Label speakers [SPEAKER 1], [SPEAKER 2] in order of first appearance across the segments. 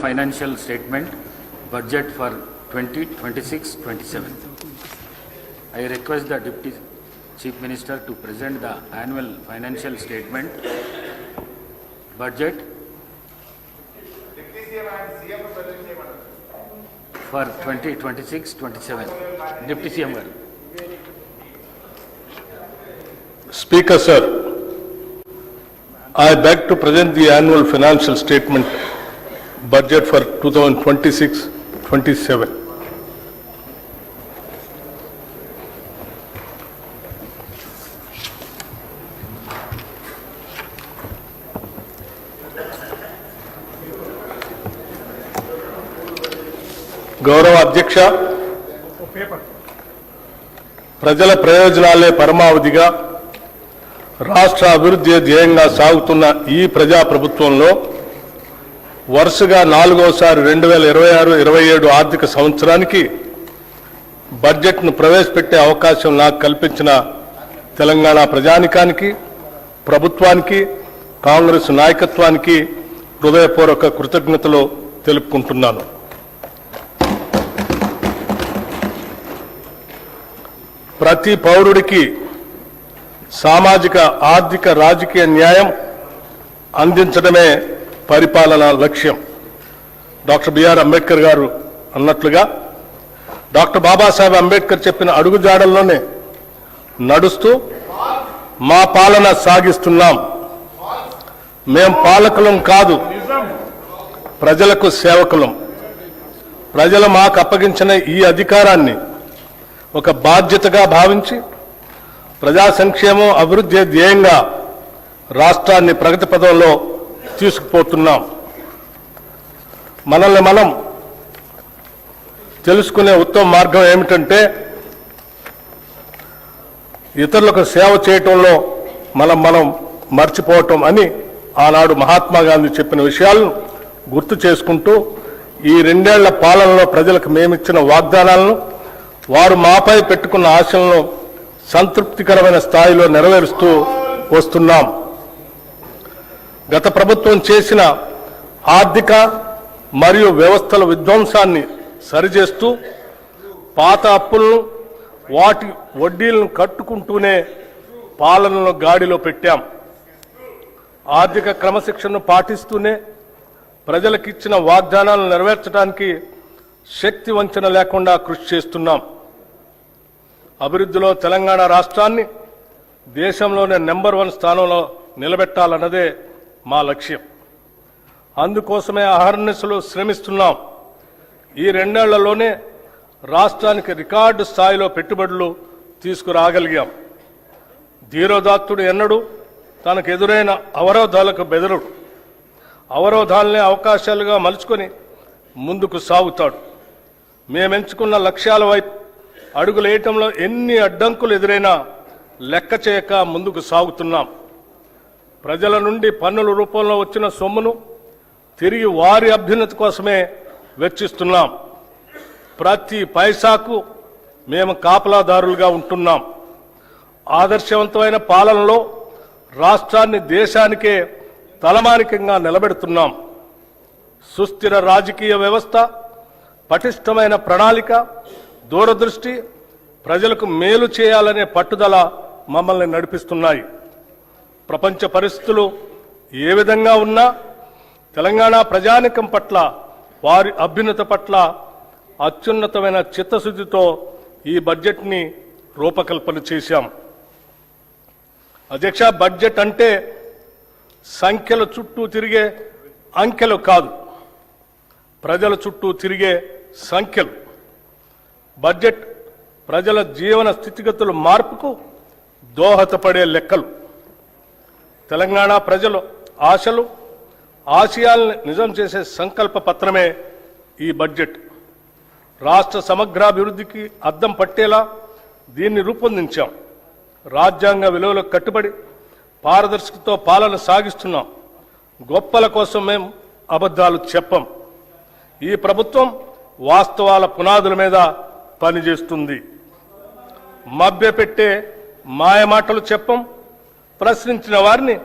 [SPEAKER 1] financial statement, budget for 2026-27. I request the Deputy Chief Minister to present the annual financial statement, budget for 2026-27. Deputy CM garu.
[SPEAKER 2] Speaker sir, I beg to present the annual financial statement budget for 2026-27. గౌరవ అధ్యక్ష, ప్రజల ప్రయోజనాలే పరమావధిగా రాష్ట్ర అభివృద్ధి ధ్యేయంగా సాగుతున్న ఈ ప్రజాప్రభుత్వంలో వరుసగా 4వసారి 2026-27 ఆర్థిక సంవత్సరానికి బడ్జెట్ను ప్రవేశపెట్టే అవకాశం నాకు కల్పించిన తెలంగాణ ప్రజానికానికి, ప్రభుత్వానికి, కాంగ్రెస్ నాయకత్వానికి హృదయపూర్వక కృతజ్ఞతలు తెలుపుకుంటున్నాను. ప్రతి పౌరుడికి సామాజిక, ఆర్థిక, రాజకీయ న్యాయం అందించడమే పరిపాలన లక్ష్యం. డాక్టర్ బిఆర్ అంబేద్కర్ గారు అన్నట్లుగా డాక్టర్ బాబాసాహెబ్ అంబేద్కర్ చెప్పిన అడుగుజాడల్లోనే నడుస్తూ మా పాలన సాగిస్తున్నాం. మేం పాలకులం కాదు, ప్రజలకు సేవకులం. ప్రజలు మాకు అప్పగించిన ఈ అధికారాన్ని ఒక బాధ్యతగా భావించి ప్రజా సంక్షేమం, అభివృద్ధి ధ్యేయంగా రాష్ట్రాన్ని ప్రగతి పథంలో తీసుకుపోతున్నాం. మనల్ని మనం తెలుసుకునే ఉత్తమ మార్గం ఏమిటంటే ఇతరులకు సేవ చేయటంలో మనం మర్చిపోవటం అని ఆనాడు మహాత్మా గాంధీ చెప్పిన విషయాలను గుర్తు చేసుకుంటూ ఈ 2 ఏళ్ల పాలనలో ప్రజలకు మేమిచ్చిన వాగ్దానాలను, వారు మాపై పెట్టుకున్న ఆశలను సంతృప్తికరమైన స్థాయిలో నెరవేరుస్తూ వస్తున్నాం. గత ప్రభుత్వం చేసిన ఆర్థిక మరియు వ్యవస్థల విధ్వంసాన్ని సరిచేస్తూ పాత అప్పులను, వాటి వడ్డీలను కట్టుకుంటూనే పాలనను గాడిలో పెట్టాం. ఆర్థిక క్రమశిక్షణను పాటిస్తూనే ప్రజలకిచ్చిన వాగ్దానాలను నెరవేర్చడానికి శక్తి వంచన లేకుండా కృషి చేస్తున్నాం. అభివృద్ధిలో తెలంగాణ రాష్ట్రాన్ని దేశంలోనే నెంబర్ 1 స్థానంలో నిలబెట్టాలన్నదే మా లక్ష్యం. అందుకోసమే అహర్నిశలు శ్రమిస్తున్నాం. ఈ 2 ఏళ్లలోనే రాష్ట్రానికి రికార్డు స్థాయిలో పెట్టుబడులు తీసుకురాగలిగాం. ధీరోదాత్తుడు ఎన్నడూ తనకు ఎదురైన అవరోధాలకు బెదరుడు. అవరోధాలనే అవకాశాలుగా మలుచుకొని ముందుకు సాగుతాడు. మేమెంచుకున్న లక్ష్యాల వైపు అడుగులేయటంలో ఎన్ని అడ్డంకులు ఎదురైనా లెక్క చేయక ముందుకు సాగుతున్నాం. ప్రజల నుండి పన్నుల రూపంలో వచ్చిన సొమ్మును తిరిగి వారి అభ్యున్నతి కోసమే వెచ్చిస్తున్నాం. ప్రతి పైసాకు మేము కాపలాదారులుగా ఉంటున్నాం. ఆదర్శవంతమైన పాలనలో రాష్ట్రాన్ని దేశానికే తలమానికంగా నిలబెడుతున్నాం. సుస్థిర రాజకీయ వ్యవస్థ, పటిష్టమైన ప్రణాళిక, దూరదృష్టి, ప్రజలకు మేలు చేయాలనే పట్టుదల మమ్మల్ని నడిపిస్తున్నాయి. ప్రపంచ పరిస్థితులు ఏ విధంగా ఉన్నా తెలంగాణ ప్రజానికం పట్ల, వారి అభ్యున్నత పట్ల అత్యున్నతమైన చిత్తశుద్ధితో ఈ బడ్జెట్ని రూపకల్పన చేశాం. అధ్యక్ష, బడ్జెట్ అంటే సంఖ్యల చుట్టూ తిరిగే అంకెలు కాదు, ప్రజల చుట్టూ తిరిగే సంఖ్యలు. బడ్జెట్ ప్రజల జీవన స్థితిగతుల మార్పుకు దోహదపడే లెక్కలు. తెలంగాణ ప్రజల ఆశలు, ఆశయాలను నిజం చేసే సంకల్ప పత్రమే ఈ బడ్జెట్. రాష్ట్ర సమగ్రాభివృద్ధికి అద్దం పట్టేలా దీన్ని రూపొందించాం. రాజ్యాంగ విలువలకు కట్టుబడి పారదర్శకతో పాలన సాగిస్తున్నాం. గొప్పల కోసం మేము అబద్ధాలు చెప్పం. ఈ ప్రభుత్వం వాస్తవాల పునాదుల మీద పనిచేస్తుంది. మభ్యపెట్టే మాయమాటలు చెప్పం. ప్రశ్నించిన వారిని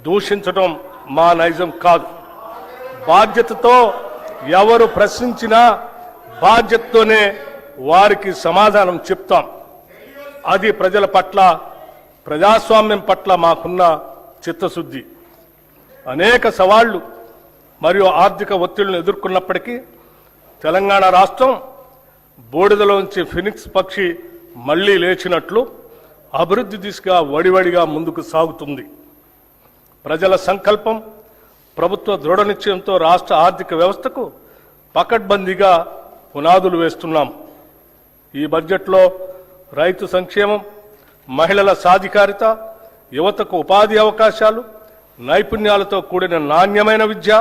[SPEAKER 2] దూషించడం మా నైజం కాదు. బాధ్యతతో ఎవరు ప్రశ్నించినా బాధ్యతతోనే వారికి సమాధానం చెప్తాం. అది ప్రజల పట్ల, ప్రజాస్వామ్యం పట్ల మాకున్న చిత్తశుద్ధి. అనేక సవాళ్లు మరియు ఆర్థిక ఒత్తిళ్లను ఎదుర్కొన్నప్పటికీ తెలంగాణ రాష్ట్రం బూడిదలోంచి ఫినిక్స్ పక్షి మళ్లీ లేచినట్లు అభివృద్ధి దిశగా వడివడిగా ముందుకు సాగుతుంది. ప్రజల సంకల్పం, ప్రభుత్వ దృఢ నిశ్చయంతో రాష్ట్ర ఆర్థిక వ్యవస్థకు పకడ్బందీగా పునాదులు వేస్తున్నాం. ఈ బడ్జెట్లో రైతు సంక్షేమం, మహిళల సాధికారిత, యువతకు ఉపాధి అవకాశాలు, నైపుణ్యాలతో కూడిన నాణ్యమైన విద్య,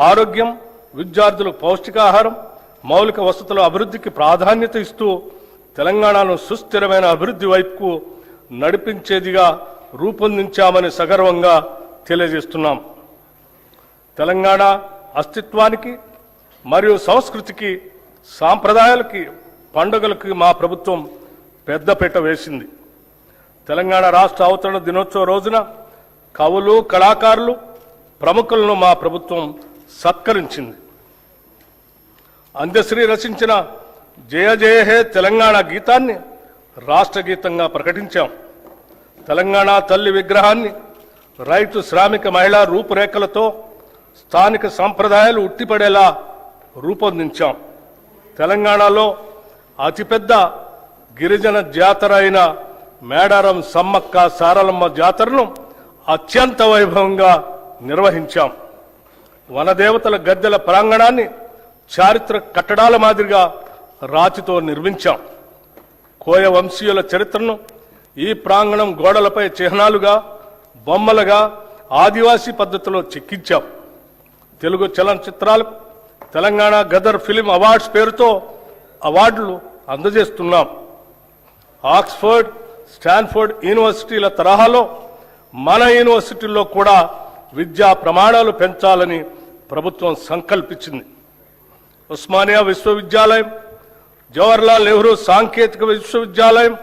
[SPEAKER 2] ఆరోగ్యం, విద్యార్థులకు పౌష్టికాహారం, మౌలిక వసతుల అభివృద్ధికి ప్రాధాన్యత ఇస్తూ తెలంగాణను సుస్థిరమైన అభివృద్ధి వైపుకు నడిపించేదిగా రూపొందించామని సగర్వంగా తెలియజేస్తున్నాం. తెలంగాణ అస్తిత్వానికి మరియు సంస్కృతికి, సాంప్రదాయాలకి, పండుగలకి మా ప్రభుత్వం పెద్దపీట వేసింది. తెలంగాణ రాష్ట్ర అవతరణ దినోత్సవ రోజున కవులు, కళాకారులు, ప్రముఖులను మా ప్రభుత్వం సత్కరించింది. అందశ్రీ రచించిన జయ జయ హే తెలంగాణ గీతాన్ని రాష్ట్ర గీతంగా ప్రకటించాం. తెలంగాణ తల్లి విగ్రహాన్ని రైతు, శ్రామిక, మహిళా రూపురేఖలతో స్థానిక సంప్రదాయాలు ఉట్టిపడేలా రూపొందించాం. తెలంగాణలో అతిపెద్ద గిరిజన జాతర అయిన మేడారం సమ్మక్క సారలమ్మ జాతరను అత్యంత వైభవంగా నిర్వహించాం. వనదేవతల గద్దెల ప్రాంగణాన్ని చారిత్రక కట్టడాల మాదిరిగా రాతితో నిర్మించాం. కోయ వంశీయుల చరిత్రను ఈ ప్రాంగణం గోడలపై చిహ్నాలుగా, బొమ్మలుగా ఆదివాసీ పద్ధతిలో చెక్కించాం. తెలుగు చలనచిత్రాలకు తెలంగాణ గదర్ ఫిలిం అవార్డ్స్ పేరుతో అవార్డులు అందజేస్తున్నాం. ఆక్స్ఫర్డ్, స్టాన్ఫోర్డ్ యూనివర్సిటీల తరహాలో మన యూనివర్సిటీల్లో కూడా విద్యా ప్రమాణాలు పెంచాలని ప్రభుత్వం సంకల్పించింది. ఉస్మానియా విశ్వవిద్యాలయం, జవహర్లాల్ నెహ్రూ సాంకేతిక విశ్వవిద్యాలయం,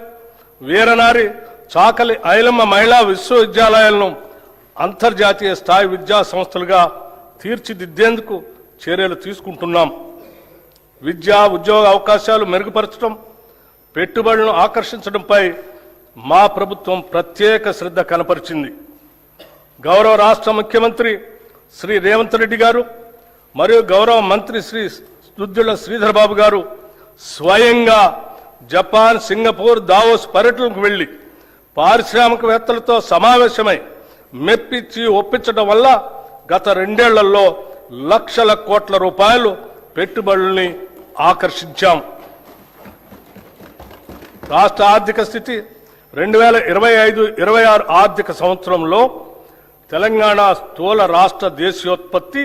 [SPEAKER 2] వీరనారి చాకలి ఐలమ్మ మహిళా విశ్వవిద్యాలయాలను అంతర్జాతీయ స్థాయి విద్యా సంస్థలుగా తీర్చిదిద్దేందుకు చర్యలు తీసుకుంటున్నాం. విద్యా, ఉద్యోగ అవకాశాలు మెరుగుపరచడం, పెట్టుబడులను ఆకర్షించడంపై మా ప్రభుత్వం ప్రత్యేక శ్రద్ధ కనపరిచింది. గౌరవ రాష్ట్ర ముఖ్యమంత్రి శ్రీ రేవంత్ రెడ్డి గారు మరియు గౌరవ మంత్రి శ్రీ దుద్దిళ్ల శ్రీధర్ బాబు గారు స్వయంగా జపాన్, సింగపూర్, దావోస్ పర్యటనకు వెళ్లి పారిశ్రామికవేత్తలతో సమావేశమై మెప్పించి ఒప్పించడం వల్ల గత 2 ఏళ్లలో లక్షల కోట్ల రూపాయలు పెట్టుబడుల్ని ఆకర్షించాం. రాష్ట్ర ఆర్థిక స్థితి 2025-26 ఆర్థిక సంవత్సరంలో తెలంగాణ స్థూల రాష్ట్ర దేశీయోత్పత్తి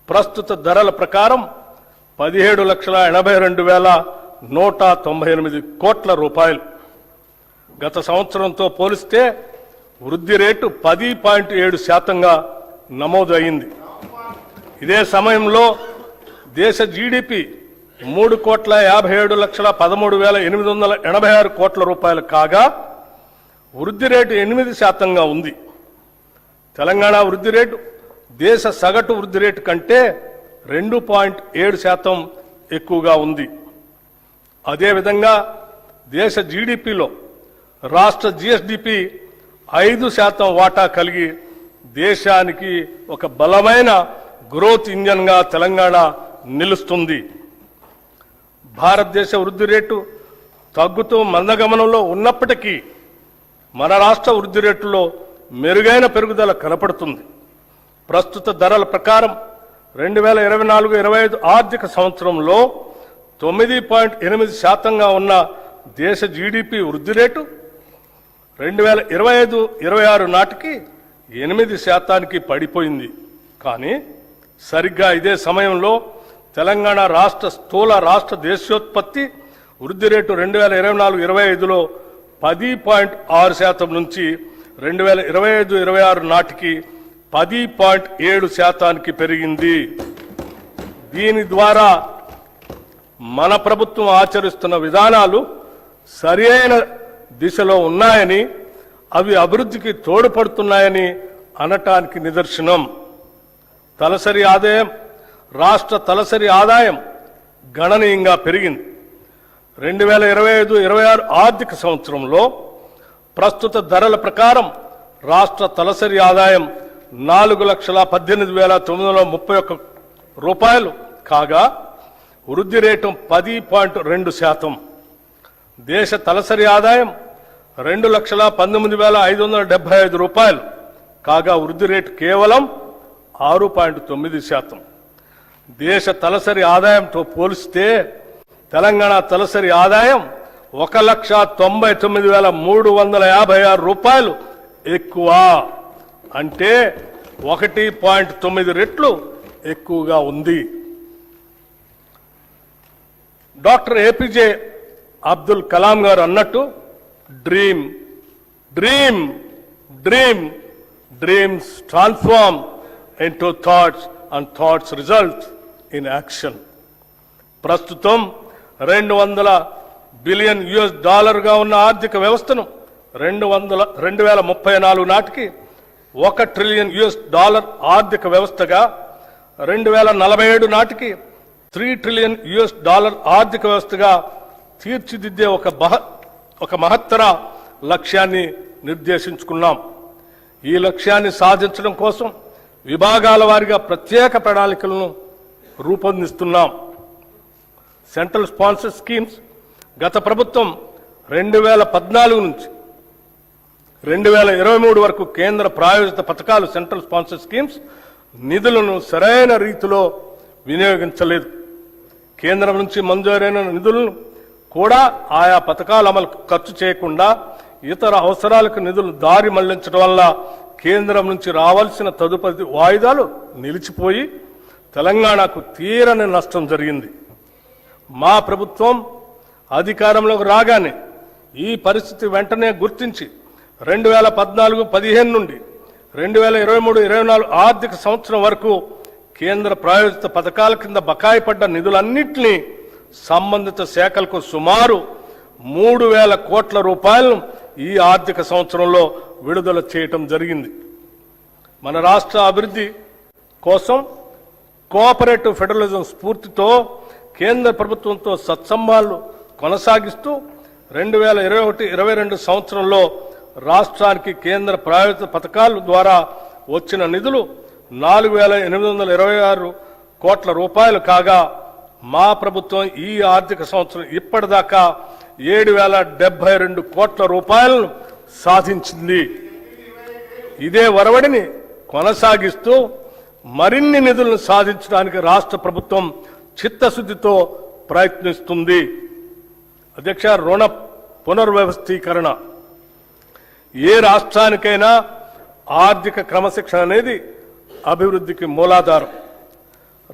[SPEAKER 2] ప్రస్తుత ధరల ప్రకారం 17,82,198 కోట్ల రూపాయలు. గత సంవత్సరంతో పోలిస్తే వృద్ధి రేటు 10.7% నమోదు అయింది. ఇదే సమయంలో దేశ జీడిపి 3,57,13,886 కోట్ల రూపాయలు కాగా వృద్ధి రేటు 8% ఉంది. తెలంగాణ వృద్ధి రేటు దేశ సగటు వృద్ధి రేటు కంటే 2.7% ఎక్కువగా ఉంది. అదేవిధంగా దేశ జీడిపిలో రాష్ట్ర జిఎస్డిపి 5% వాటా కలిగి దేశానికి ఒక బలమైన గ్రోత్ ఇంజన్గా తెలంగాణ నిలుస్తుంది. భారతదేశ వృద్ధి రేటు తగ్గుతూ మందగమనంలో ఉన్నప్పటికీ మన రాష్ట్ర వృద్ధి రేటులో మెరుగైన పెరుగుదల కనపడుతుంది. ప్రస్తుత ధరల ప్రకారం 2024-25 ఆర్థిక సంవత్సరంలో 9.8% ఉన్న దేశ జీడిపి వృద్ధి రేటు 2025-26 నాటికి 8% పడిపోయింది. కానీ సరిగ్గా ఇదే సమయంలో తెలంగాణ రాష్ట్ర స్థూల రాష్ట్ర దేశీయోత్పత్తి వృద్ధి రేటు 2024-25లో 10.6% నుంచి 2025-26 నాటికి 10.7% పెరిగింది. దీని ద్వారా మన ప్రభుత్వం ఆచరిస్తున్న విధానాలు సరైన దిశలో ఉన్నాయని, అవి అభివృద్ధికి తోడ్పడుతున్నాయని అనటానికి నిదర్శనం. తలసరి ఆదాయం రాష్ట్ర తలసరి ఆదాయం గణనీయంగా పెరిగింది. 2025-26 ఆర్థిక సంవత్సరంలో ప్రస్తుత ధరల ప్రకారం రాష్ట్ర తలసరి ఆదాయం 4,18,931 రూపాయలు కాగా వృద్ధి రేటు 10.2%. దేశ తలసరి ఆదాయం 2,19,575 రూపాయలు కాగా వృద్ధి రేటు కేవలం 6.9%. దేశ తలసరి ఆదాయంతో పోలిస్తే తెలంగాణ తలసరి ఆదాయం 1,99,356 రూపాయలు ఎక్కువ, అంటే 1.9 రెట్లు ఎక్కువగా ఉంది. డాక్టర్ ఏపీజే అబ్దుల్ కలాం గారు అన్నట్టు dream dream dream dreams transform into thoughts and thoughts result in action. ప్రస్తుతం $200 బిలియన్ ఉన్న ఆర్థిక వ్యవస్థను 2034 నాటికి $1 ట్రిలియన్ ఆర్థిక వ్యవస్థగా, 2047 నాటికి $3 ట్రిలియన్ ఆర్థిక వ్యవస్థగా తీర్చిదిద్దే ఒక మహత్తర లక్ష్యాన్ని నిర్దేశించుకున్నాం. ఈ లక్ష్యాన్ని సాధించడం కోసం విభాగాల వారీగా ప్రత్యేక ప్రణాళికలను రూపొందిస్తున్నాం. సెంట్రల్ స్పాన్సర్ స్కీమ్స్ గత ప్రభుత్వం 2014 నుంచి 2023 వరకు కేంద్ర ప్రాయోజిత పథకాలు సెంట్రల్ స్పాన్సర్ స్కీమ్స్ నిధులను సరైన రీతిలో వినియోగించలేదు. కేంద్రం నుంచి మంజూరైన నిధులను కూడా ఆయా పథకాల అమలుకు ఖర్చు చేయకుండా ఇతర అవసరాలకు నిధులు దారి మళ్లించడం వల్ల కేంద్రం నుంచి రావాల్సిన తదుపరి వాయిదాలు నిలిచిపోయి తెలంగాణకు తీరని నష్టం జరిగింది. మా ప్రభుత్వం అధికారంలోకి రాగానే ఈ పరిస్థితి వెంటనే గుర్తించి 2014-15 నుండి 2023-24 ఆర్థిక సంవత్సరం వరకు కేంద్ర ప్రాయోజిత పథకాల కింద బకాయి పడ్డ నిధులన్నింటినీ సంబంధిత శాఖలకు సుమారు 3,000 కోట్ల రూపాయలను ఈ ఆర్థిక సంవత్సరంలో విడుదల చేయటం జరిగింది. మన రాష్ట్ర అభివృద్ధి కోసం కోఆపరేటివ్ ఫెడరలిజం స్ఫూర్తితో కేంద్ర ప్రభుత్వంతో సత్సంబంధాలు కొనసాగిస్తూ 2021-22 సంవత్సరంలో రాష్ట్రానికి కేంద్ర ప్రాయోజిత పథకాల ద్వారా వచ్చిన నిధులు 4,826 కోట్ల రూపాయలు కాగా మా ప్రభుత్వం ఈ ఆర్థిక సంవత్సరం ఇప్పటిదాకా 7,072 కోట్ల రూపాయలను సాధించింది. ఇదే వరవడిని కొనసాగిస్తూ మరిన్ని నిధులను సాధించడానికి రాష్ట్ర ప్రభుత్వం చిత్తశుద్ధితో ప్రయత్నిస్తుంది. అధ్యక్ష, రుణ పునర్వ్యవస్థీకరణ ఏ రాష్ట్రానికైనా ఆర్థిక క్రమశిక్షణ అనేది అభివృద్ధికి మూలాధారం.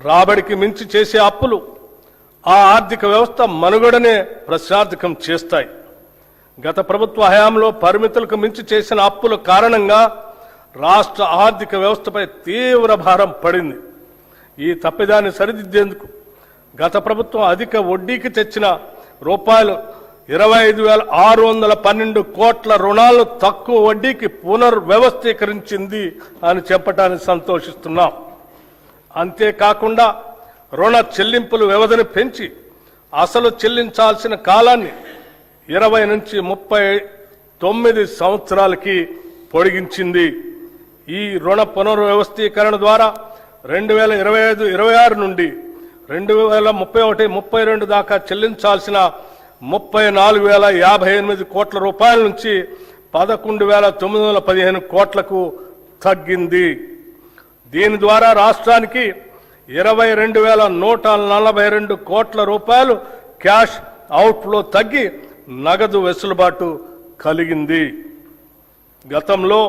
[SPEAKER 2] రాబడికి మించి చేసే అప్పులు ఆ ఆర్థిక వ్యవస్థ మనుగడనే ప్రశ్నార్థకం చేస్తాయి. గత ప్రభుత్వ హయాంలో పరిమితులకు మించి చేసిన అప్పుల కారణంగా రాష్ట్ర ఆర్థిక వ్యవస్థపై తీవ్ర భారం పడింది. ఈ తప్పిదాన్ని సరిదిద్దేందుకు గత ప్రభుత్వం అధిక వడ్డీకి తెచ్చిన ₹25,612 కోట్ల రుణాలను తక్కువ వడ్డీకి పునర్వ్యవస్థీకరించింది అని చెప్పడానికి సంతోషిస్తున్నాం. అంతేకాకుండా రుణ చెల్లింపుల వ్యవధిని పెంచి అసలు చెల్లించాల్సిన కాలాన్ని 20 నుంచి 39 సంవత్సరాలకి పొడిగించింది. ఈ రుణ పునర్వ్యవస్థీకరణ ద్వారా 2025-26 నుండి 2031-32 దాకా చెల్లించాల్సిన 34,058 కోట్ల రూపాయల నుంచి 11,915 కోట్లకు తగ్గింది. దీని ద్వారా రాష్ట్రానికి 22,142 కోట్ల రూపాయలు క్యాష్ అవుట్ఫ్లో తగ్గి నగదు వెసులుబాటు కలిగింది. గతంలో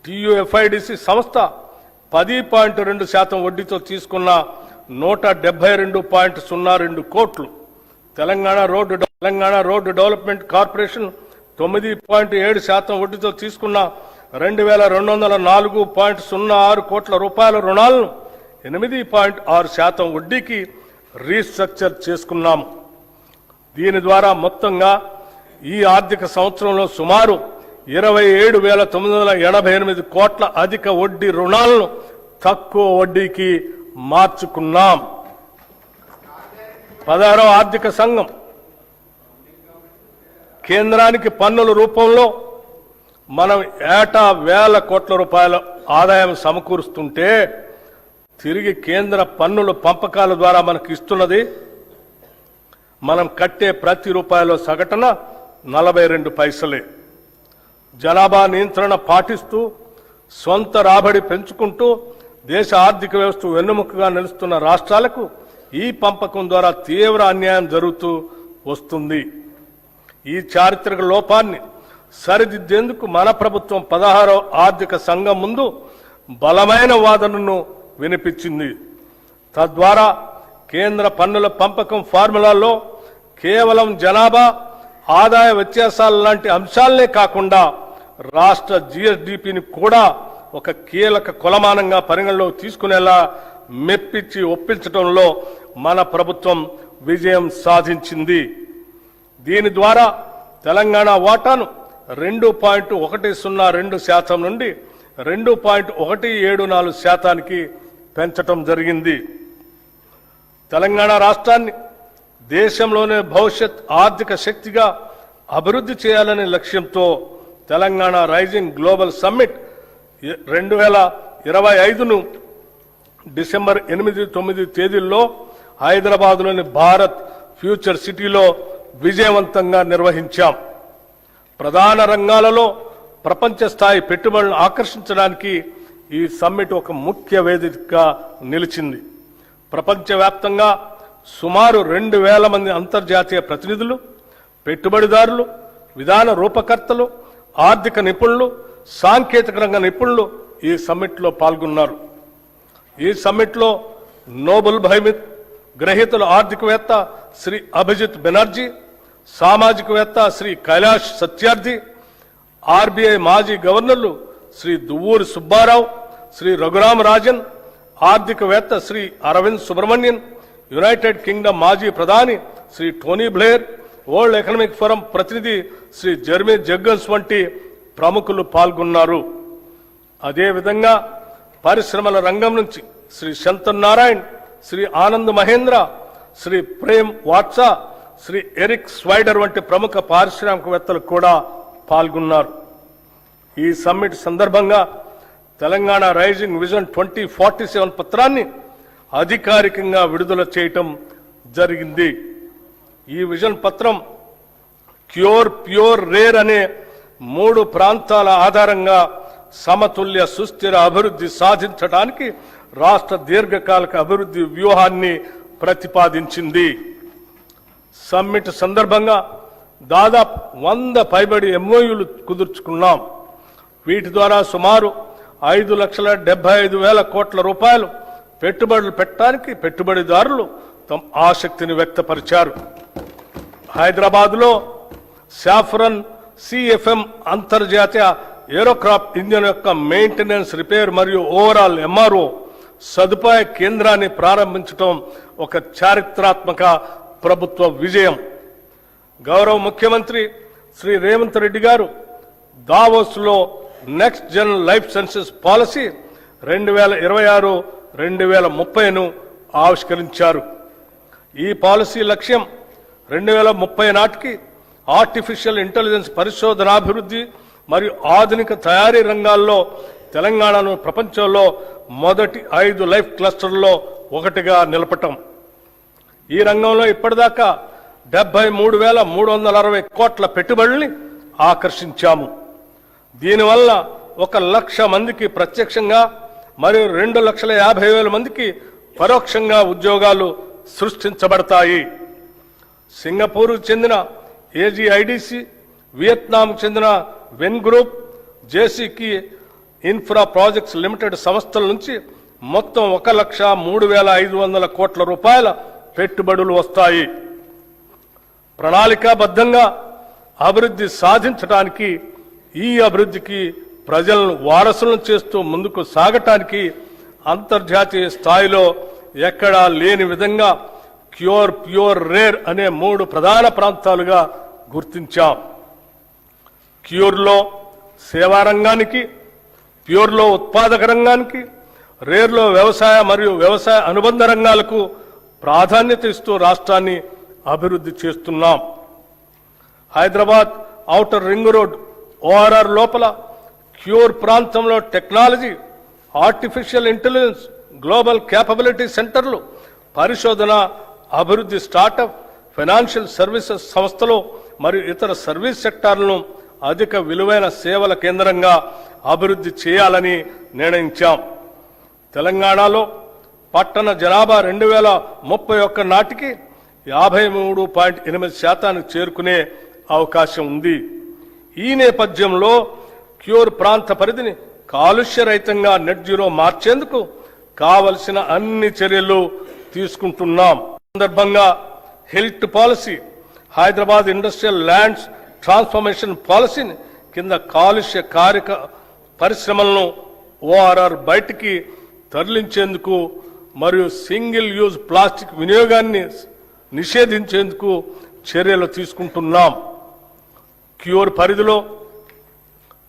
[SPEAKER 2] టీయూఎఫ్ఐడిసి సంస్థ 10.2% వడ్డీతో తీసుకున్న 172.02 కోట్లు, తెలంగాణ రోడ్డు డెవలప్మెంట్ కార్పొరేషన్ 9.7% వడ్డీతో తీసుకున్న 2,204.06 కోట్ల రూపాయల రుణాలను 8.6% వడ్డీకి రీస్ట్రక్చర్ చేసుకున్నాము. దీని ద్వారా మొత్తంగా ఈ ఆర్థిక సంవత్సరంలో సుమారు 27,988 కోట్ల అధిక వడ్డీ రుణాలను తక్కువ వడ్డీకి మార్చుకున్నాం. 16వ ఆర్థిక సంఘం కేంద్రానికి పన్నుల రూపంలో మనం ఏటా వేల కోట్ల రూపాయల ఆదాయం సమకూరుస్తుంటే తిరిగి కేంద్ర పన్నుల పంపకాల ద్వారా మనకు ఇస్తున్నది మనం కట్టే ప్రతి రూపాయలో సగటున 42 పైసలే. జనాభా నియంత్రణ పాటిస్తూ సొంత రాబడి పెంచుకుంటూ దేశ ఆర్థిక వ్యవస్థ వెన్నుముకగా నిలుస్తున్న రాష్ట్రాలకు ఈ పంపకం ద్వారా తీవ్ర అన్యాయం జరుగుతూ వస్తుంది. ఈ చారిత్రక లోపాన్ని సరిదిద్దేందుకు మన ప్రభుత్వం 16వ ఆర్థిక సంఘం ముందు బలమైన వాదనను వినిపించింది. తద్వారా కేంద్ర పన్నుల పంపకం ఫార్ములాలో కేవలం జనాభా ఆదాయ వ్యత్యాసాల లాంటి అంశాలనే కాకుండా రాష్ట్ర జీఎస్డిపిని కూడా ఒక కీలక కొలమానంగా పరిగణలోకి తీసుకునేలా మెప్పించి ఒప్పించడంలో మన ప్రభుత్వం విజయం సాధించింది. దీని ద్వారా తెలంగాణ వాటాను 2.102% నుండి 2.174% పెంచటం జరిగింది. తెలంగాణ రాష్ట్రాన్ని దేశంలోనే భవిష్యత్ ఆర్థిక శక్తిగా అభివృద్ధి చేయాలనే లక్ష్యంతో తెలంగాణ రైజింగ్ గ్లోబల్ సమ్మిట్ 2025ను డిసెంబర్ 8-9 తేదీల్లో హైదరాబాద్లోని భారత్ ఫ్యూచర్ సిటీలో విజయవంతంగా నిర్వహించాం. ప్రధాన రంగాలలో ప్రపంచ స్థాయి పెట్టుబడులను ఆకర్షించడానికి ఈ సమ్మిట్ ఒక ముఖ్య వేదికగా నిలిచింది. ప్రపంచవ్యాప్తంగా సుమారు 2000 మంది అంతర్జాతీయ ప్రతినిధులు, పెట్టుబడిదారులు, విధాన రూపకర్తలు, ఆర్థిక నిపుణులు, సాంకేతిక రంగ నిపుణులు ఈ సమ్మిట్లో పాల్గొన్నారు. ఈ సమ్మిట్లో నోబెల్ బహుమతి గ్రహీతలు ఆర్థికవేత్త శ్రీ అభిజిత్ బెనర్జీ, సామాజికవేత్త శ్రీ కైలాష్ సత్యార్థి, ఆర్బీఐ మాజీ గవర్నర్లు శ్రీ దువ్వూరి సుబ్బారావు, శ్రీ రఘురామ రాజన్, ఆర్థికవేత్త శ్రీ అరవింద్ సుబ్రహ్మణ్యన్, యునైటెడ్ కింగ్డమ్ మాజీ ప్రధాని Shri Tony Blair, World Economic Forum ప్రతినిధి శ్రీ జెర్మీ జగ్గన్స్ వంటి ప్రముఖులు పాల్గొన్నారు. అదేవిధంగా పరిశ్రమల రంగం నుంచి శ్రీ శంతన్ నారాయణ్, శ్రీ ఆనంద్ మహేంద్ర, శ్రీ ప్రేమ్ వాట్సా, శ్రీ ఎరిక్ స్వైడర్ వంటి ప్రముఖ పారిశ్రామికవేత్తలు కూడా పాల్గొన్నారు. ఈ సమ్మిట్ సందర్భంగా తెలంగాణ రైజింగ్ విజన్ 2047 పత్రాన్ని అధికారికంగా విడుదల చేయటం జరిగింది. ఈ విజన్ పత్రం క్యూర్, ప్యూర్, రేర్ అనే 3 ప్రాంతాల ఆధారంగా సమతుల్య సుస్థిర అభివృద్ధి సాధించడానికి రాష్ట్ర దీర్ఘకాలిక అభివృద్ధి వ్యూహాన్ని ప్రతిపాదించింది. సమ్మిట్ సందర్భంగా దాదాపు 100 పైబడి ఎంఓయూలు కుదుర్చుకున్నాం. వీటి ద్వారా సుమారు 5,75,000 కోట్ల రూపాయలు పెట్టుబడులు పెట్టడానికి పెట్టుబడిదారులు తమ ఆసక్తిని వ్యక్తపరిచారు. హైదరాబాద్లో సాఫ్రన్ సిఎఫ్ఎం అంతర్జాతీయ ఏరోక్రాఫ్ట్ ఇంజిన్ యొక్క మెయింటెనెన్స్, రిపేర్ మరియు ఓవరాల్ ఎంఆర్ఓ సదుపాయ కేంద్రాన్ని ప్రారంభించడం ఒక చారిత్రాత్మక ప్రభుత్వ విజయం. గౌరవ ముఖ్యమంత్రి శ్రీ రేవంత్ రెడ్డి గారు దావోస్లో next gen life sciences policy 2026-2030ను ఆవిష్కరించారు. ఈ పాలసీ లక్ష్యం 2030 నాటికి ఆర్టిఫిషియల్ ఇంటెలిజెన్స్ పరిశోధనాభివృద్ధి మరియు ఆధునిక తయారీ రంగాల్లో తెలంగాణను ప్రపంచంలో మొదటి 5 లైఫ్ క్లస్టర్లలో ఒకటిగా నిలపటం. ఈ రంగంలో ఇప్పటిదాకా 73,360 కోట్ల పెట్టుబడుల్ని ఆకర్షించాము. దీనివల్ల 1,00,000 మందికి ప్రత్యక్షంగా మరియు 2,50,000 మందికి పరోక్షంగా ఉద్యోగాలు సృష్టించబడతాయి. సింగపూర్కు చెందిన ఏజీఐడిసి, వియత్నాంకు చెందిన వెన్ గ్రూప్, జేసీకి ఇన్ఫ్రా ప్రాజెక్ట్స్ లిమిటెడ్ సంస్థల నుంచి మొత్తం 1,03,500 కోట్ల రూపాయల పెట్టుబడులు వస్తాయి. ప్రణాళికాబద్ధంగా అభివృద్ధి సాధించడానికి, ఈ అభివృద్ధికి ప్రజలను వారసులను చేస్తూ ముందుకు సాగటానికి అంతర్జాతీయ స్థాయిలో ఎక్కడా లేని విధంగా క్యూర్, ప్యూర్, రేర్ అనే 3 ప్రధాన ప్రాంతాలుగా గుర్తించాం. క్యూర్లో సేవా రంగానికి, ప్యూర్లో ఉత్పాదక రంగానికి, రేర్లో వ్యవసాయ మరియు వ్యవసాయ అనుబంధ రంగాలకు ప్రాధాన్యత ఇస్తూ రాష్ట్రాన్ని అభివృద్ధి చేస్తున్నాం. Hyderabad outer ring road ORR లోపల క్యూర్ ప్రాంతంలో technology, artificial intelligence, global capability సెంటర్లు, పరిశోధన, అభివృద్ధి, స్టార్టప్, ఫైనాన్షియల్ సర్వీసెస్ సంస్థలు మరియు ఇతర సర్వీస్ సెక్టార్లను అధిక విలువైన సేవల కేంద్రంగా అభివృద్ధి చేయాలని నిర్ణయించాం. తెలంగాణలో పట్టణ జనాభా 2031 నాటికి 53.8% చేరుకునే అవకాశం ఉంది. ఈ నేపథ్యంలో క్యూర్ ప్రాంత పరిధిని కాలుష్య రహితంగా నెట్ జీరో మార్చేందుకు కావలసిన అన్ని చర్యలు తీసుకుంటున్నాం. సందర్భంగా health policy, Hyderabad industrial lands transformation పాలసీని కింద కాలుష్య కారక పరిశ్రమలను ఓఆర్ఆర్ బయటికి తరలించేందుకు మరియు సింగిల్ యూజ్ ప్లాస్టిక్ వినియోగాన్ని నిషేధించేందుకు చర్యలు తీసుకుంటున్నాం. క్యూర్ పరిధిలో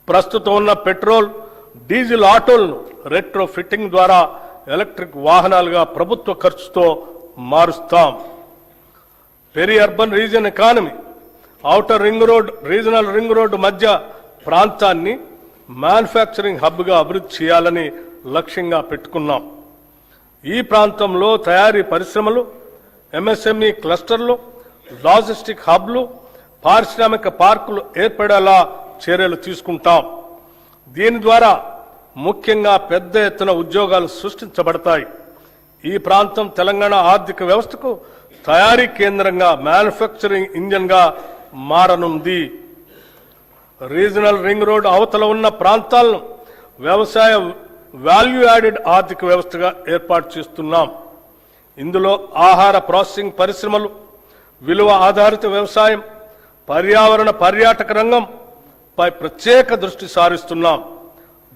[SPEAKER 2] ప్రస్తుతం ఉన్న పెట్రోల్, డీజిల్ ఆటోలను రెట్రో ఫిట్టింగ్ ద్వారా ఎలక్ట్రిక్ వాహనాలుగా ప్రభుత్వ ఖర్చుతో మారుస్తాం. Peri urban region economy, outer ring road, regional ring road మధ్య ప్రాంతాన్ని మ్యానుఫ్యాక్చరింగ్ హబ్గా అభివృద్ధి చేయాలని లక్ష్యంగా పెట్టుకున్నాం. ఈ ప్రాంతంలో తయారీ పరిశ్రమలు, ఎంఎస్ఎంఈ క్లస్టర్లు, లాజిస్టిక్ హబ్లు, పారిశ్రామిక పార్కులు ఏర్పడేలా చర్యలు తీసుకుంటాం. దీని ద్వారా ముఖ్యంగా పెద్ద ఎత్తున ఉద్యోగాలు సృష్టించబడతాయి. ఈ ప్రాంతం తెలంగాణ ఆర్థిక వ్యవస్థకు తయారీ కేంద్రంగా, మ్యానుఫ్యాక్చరింగ్ ఇంజన్గా మారనుంది. రీజనల్ రింగ్ రోడ్ అవతల ఉన్న ప్రాంతాలను వ్యవసాయ వాల్యూ యాడెడ్ ఆర్థిక వ్యవస్థగా ఏర్పాటు చేస్తున్నాం. ఇందులో ఆహార ప్రాసెసింగ్ పరిశ్రమలు, విలువ ఆధారిత వ్యవసాయం, పర్యావరణ పర్యాటక రంగం పై ప్రత్యేక దృష్టి సారిస్తున్నాం.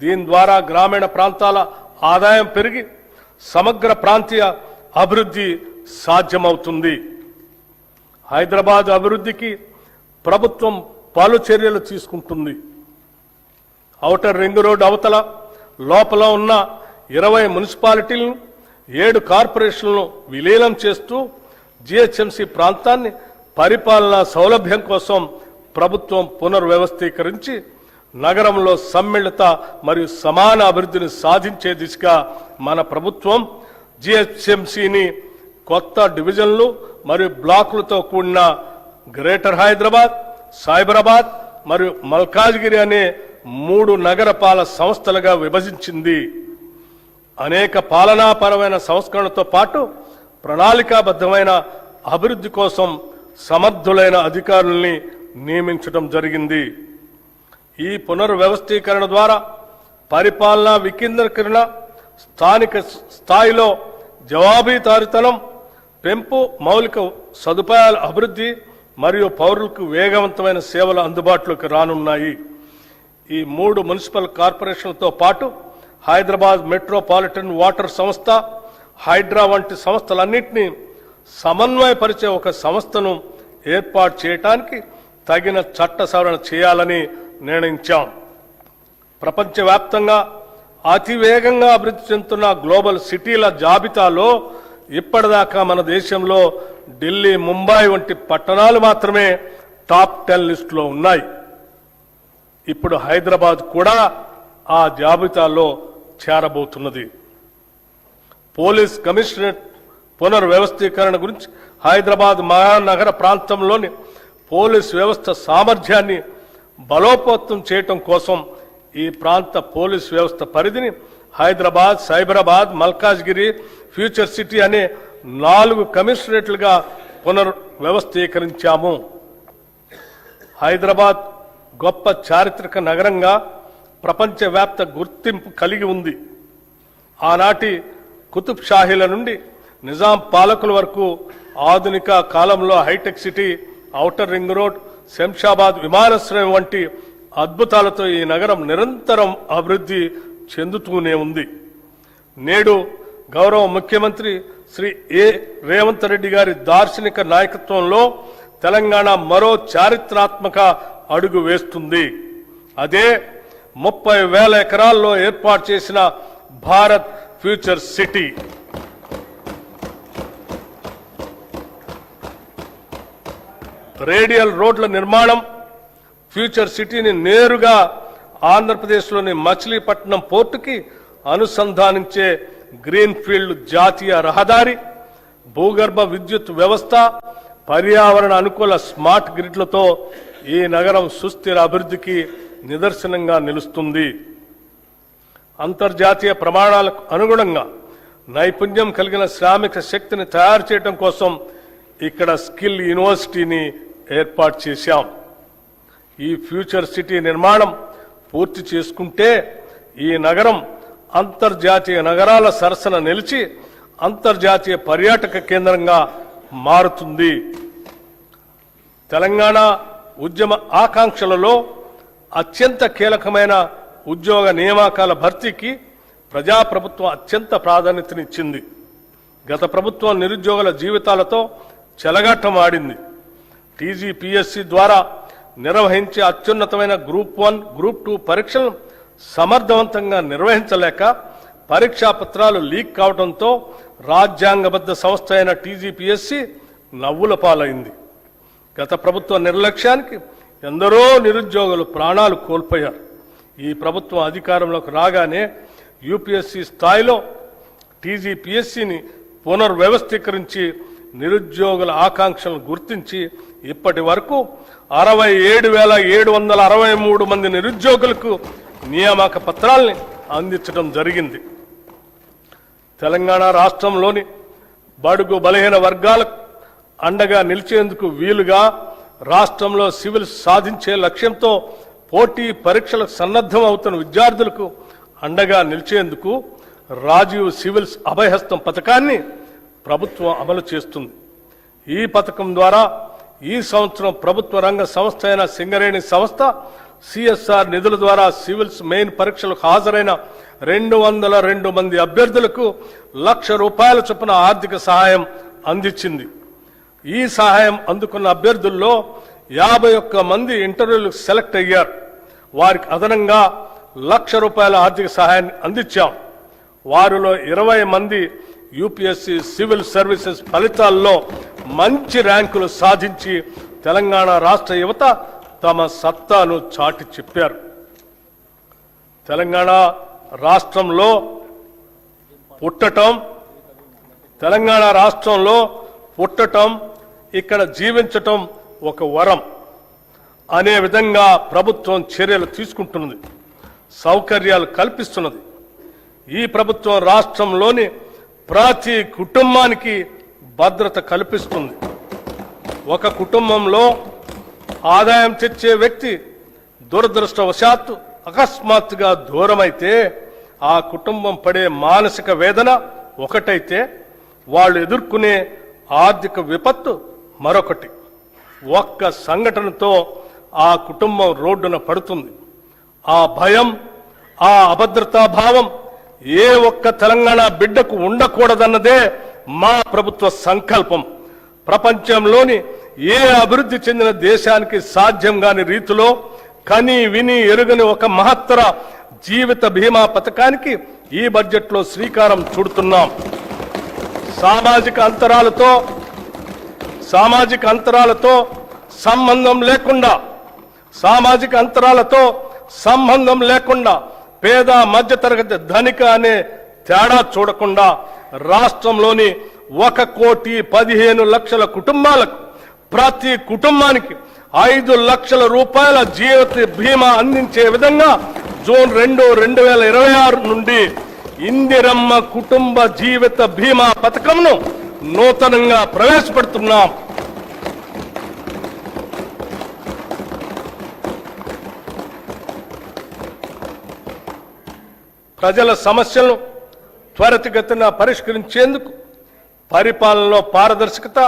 [SPEAKER 2] దీని ద్వారా గ్రామీణ ప్రాంతాల ఆదాయం పెరిగి సమగ్ర ప్రాంతీయ అభివృద్ధి సాధ్యమవుతుంది. హైదరాబాద్ అభివృద్ధికి ప్రభుత్వం పలు చర్యలు తీసుకుంటుంది. ఔటర్ రింగ్ రోడ్ అవతల లోపల ఉన్న 20 మున్సిపాలిటీలను, 7 కార్పొరేషన్లను విలీనం చేస్తూ జిహెచ్ఎంసీ ప్రాంతాన్ని పరిపాలనా సౌలభ్యం కోసం ప్రభుత్వం పునర్వ్యవస్థీకరించి నగరంలో సమ్మిళిత మరియు సమాన అభివృద్ధిని సాధించే దిశగా మన ప్రభుత్వం జిహెచ్ఎంసీని కొత్త డివిజన్లు మరియు బ్లాకులతో కూడిన గ్రేటర్ హైదరాబాద్, సైబరాబాద్ మరియు మల్కాజ్గిరి అనే 3 నగరపాలక సంస్థలుగా విభజించింది. అనేక పాలనాపరమైన సంస్కరణలతో పాటు ప్రణాళికాబద్ధమైన అభివృద్ధి కోసం సమర్థులైన అధికారుల్ని నియమించడం జరిగింది. ఈ పునర్వ్యవస్థీకరణ ద్వారా పరిపాలనా వికేంద్రీకరణ, స్థానిక స్థాయిలో జవాబుదారీతనం పెంపు, మౌలిక సదుపాయాల అభివృద్ధి మరియు పౌరులకు వేగవంతమైన సేవలు అందుబాటులోకి రానున్నాయి. ఈ 3 మున్సిపల్ కార్పొరేషన్లతో పాటు హైదరాబాద్ మెట్రోపాలిటన్ వాటర్ సంస్థ, హైడ్రా వంటి సంస్థలన్నింటినీ సమన్వయపరిచే ఒక సంస్థను ఏర్పాటు చేయడానికి తగిన చట్ట సవరణ చేయాలని నిర్ణయించాం. ప్రపంచవ్యాప్తంగా అతివేగంగా అభివృద్ధి చెందుతున్న గ్లోబల్ సిటీల జాబితాలో ఇప్పటిదాకా మన దేశంలో ఢిల్లీ, ముంబై వంటి పట్టణాలు మాత్రమే టాప్ 10 లిస్టులో ఉన్నాయి. ఇప్పుడు హైదరాబాద్ కూడా ఆ జాబితాలో చేరబోతున్నది. పోలీస్ కమిషనరేట్ పునర్వ్యవస్థీకరణ గురించి హైదరాబాద్ మహానగర ప్రాంతంలోని పోలీస్ వ్యవస్థ సామర్థ్యాన్ని బలోపేతం చేయటం కోసం ఈ ప్రాంత పోలీస్ వ్యవస్థ పరిధిని హైదరాబాద్, సైబరాబాద్, మల్కాజ్గిరి, ఫ్యూచర్ సిటీ అనే 4 కమిషనరేట్లుగా పునర్వ్యవస్థీకరించాము. హైదరాబాద్ గొప్ప చారిత్రక నగరంగా ప్రపంచవ్యాప్త గుర్తింపు కలిగి ఉంది. ఆనాటి కుతుబ్ షాహీల నుండి నిజాం పాలకుల వరకు ఆధునిక కాలంలో హైటెక్ City, Outer ring Road, Shamshabad విమానాశ్రయం వంటి అద్భుతాలతో ఈ నగరం నిరంతరం అభివృద్ధి చెందుతూనే ఉంది. నేడు గౌరవ ముఖ్యమంత్రి శ్రీ రేవంత్ రెడ్డి గారి దార్శనిక నాయకత్వంలో తెలంగాణ మరో చారిత్రాత్మక అడుగు వేస్తుంది. అదే 30,000 ఎకరాల్లో ఏర్పాటు చేసిన భారత్ ఫ్యూచర్ సిటీ. రేడియల్ రోడ్ల నిర్మాణం, ఫ్యూచర్ సిటీని నేరుగా ఆంధ్రప్రదేశ్లోని మచిలీపట్నం పోర్టుకి అనుసంధానించే గ్రీన్ఫీల్డ్ జాతీయ రహదారి, భూగర్భ విద్యుత్ వ్యవస్థ, పర్యావరణ అనుకూల స్మార్ట్ గ్రిడ్లతో ఈ నగరం సుస్థిర అభివృద్ధికి నిదర్శనంగా నిలుస్తుంది. అంతర్జాతీయ ప్రమాణాలకు అనుగుణంగా నైపుణ్యం కలిగిన శ్రామిక శక్తిని తయారు చేయడం కోసం ఇక్కడ స్కిల్ యూనివర్సిటీని ఏర్పాటు చేశాం. ఈ ఫ్యూచర్ సిటీ నిర్మాణం పూర్తి చేసుకుంటే ఈ నగరం అంతర్జాతీయ నగరాల సరసన నిలిచి అంతర్జాతీయ పర్యాటక కేంద్రంగా మారుతుంది. తెలంగాణ ఉద్యమ ఆకాంక్షలలో అత్యంత కీలకమైన ఉద్యోగ నియామకాల భర్తీకి ప్రజాప్రభుత్వం అత్యంత ప్రాధాన్యతనిచ్చింది. గత ప్రభుత్వం నిరుద్యోగుల జీవితాలతో చెలగాటమాడింది. టీజీపీఎస్సీ ద్వారా నిర్వహించే అత్యున్నతమైన గ్రూప్ 1, గ్రూప్ 2 పరీక్షలను సమర్థవంతంగా నిర్వహించలేక పరీక్షా పత్రాలు లీక్ కావడంతో రాజ్యాంగబద్ధ సంస్థ అయిన టీజీపీఎస్సీ నవ్వుల పాలైంది. గత ప్రభుత్వ నిర్లక్ష్యానికి ఎందరో నిరుద్యోగులు ప్రాణాలు కోల్పోయారు. ఈ ప్రభుత్వం అధికారంలోకి రాగానే యూపీఎస్సీ స్థాయిలో టీజీపీఎస్సీని పునర్వ్యవస్థీకరించి నిరుద్యోగుల ఆకాంక్షలను గుర్తించి ఇప్పటి వరకు 67,763 మంది నిరుద్యోగులకు నియామక పత్రాల్ని అందించడం జరిగింది. తెలంగాణ రాష్ట్రంలోని బడుగు బలహీన వర్గాలకు అండగా నిలిచేందుకు వీలుగా రాష్ట్రంలో సివిల్ సాధించే లక్ష్యంతో పోటీ పరీక్షలకు సన్నద్ధం అవుతున్న విద్యార్థులకు అండగా నిలిచేందుకు రాజీవ్ సివిల్స్ అభయహస్తం పథకాన్ని ప్రభుత్వం అమలు చేస్తుంది. ఈ పథకం ద్వారా ఈ సంవత్సరం ప్రభుత్వ రంగ సంస్థ అయిన సింగరేణి సంస్థ సిఎస్ఆర్ నిధుల ద్వారా సివిల్స్ మెయిన్ పరీక్షలకు హాజరైన 202 మంది అభ్యర్థులకు ₹1,00,000 చొప్పున ఆర్థిక సహాయం అందించింది. ఈ సహాయం అందుకున్న అభ్యర్థుల్లో 51 మంది ఇంటర్వ్యూలకు సెలెక్ట్ అయ్యారు. వారికి అదనంగా ₹1,00,000 ఆర్థిక సహాయాన్ని అందించాం. వారిలో 20 మంది యూపీఎస్సీ సివిల్ సర్వీసెస్ ఫలితాల్లో మంచి ర్యాంకులు సాధించి తెలంగాణ రాష్ట్ర యువత తమ సత్తాను చాటి చెప్పారు. తెలంగాణ రాష్ట్రంలో పుట్టటం ఇక్కడ జీవించటం ఒక వరం అనే విధంగా ప్రభుత్వం చర్యలు తీసుకుంటున్నది, సౌకర్యాలు కల్పిస్తున్నది. ఈ ప్రభుత్వం రాష్ట్రంలోని ప్రతి కుటుంబానికి భద్రత కల్పిస్తుంది. ఒక కుటుంబంలో ఆదాయం తెచ్చే వ్యక్తి దురదృష్టవశాత్తు అకస్మాత్తుగా దూరమైతే ఆ కుటుంబం పడే మానసిక వేదన ఒకటైతే వాళ్ళు ఎదుర్కొనే ఆర్థిక విపత్తు మరొకటి. ఒక్క సంఘటనతో ఆ కుటుంబం రోడ్డున పడుతుంది. ఆ భయం, ఆ అభద్రతా భావం ఏ ఒక్క తెలంగాణ బిడ్డకు ఉండకూడదన్నదే మా ప్రభుత్వ సంకల్పం. ప్రపంచంలోని ఏ అభివృద్ధి చెందిన దేశానికి సాధ్యం కాని రీతిలో కని విని ఎరుగని ఒక మహత్తర జీవిత బీమా పథకానికి ఈ బడ్జెట్లో శ్రీకారం చుడుతున్నాం. సామాజిక అంతరాలతో సంబంధం లేకుండా పేద మధ్యతరగతి ధనిక అనే తేడా చూడకుండా రాష్ట్రంలోని 1,15,00,000 కుటుంబాలకు ప్రతి కుటుంబానికి ₹5,00,000 జీవిత బీమా అందించే విధంగా జూన్ 2, 2026 నుండి ఇందిరమ్మ కుటుంబ జీవిత బీమా పథకంను నూతనంగా ప్రవేశపెడుతున్నాం. ప్రజల సమస్యలను త్వరితగతిన పరిష్కరించేందుకు, పరిపాలనలో పారదర్శకత,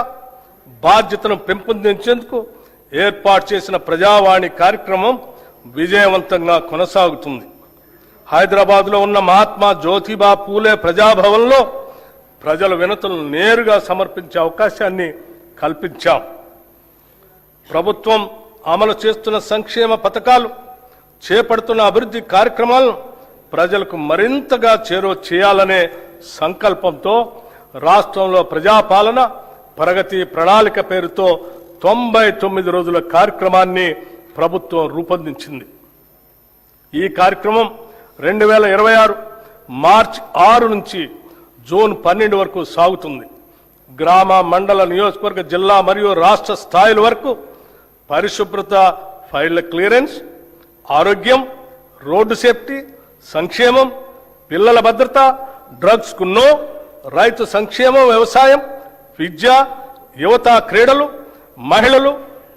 [SPEAKER 2] బాధ్యతను పెంపొందించేందుకు ఏర్పాటు చేసిన ప్రజావాణి కార్యక్రమం విజయవంతంగా కొనసాగుతుంది. హైదరాబాద్లో ఉన్న మహాత్మా జ్యోతిబా పూలే ప్రజాభవన్లో ప్రజల వినతులను నేరుగా సమర్పించే అవకాశాన్ని కల్పించాం. ప్రభుత్వం అమలు చేస్తున్న సంక్షేమ పథకాలు, చేపడుతున్న అభివృద్ధి కార్యక్రమాలను ప్రజలకు మరింతగా చేరువ చేయాలనే సంకల్పంతో రాష్ట్రంలో ప్రజాపాలన ప్రగతి ప్రణాళిక పేరుతో 99 రోజుల కార్యక్రమాన్ని ప్రభుత్వం రూపొందించింది. ఈ కార్యక్రమం 2026 మార్చి 6 నుంచి జూన్ 12 వరకు సాగుతుంది. గ్రామ, మండల, నియోజకవర్గ, జిల్లా మరియు రాష్ట్ర స్థాయిల వరకు పరిశుభ్రత, ఫైళ్ల క్లియరెన్స్, ఆరోగ్యం, రోడ్డు సేఫ్టీ, సంక్షేమం, పిల్లల భద్రత, డ్రగ్స్ కు నో, రైతు సంక్షేమం, వ్యవసాయం, విద్య, యువత, క్రీడలు, మహిళలు,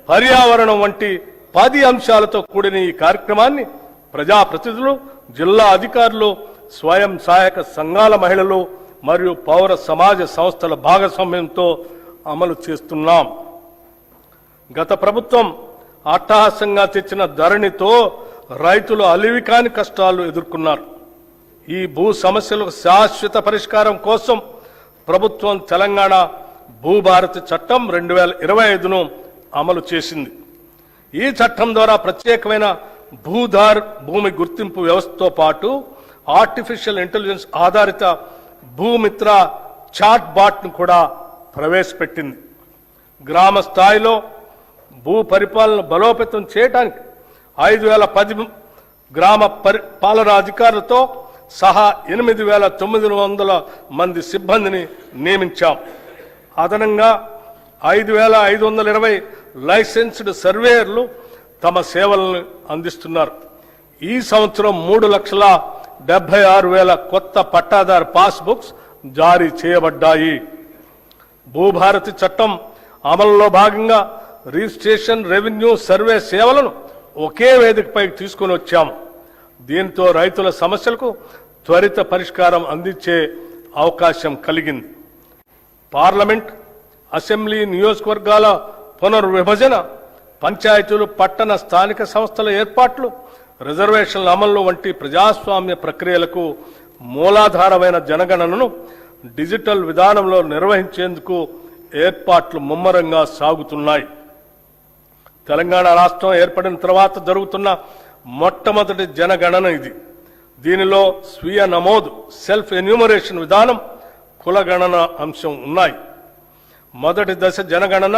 [SPEAKER 2] పర్యావరణం వంటి 10 అంశాలతో కూడిన ఈ కార్యక్రమాన్ని ప్రజాప్రతినిధులు, జిల్లా అధికారులు, స్వయం సహాయక సంఘాల మహిళలు మరియు పౌర సమాజ సంస్థల భాగస్వామ్యంతో అమలు చేస్తున్నాం. గత ప్రభుత్వం అట్టహాసంగా తెచ్చిన ధరణితో రైతులు అలివికాని కష్టాలు ఎదుర్కొన్నారు. ఈ భూ సమస్యలకు శాశ్వత పరిష్కారం కోసం ప్రభుత్వం తెలంగాణ భూభారతి చట్టం 2025ను అమలు చేసింది. ఈ చట్టం ద్వారా ప్రత్యేకమైన భూధార్ భూమి గుర్తింపు వ్యవస్థతో పాటు ఆర్టిఫిషియల్ ఇంటెలిజెన్స్ ఆధారిత భూమిత్ర చాట్ బాట్ ను కూడా ప్రవేశపెట్టింది. గ్రామ స్థాయిలో భూ పరిపాలన బలోపేతం చేయడానికి 5010 గ్రామ పాలనా అధికారులతో సహా 8900 మంది సిబ్బందిని నియమించాం. అదనంగా 5520 లైసెన్స్డ్ సర్వేయర్లు తమ సేవలను అందిస్తున్నారు. ఈ సంవత్సరం 3,76,000 కొత్త పట్టాదారు పాస్ బుక్స్ జారీ చేయబడ్డాయి. భూభారతి చట్టం అమలులో భాగంగా రిజిస్ట్రేషన్, రెవెన్యూ, సర్వే సేవలను ఒకే వేదికపై తీసుకుని వచ్చాం. దీంతో రైతుల సమస్యలకు త్వరిత పరిష్కారం అందించే అవకాశం కలిగింది. పార్లమెంట్, అసెంబ్లీ, నియోజకవర్గాల పునర్విభజన, పంచాయతీలు, పట్టణ స్థానిక సంస్థల ఏర్పాట్లు, రిజర్వేషన్ల అమలు వంటి ప్రజాస్వామ్య ప్రక్రియలకు మూలాధారమైన జనగణనను డిజిటల్ విధానంలో నిర్వహించేందుకు ఏర్పాట్లు ముమ్మరంగా సాగుతున్నాయి. తెలంగాణ రాష్ట్రం ఏర్పడిన తర్వాత జరుగుతున్న మొట్టమొదటి జనగణన ఇది. దీనిలో స్వీయ నమోదు, సెల్ఫ్ ఎన్యూమరేషన్ విధానం, కులగణన అంశం ఉన్నాయి. మొదటి దశ జనగణన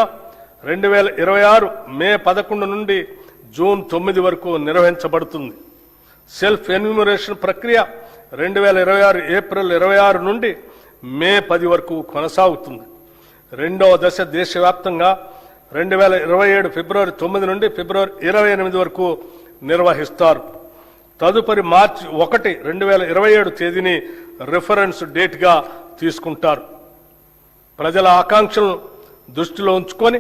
[SPEAKER 2] 2026 మే 11 నుండి జూన్ 9 వరకు నిర్వహించబడుతుంది. సెల్ఫ్ ఎన్యూమరేషన్ ప్రక్రియ 2026 ఏప్రిల్ 26 నుండి మే 10 వరకు కొనసాగుతుంది. రెండవ దశ దేశవ్యాప్తంగా 2027 ఫిబ్రవరి 9 నుండి ఫిబ్రవరి 28 వరకు నిర్వహిస్తారు. తదుపరి మార్చి 1, 2027 తేదీని రిఫరెన్స్ డేట్గా తీసుకుంటారు. ప్రజల ఆకాంక్షలను దృష్టిలో ఉంచుకొని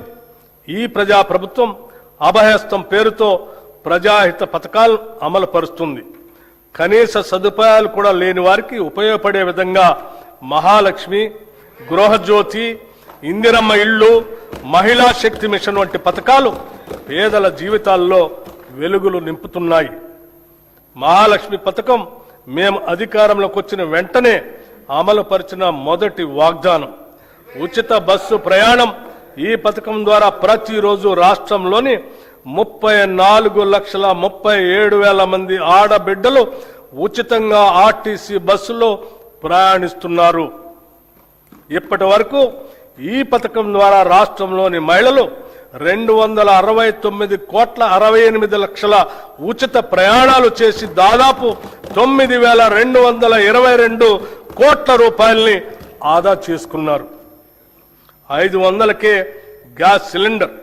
[SPEAKER 2] ఈ ప్రజా ప్రభుత్వం అభయహస్తం పేరుతో ప్రజాహిత పథకాలను అమలు పరుస్తుంది. కనీస సదుపాయాలు కూడా లేని వారికి ఉపయోగపడే విధంగా మహాలక్ష్మి, గృహజ్యోతి, ఇందిరమ్మ ఇళ్లు, మహిళా శక్తి మిషన్ వంటి పథకాలు పేదల జీవితాల్లో వెలుగులు నింపుతున్నాయి. మహాలక్ష్మి పథకం మేము అధికారంలోకి వచ్చిన వెంటనే అమలు పరిచిన మొదటి వాగ్దానం. ఉచిత బస్సు ప్రయాణం. ఈ పథకం ద్వారా ప్రతిరోజు రాష్ట్రంలోని 34,37,000 మంది ఆడబిడ్డలు ఉచితంగా ఆర్టీసీ బస్సులో ప్రయాణిస్తున్నారు. ఇప్పటి వరకు ఈ పథకం ద్వారా రాష్ట్రంలోని మహిళలు 269,68,00,000 ఉచిత ప్రయాణాలు చేసి దాదాపు 9,222 కోట్ల రూపాయల్ని ఆదా చేసుకున్నారు. 500కే గ్యాస్ సిలిండర్.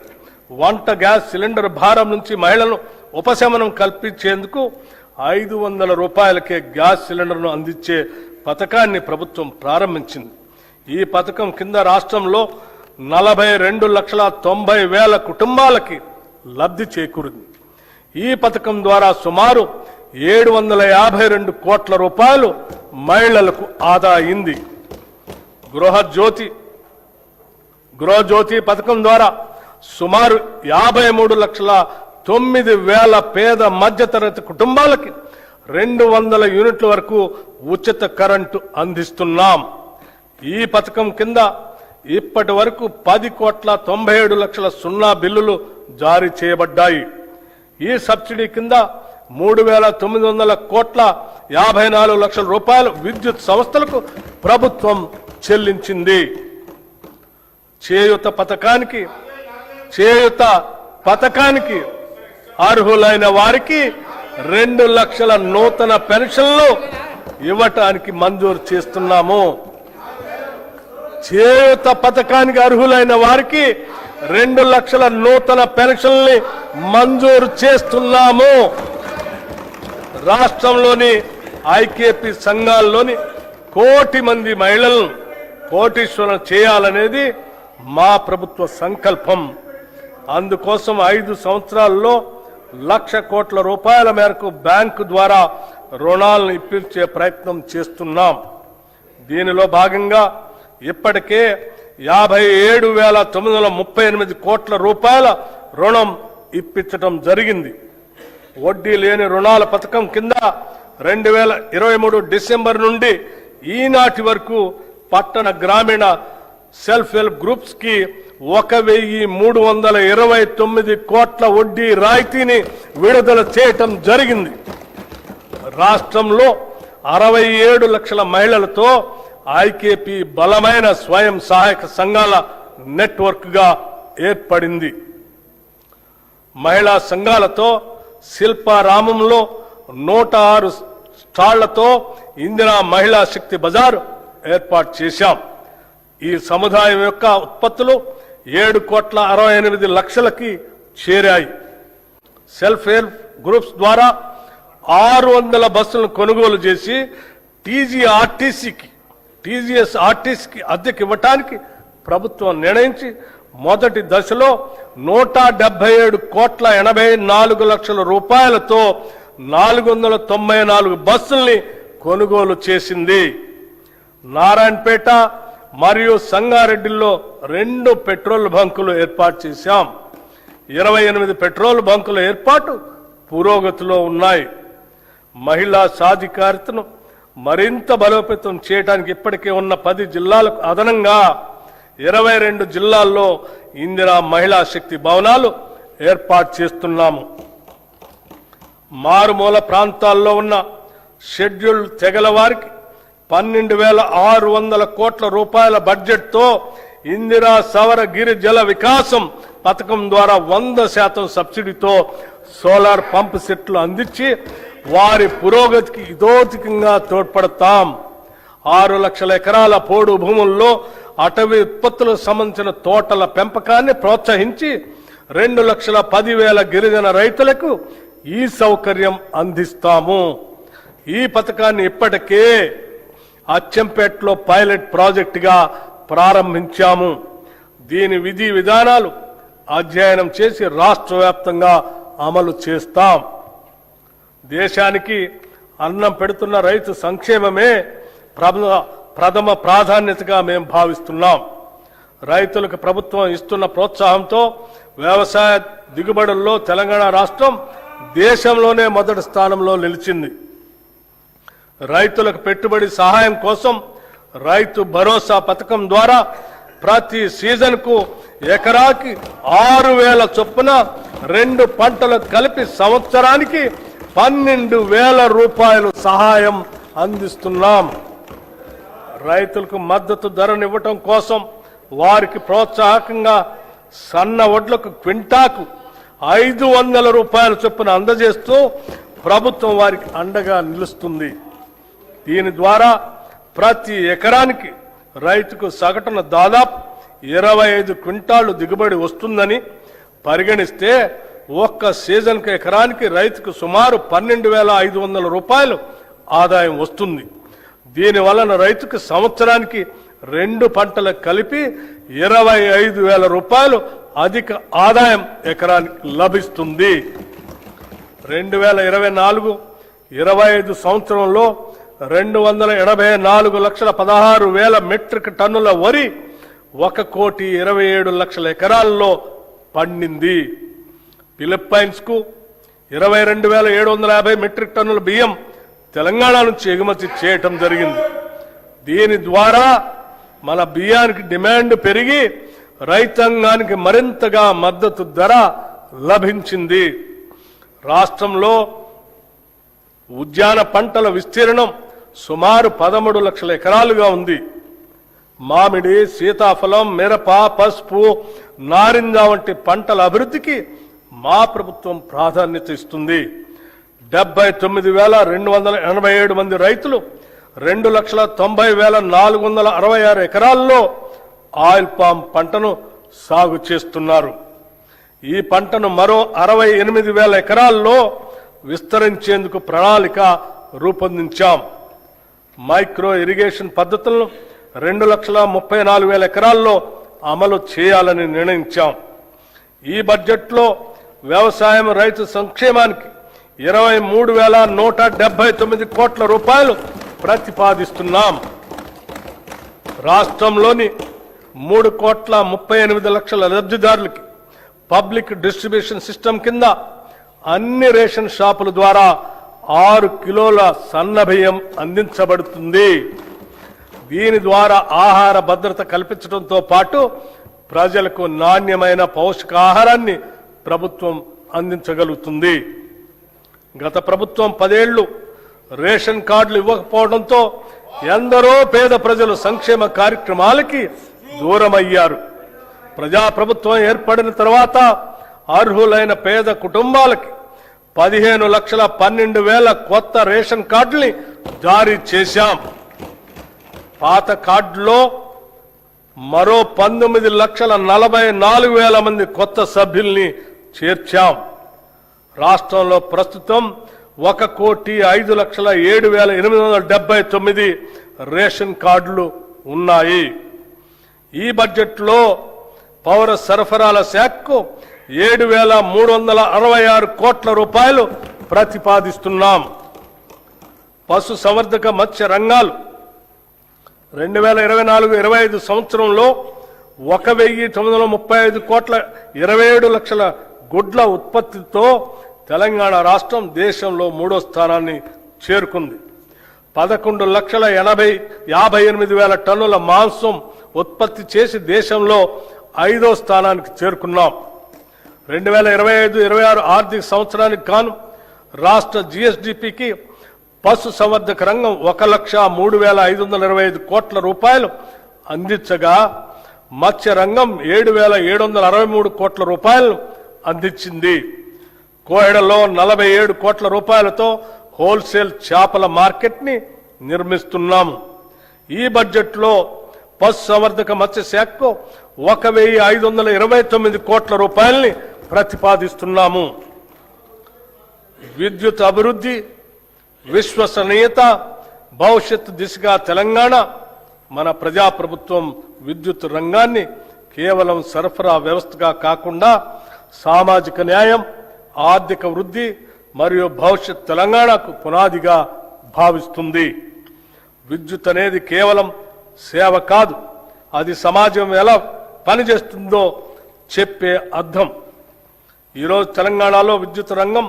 [SPEAKER 2] వంట గ్యాస్ సిలిండర్ భారం నుంచి మహిళలను ఉపశమనం కల్పించేందుకు 500 రూపాయలకే గ్యాస్ సిలిండర్ను అందించే పథకాన్ని ప్రభుత్వం ప్రారంభించింది. ఈ పథకం కింద రాష్ట్రంలో 42,90,000 కుటుంబాలకి లబ్ధి చేకూరింది. ఈ పథకం ద్వారా సుమారు 752 కోట్ల రూపాయలు మహిళలకు ఆదా అయింది. గృహజ్యోతి పథకం ద్వారా సుమారు 53,09,000 పేద మధ్యతరగతి కుటుంబాలకి 200 యూనిట్ల వరకు ఉచిత కరెంటు అందిస్తున్నాం. ఈ పథకం కింద ఇప్పటి వరకు 10,97,00,000 సున్నా బిల్లులు జారీ చేయబడ్డాయి. ఈ సబ్సిడీ కింద 3,954 లక్షల రూపాయలు విద్యుత్ సంస్థలకు ప్రభుత్వం చెల్లించింది. చేయూత పథకానికి అర్హులైన వారికి 2 లక్షల నూతన పెన్షన్లు ఇవ్వటానికి మంజూరు చేస్తున్నాము. చేయూత పథకానికి అర్హులైన వారికి 2 లక్షల నూతన పెన్షన్లు మంజూరు చేస్తున్నాము. రాష్ట్రంలోని ఐకేపీ సంఘాల్లోని 1 కోటి మంది మహిళలను కోటీశ్వరం చేయాలనేది మా ప్రభుత్వ సంకల్పం. అందుకోసం 5 సంవత్సరాల్లో 1,00,000 కోట్ల రూపాయల మేరకు బ్యాంకు ద్వారా రుణాలను ఇప్పించే ప్రయత్నం చేస్తున్నాం. దీనిలో భాగంగా ఇప్పటికే 57,938 కోట్ల రూపాయల రుణం ఇప్పించడం జరిగింది. వడ్డీ లేని రుణాల పథకం కింద 2023 డిసెంబర్ నుండి ఈనాటి వరకు పట్టణ గ్రామీణ సెల్ఫ్ హెల్ప్ గ్రూప్స్ కి 1,329 కోట్ల వడ్డీ రాయితీని విడుదల చేయటం జరిగింది. రాష్ట్రంలో 67 లక్షల మహిళలతో ఐకేపీ బలమైన స్వయం సహాయక సంఘాల నెట్వర్క్ గా ఏర్పడింది. మహిళా సంఘాలతో శిల్పారామంలో 106 స్టాళ్లతో ఇందిరా మహిళా శక్తి బజార్ ఏర్పాటు చేశాం. ఈ సముదాయం యొక్క ఉత్పత్తులు 7,68 లక్షలకి చేరాయి. సెల్ఫ్ హెల్ప్ గ్రూప్స్ ద్వారా 600 బస్సులను కొనుగోలు చేసి టీజీఎస్ఆర్టీసీకి అద్దెకి ఇవ్వటానికి ప్రభుత్వం నిర్ణయించి మొదటి దశలో 177,84 లక్షల రూపాయలతో 494 బస్సుల్ని కొనుగోలు చేసింది. నారాయణపేట మరియు సంగారెడ్డిలో 2 పెట్రోల్ బంకులు ఏర్పాటు చేశాం. 28 పెట్రోల్ బంకుల ఏర్పాటు పురోగతిలో ఉన్నాయి. మహిళా సాధికారతను మరింత బలోపేతం చేయడానికి ఇప్పటికే ఉన్న 10 జిల్లాలకు అదనంగా 22 జిల్లాల్లో ఇందిరా మహిళా శక్తి భవనాలు ఏర్పాటు చేస్తున్నాము. మారుమూల ప్రాంతాల్లో ఉన్న షెడ్యూల్డ్ తెగల వారికి 12,600 కోట్ల రూపాయల బడ్జెట్తో ఇందిరా సవర గిరి జల వికాసం పథకం ద్వారా 100% సబ్సిడీతో సోలార్ పంప్ సెట్లు అందించి వారి పురోగతికి ఇదోతికంగా తోడ్పడతాం. 6 లక్షల ఎకరాల పోడు భూముల్లో అటవీ ఉత్పత్తులకు సంబంధించిన తోటల పెంపకాన్ని ప్రోత్సహించి 2,10,000 గిరిజన రైతులకు ఈ సౌకర్యం అందిస్తాము. ఈ పథకాన్ని ఇప్పటికే అచ్చంపేటలో పైలట్ ప్రాజెక్టుగా ప్రారంభించాము. దీని విధి విధానాలు అధ్యయనం చేసి రాష్ట్ర వ్యాప్తంగా అమలు చేస్తాం. దేశానికి అన్నం పెడుతున్న రైతు సంక్షేమమే ప్రథమ ప్రాధాన్యతగా మేము భావిస్తున్నాం. రైతులకు ప్రభుత్వం ఇస్తున్న ప్రోత్సాహంతో వ్యవసాయ దిగుబడుల్లో తెలంగాణ రాష్ట్రం దేశంలోనే మొదటి స్థానంలో నిలిచింది. రైతులకు పెట్టుబడి సహాయం కోసం రైతు భరోసా పథకం ద్వారా ప్రతి సీజన్ కు ఎకరాకి 6,000 చొప్పున 2 పంటలు కలిపి సంవత్సరానికి 12,000 రూపాయలు సహాయం అందిస్తున్నాం. రైతులకు మద్దతు ధరనివ్వటం కోసం వారికి ప్రోత్సాహకంగా సన్న వడ్లకు క్వింటాకు 500 రూపాయల చొప్పున అందజేస్తూ ప్రభుత్వం వారికి అండగా నిలుస్తుంది. దీని ద్వారా ప్రతి ఎకరానికి రైతుకు సగటున దాదాపు 25 క్వింటాళ్లు దిగుబడి వస్తుందని పరిగణిస్తే ఒక్క సీజన్కు ఎకరానికి రైతుకు సుమారు 12,500 రూపాయలు ఆదాయం వస్తుంది. దీని వలన రైతుకు సంవత్సరానికి 2 పంటలకు కలిపి 25,000 రూపాయలు అధిక ఆదాయం ఎకరానికి లభిస్తుంది. 2024-25 సంవత్సరంలో 284,16,000 మెట్రిక్ టన్నుల వరి 1,27,00,000 ఎకరాల్లో పండింది. ఫిలిప్పైన్స్ కు 22,750 మెట్రిక్ టన్నుల బియ్యం తెలంగాణ నుంచి ఎగుమతి చేయటం జరిగింది. దీని ద్వారా మన బియ్యానికి డిమాండ్ పెరిగి రైతాంగానికి మరింతగా మద్దతు ధర లభించింది. రాష్ట్రంలో ఉద్యాన పంటల విస్తీర్ణం సుమారు 13 లక్షల ఎకరాలుగా ఉంది. మామిడి, సీతాఫలం, మిరప, పసుపు, నారింజ వంటి పంటల అభివృద్ధికి మా ప్రభుత్వం ప్రాధాన్యత ఇస్తుంది. 79,287 మంది రైతులు 2,90,466 ఎకరాల్లో ఆయిల్ పామ్ పంటను సాగు చేస్తున్నారు. ఈ పంటను మరో 68,000 ఎకరాల్లో విస్తరించేందుకు ప్రణాళిక రూపొందించాం. మైక్రో ఇరిగేషన్ పద్ధతులను 2,34,000 ఎకరాల్లో అమలు చేయాలని నిర్ణయించాం. ఈ బడ్జెట్లో వ్యవసాయం, రైతు సంక్షేమానికి 23,179 కోట్ల రూపాయలు ప్రతిపాదిస్తున్నాం. రాష్ట్రంలోని 3,38,00,000 లబ్ధిదారులకి పబ్లిక్ డిస్ట్రిబ్యూషన్ సిస్టమ్ కింద అన్ని రేషన్ షాపుల ద్వారా 6 కిలోల సన్న బియ్యం అందించబడుతుంది. దీని ద్వారా ఆహార భద్రత కల్పించడంతో పాటు ప్రజలకు నాణ్యమైన పౌష్టికాహారాన్ని ప్రభుత్వం అందించగలుగుతుంది. గత ప్రభుత్వం 10 ఏళ్లు రేషన్ కార్డులు ఇవ్వకపోవడంతో ఎందరో పేద ప్రజలు సంక్షేమ కార్యక్రమాలకి దూరమయ్యారు. ప్రజాప్రభుత్వం ఏర్పడిన తర్వాత అర్హులైన పేద కుటుంబాలకి 15,12,000 కొత్త రేషన్ కార్డుల్ని జారీ చేశాం. పాత కార్డులో మరో 19,44,000 మంది కొత్త సభ్యుల్ని చేర్చాం. రాష్ట్రంలో ప్రస్తుతం 1,05,07,879 రేషన్ కార్డులు ఉన్నాయి. ఈ బడ్జెట్లో పౌర సరఫరాల శాఖకు 7,366 కోట్ల రూపాయలు ప్రతిపాదిస్తున్నాం. పశు సంవర్ధక మత్స్య రంగాలు 2024-25 సంవత్సరంలో 1,935 కోట్ల 27 లక్షల గుడ్ల ఉత్పత్తితో తెలంగాణ రాష్ట్రం దేశంలో 3వ స్థానాన్ని చేరుకుంది. 11,58,000 టన్నుల మాంసం ఉత్పత్తి చేసి దేశంలో 5వ స్థానానికి చేరుకున్నాం. 2025-26 ఆర్థిక సంవత్సరానికి గాను రాష్ట్ర జీఎస్డీపీకి పశు సంవర్ధక రంగం 1,03,525 కోట్ల రూపాయలు అందించగా మత్స్య రంగం 7,763 కోట్ల రూపాయలు అందించింది. కోహెడలో 47 కోట్ల రూపాయలతో హోల్సేల్ చేపల మార్కెట్ ని నిర్మిస్తున్నాము. ఈ బడ్జెట్లో పశు సంవర్ధక మత్స్య శాఖకు 1,529 కోట్ల రూపాయల్ని ప్రతిపాదిస్తున్నాము. విద్యుత్ అభివృద్ధి, విశ్వసనీయత, భవిష్యత్తు దిశగా తెలంగాణ మన ప్రజాప్రభుత్వం విద్యుత్ రంగాన్ని కేవలం సరఫరా వ్యవస్థగా కాకుండా సామాజిక న్యాయం, ఆర్థిక వృద్ధి మరియు భవిష్యత్ తెలంగాణకు పునాదిగా భావిస్తుంది. విద్యుత్ అనేది కేవలం సేవ కాదు, అది సమాజం ఎలా పనిచేస్తుందో చెప్పే అర్థం. ఈరోజు తెలంగాణలో విద్యుత్ రంగం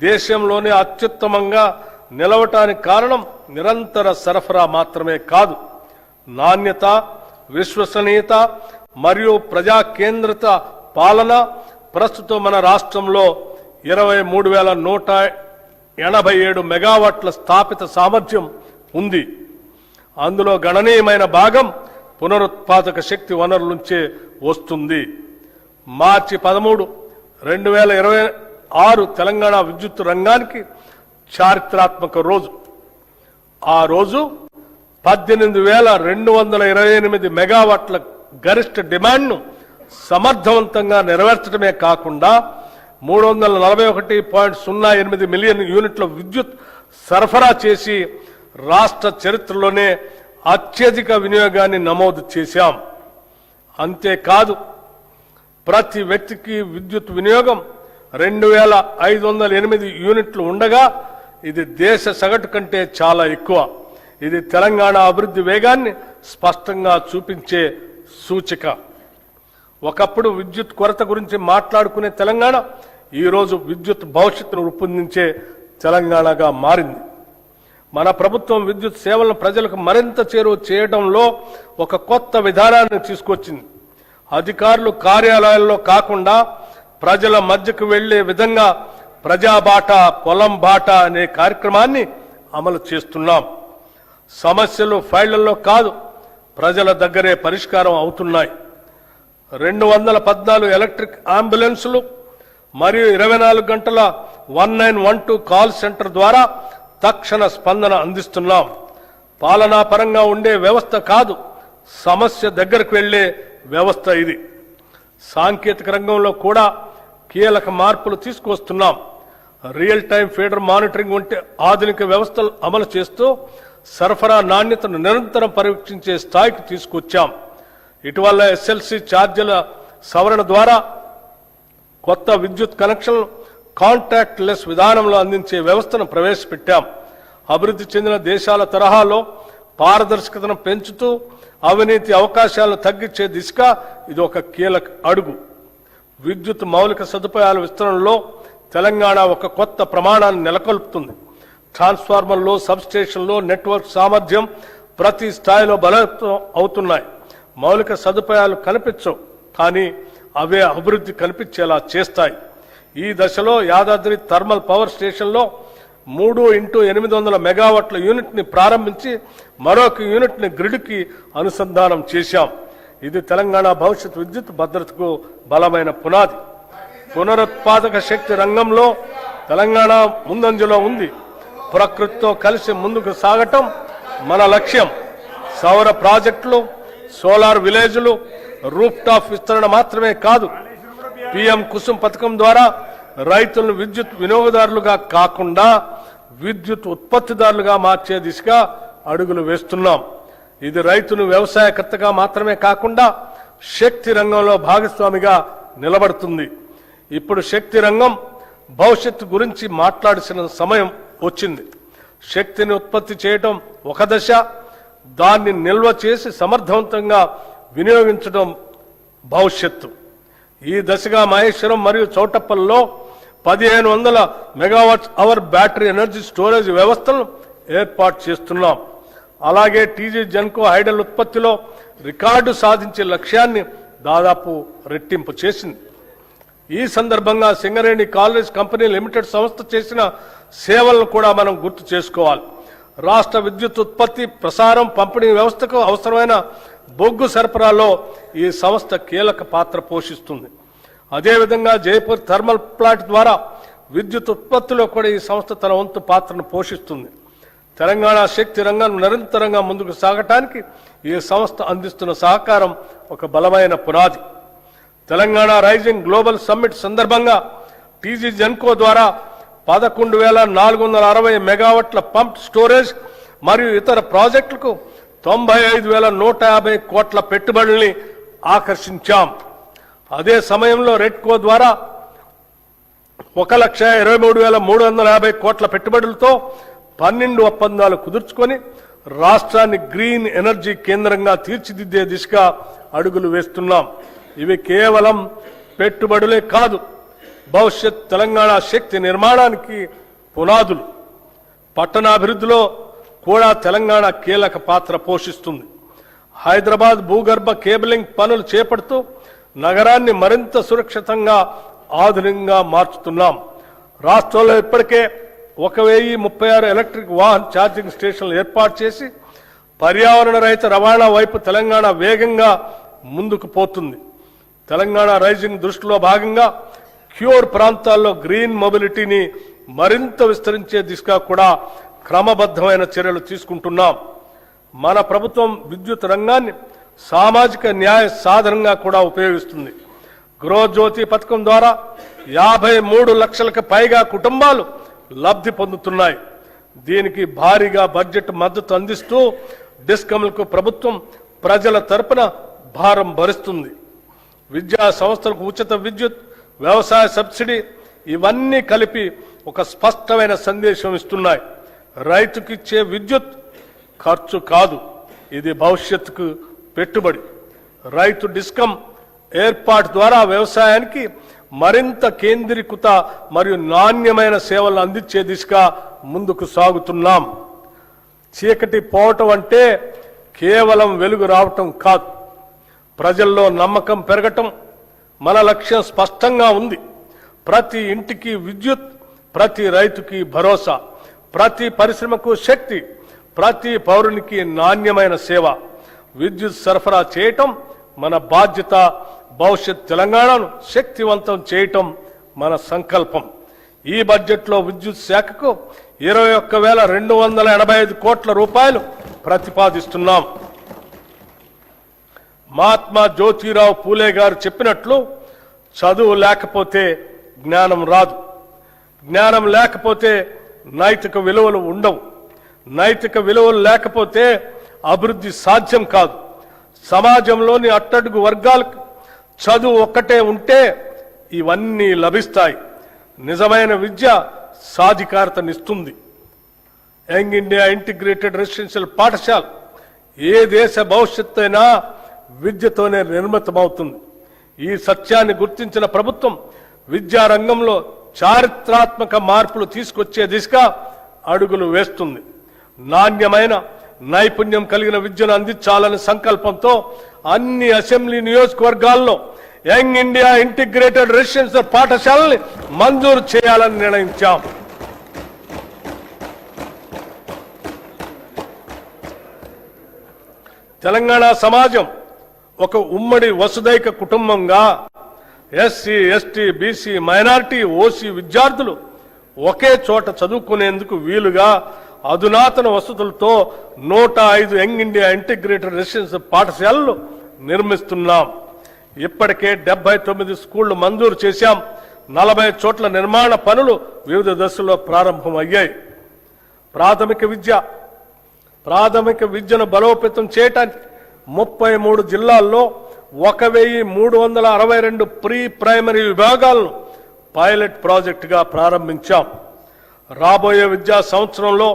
[SPEAKER 2] దేశంలోనే అత్యుత్తమంగా నిలవటానికి కారణం నిరంతర సరఫరా మాత్రమే కాదు, నాణ్యత, విశ్వసనీయత మరియు ప్రజా కేంద్రిత పాలన. ప్రస్తుతం మన రాష్ట్రంలో 23,187 మెగావాట్ల స్థాపిత సామర్థ్యం ఉంది. అందులో గణనీయమైన భాగం పునరుత్పాదక శక్తి వనరుల నుంచే వస్తుంది. మార్చి 13, 2026 తెలంగాణ విద్యుత్ రంగానికి చారిత్రాత్మక రోజు. ఆ రోజు 18,228 మెగావాట్ల గరిష్ట డిమాండ్ను సమర్థవంతంగా నెరవేర్చడమే కాకుండా 341.08 మిలియన్ యూనిట్ల విద్యుత్ సరఫరా చేసి రాష్ట్ర చరిత్రలోనే అత్యధిక వినియోగాన్ని నమోదు చేశాం. అంతేకాదు, ప్రతి వ్యక్తికి విద్యుత్ వినియోగం 2,508 యూనిట్లు ఉండగా ఇది దేశ సగటు కంటే చాలా ఎక్కువ. ఇది తెలంగాణ అభివృద్ధి వేగాన్ని స్పష్టంగా చూపించే సూచిక. ఒకప్పుడు విద్యుత్ కొరత గురించి మాట్లాడుకునే తెలంగాణ ఈరోజు విద్యుత్ భవిష్యత్తును రూపొందించే తెలంగాణగా మారింది. మన ప్రభుత్వం విద్యుత్ సేవలను ప్రజలకు మరింత చేరువ చేయడంలో ఒక కొత్త విధానాన్ని తీసుకొచ్చింది. అధికారులు కార్యాలయాల్లో కాకుండా ప్రజల మధ్యకు వెళ్లే విధంగా ప్రజాబాట పొలం బాట అనే కార్యక్రమాన్ని అమలు చేస్తున్నాం. సమస్యలు ఫైళ్లలో కాదు, ప్రజల దగ్గరే పరిష్కారం అవుతున్నాయి. 214 ఎలక్ట్రిక్ అంబులెన్సులు మరియు 24 గంటల 1912 కాల్ సెంటర్ ద్వారా తక్షణ స్పందన అందిస్తున్నాం. పాలనాపరంగా ఉండే వ్యవస్థ కాదు, సమస్య దగ్గరకు వెళ్లే వ్యవస్థ ఇది. సాంకేతిక రంగంలో కూడా కీలక మార్పులు తీసుకువస్తున్నాం. రియల్ టైం ఫీడర్ మానిటరింగ్ వంటి ఆధునిక వ్యవస్థలు అమలు చేస్తూ సరఫరా నాణ్యతను నిరంతరం పరీక్షించే స్థాయికి తీసుకొచ్చాం. ఇటీవల ఎస్ఎల్సి ఛార్జీల సవరణ ద్వారా కొత్త విద్యుత్ కనెక్షన్లు కాంటాక్ట్ లెస్ విధానంలో అందించే వ్యవస్థను ప్రవేశపెట్టాం. అభివృద్ధి చెందిన దేశాల తరహాలో పారదర్శకతను పెంచుతూ అవినీతి అవకాశాలను తగ్గించే దిశగా ఇది ఒక కీలక అడుగు. విద్యుత్ మౌలిక సదుపాయాల విస్తరణలో తెలంగాణ ఒక కొత్త ప్రమాణాన్ని నెలకొల్పుతుంది. ట్రాన్స్ఫార్మర్లు, సబ్స్టేషన్లు, నెట్వర్క్ సామర్థ్యం ప్రతి స్థాయిలో బలోపేతం అవుతున్నాయి. మౌలిక సదుపాయాలు కనిపించవు, కానీ అవే అభివృద్ధి కనిపించేలా చేస్తాయి. ఈ దశలో యాదాద్రి థర్మల్ పవర్ స్టేషన్లో 3x800 మెగావాట్ల యూనిట్ ని ప్రారంభించి మరొక యూనిట్ ని గ్రిడ్ కి అనుసంధానం చేశాం. ఇది తెలంగాణ భవిష్యత్ విద్యుత్ భద్రతకు బలమైన పునాది. పునరుత్పాదక శక్తి రంగంలో తెలంగాణ ముందంజలో ఉంది. ప్రకృతితో కలిసి ముందుకు సాగటం మన లక్ష్యం. సౌర ప్రాజెక్టులు, సోలార్ విలేజ్లు, రూఫ్ టాప్ విస్తరణ మాత్రమే కాదు, పీఎం కుసుమ్ పథకం ద్వారా రైతులను విద్యుత్ వినియోగదారులుగా కాకుండా విద్యుత్ ఉత్పత్తిదారులుగా మార్చే దిశగా అడుగులు వేస్తున్నాం. ఇది రైతును వ్యవసాయకర్తగా మాత్రమే కాకుండా శక్తి రంగంలో భాగస్వామిగా నిలబడుతుంది. ఇప్పుడు శక్తి రంగం భవిష్యత్తు గురించి మాట్లాడాల్సిన సమయం వచ్చింది. శక్తిని ఉత్పత్తి చేయడం ఒక దశ, దాన్ని నిల్వ చేసి సమర్థవంతంగా వినియోగించడం భవిష్యత్తు. ఈ దశగా మహేశ్వరం మరియు చౌటప్పల్లో 1500 megawatts hour battery energy storage వ్యవస్థలను ఏర్పాటు చేస్తున్నాం. అలాగే టీజీ జెన్కో హైడల్ ఉత్పత్తిలో రికార్డు సాధించే లక్ష్యాన్ని దాదాపు రెట్టింపు చేసింది. ఈ సందర్భంగా సింగరేణి కాలేజ్ కంపెనీ లిమిటెడ్ సంస్థ చేసిన సేవలను కూడా మనం గుర్తు చేసుకోవాలి. రాష్ట్ర విద్యుత్ ఉత్పత్తి, ప్రసారం, పంపిణీ వ్యవస్థకు అవసరమైన బొగ్గు సరఫరాలో ఈ సంస్థ కీలక పాత్ర పోషిస్తుంది. అదేవిధంగా జైపూర్ థర్మల్ ప్లాంట్ ద్వారా విద్యుత్ ఉత్పత్తిలో కూడా ఈ సంస్థ తన వంతు పాత్రను పోషిస్తుంది. తెలంగాణ శక్తి రంగం నిరంతరంగా ముందుకు సాగటానికి ఈ సంస్థ అందిస్తున్న సహకారం ఒక బలమైన పునాది. తెలంగాణ రైజింగ్ గ్లోబల్ సమ్మిట్ సందర్భంగా టీజీ జెన్కో ద్వారా 11,460 మెగావాట్ల పంప్ స్టోరేజ్ మరియు ఇతర ప్రాజెక్టులకు 95,150 కోట్ల పెట్టుబడుల్ని ఆకర్షించాం. అదే సమయంలో రెడ్కో ద్వారా 1,23,350 కోట్ల పెట్టుబడులతో 12 ఒప్పందాలు కుదుర్చుకొని రాష్ట్రాన్ని గ్రీన్ ఎనర్జీ కేంద్రంగా తీర్చిదిద్దే దిశగా అడుగులు వేస్తున్నాం. ఇవి కేవలం పెట్టుబడులే కాదు, భవిష్యత్ తెలంగాణ శక్తి నిర్మాణానికి పునాదులు. పట్టణాభివృద్ధిలో కూడా తెలంగాణ కీలక పాత్ర పోషిస్తుంది. హైదరాబాద్ భూగర్భ కేబులింగ్ పనులు చేపడుతూ నగరాన్ని మరింత సురక్షితంగా, ఆధునికంగా మార్చుతున్నాం. రాష్ట్రంలో ఇప్పటికే 1036 ఎలక్ట్రిక్ వాహన్ ఛార్జింగ్ స్టేషన్లు ఏర్పాటు చేసి పర్యావరణ రహిత రవాణా వైపు తెలంగాణ వేగంగా ముందుకు పోతుంది. తెలంగాణ రైజింగ్ దృష్టిలో భాగంగా క్యూర్ ప్రాంతాల్లో గ్రీన్ మొబిలిటీని మరింత విస్తరించే దిశగా కూడా క్రమబద్ధమైన చర్యలు తీసుకుంటున్నాం. మన ప్రభుత్వం విద్యుత్ రంగాన్ని సామాజిక న్యాయ సాధనంగా కూడా ఉపయోగిస్తుంది. గృహజ్యోతి పథకం ద్వారా 53 లక్షలకు పైగా కుటుంబాలు లబ్ధి పొందుతున్నాయి. దీనికి భారీగా బడ్జెట్ మద్దతు అందిస్తూ డిస్కమ్లకు ప్రభుత్వం ప్రజల తరపున భారం భరిస్తుంది. విద్యా సంస్థలకు ఉచిత విద్యుత్, వ్యవసాయ సబ్సిడీ ఇవన్నీ కలిపి ఒక స్పష్టమైన సందేశం ఇస్తున్నాయి. రైతుకిచ్చే విద్యుత్ ఖర్చు కాదు, ఇది భవిష్యత్తుకు పెట్టుబడి. రైతు డిస్కమ్ ఏర్పాటు ద్వారా వ్యవసాయానికి మరింత కేంద్రీకృత మరియు నాణ్యమైన సేవలు అందించే దిశగా ముందుకు సాగుతున్నాం. చీకటి పోవటం అంటే కేవలం వెలుగు రావటం కాదు, ప్రజల్లో నమ్మకం పెరగటం. మన లక్ష్యం స్పష్టంగా ఉంది. ప్రతి ఇంటికి విద్యుత్, ప్రతి రైతుకి భరోసా, ప్రతి పరిశ్రమకు శక్తి, ప్రతి పౌరునికి నాణ్యమైన సేవ. విద్యుత్ సరఫరా చేయటం మన బాధ్యత. భవిష్యత్ తెలంగాణను శక్తివంతం చేయటం మన సంకల్పం. ఈ బడ్జెట్లో విద్యుత్ శాఖకు 21,285 కోట్ల రూపాయలు ప్రతిపాదిస్తున్నాం. మహాత్మా జ్యోతిరావు పూలే గారు చెప్పినట్లు చదువు లేకపోతే జ్ఞానం రాదు, జ్ఞానం లేకపోతే నైతిక విలువలు ఉండవు, నైతిక విలువలు లేకపోతే అభివృద్ధి సాధ్యం కాదు. సమాజంలోని అట్టడుగు వర్గాలకు చదువు ఒక్కటే ఉంటే ఇవన్నీ లభిస్తాయి. నిజమైన విద్య సాధికారతనిస్తుంది. యంగ్ ఇండియా ఇంటిగ్రేటెడ్ రెసిడెన్షియల్ పాఠశాల ఏ దేశ భవిష్యత్తు అయినా విద్యతోనే నిర్మితమవుతుంది. ఈ సత్యాన్ని గుర్తించిన ప్రభుత్వం విద్యారంగంలో చారిత్రాత్మక మార్పులు తీసుకొచ్చే దిశగా అడుగులు వేస్తుంది. నాణ్యమైన నైపుణ్యం కలిగిన విద్యను అందించాలనే సంకల్పంతో అన్ని అసెంబ్లీ నియోజకవర్గాల్లో యంగ్ ఇండియా ఇంటిగ్రేటెడ్ రెసిడెన్షియల్ పాఠశాలని మంజూరు చేయాలని నిర్ణయించాం. తెలంగాణ సమాజం ఒక ఉమ్మడి వసుదైక కుటుంబంగా SC, ST, BC, minority, OC విద్యార్థులు ఒకే చోట చదువుకునేందుకు వీలుగా అధునాతన వసతులతో 105 యంగ్ ఇండియా ఇంటిగ్రేటెడ్ రెసిడెన్షియల్ పాఠశాలలు నిర్మిస్తున్నాం. ఇప్పటికే 79 స్కూళ్లు మంజూరు చేశాం. 40 చోట్ల నిర్మాణ పనులు వివిధ దశల్లో ప్రారంభమయ్యాయి. ప్రాథమిక విద్యను బలోపేతం చేయడానికి 33 జిల్లాల్లో 1,362 ప్రీ ప్రైమరీ విభాగాలను పైలట్ ప్రాజెక్టుగా ప్రారంభించాం. రాబోయే విద్యా సంవత్సరంలో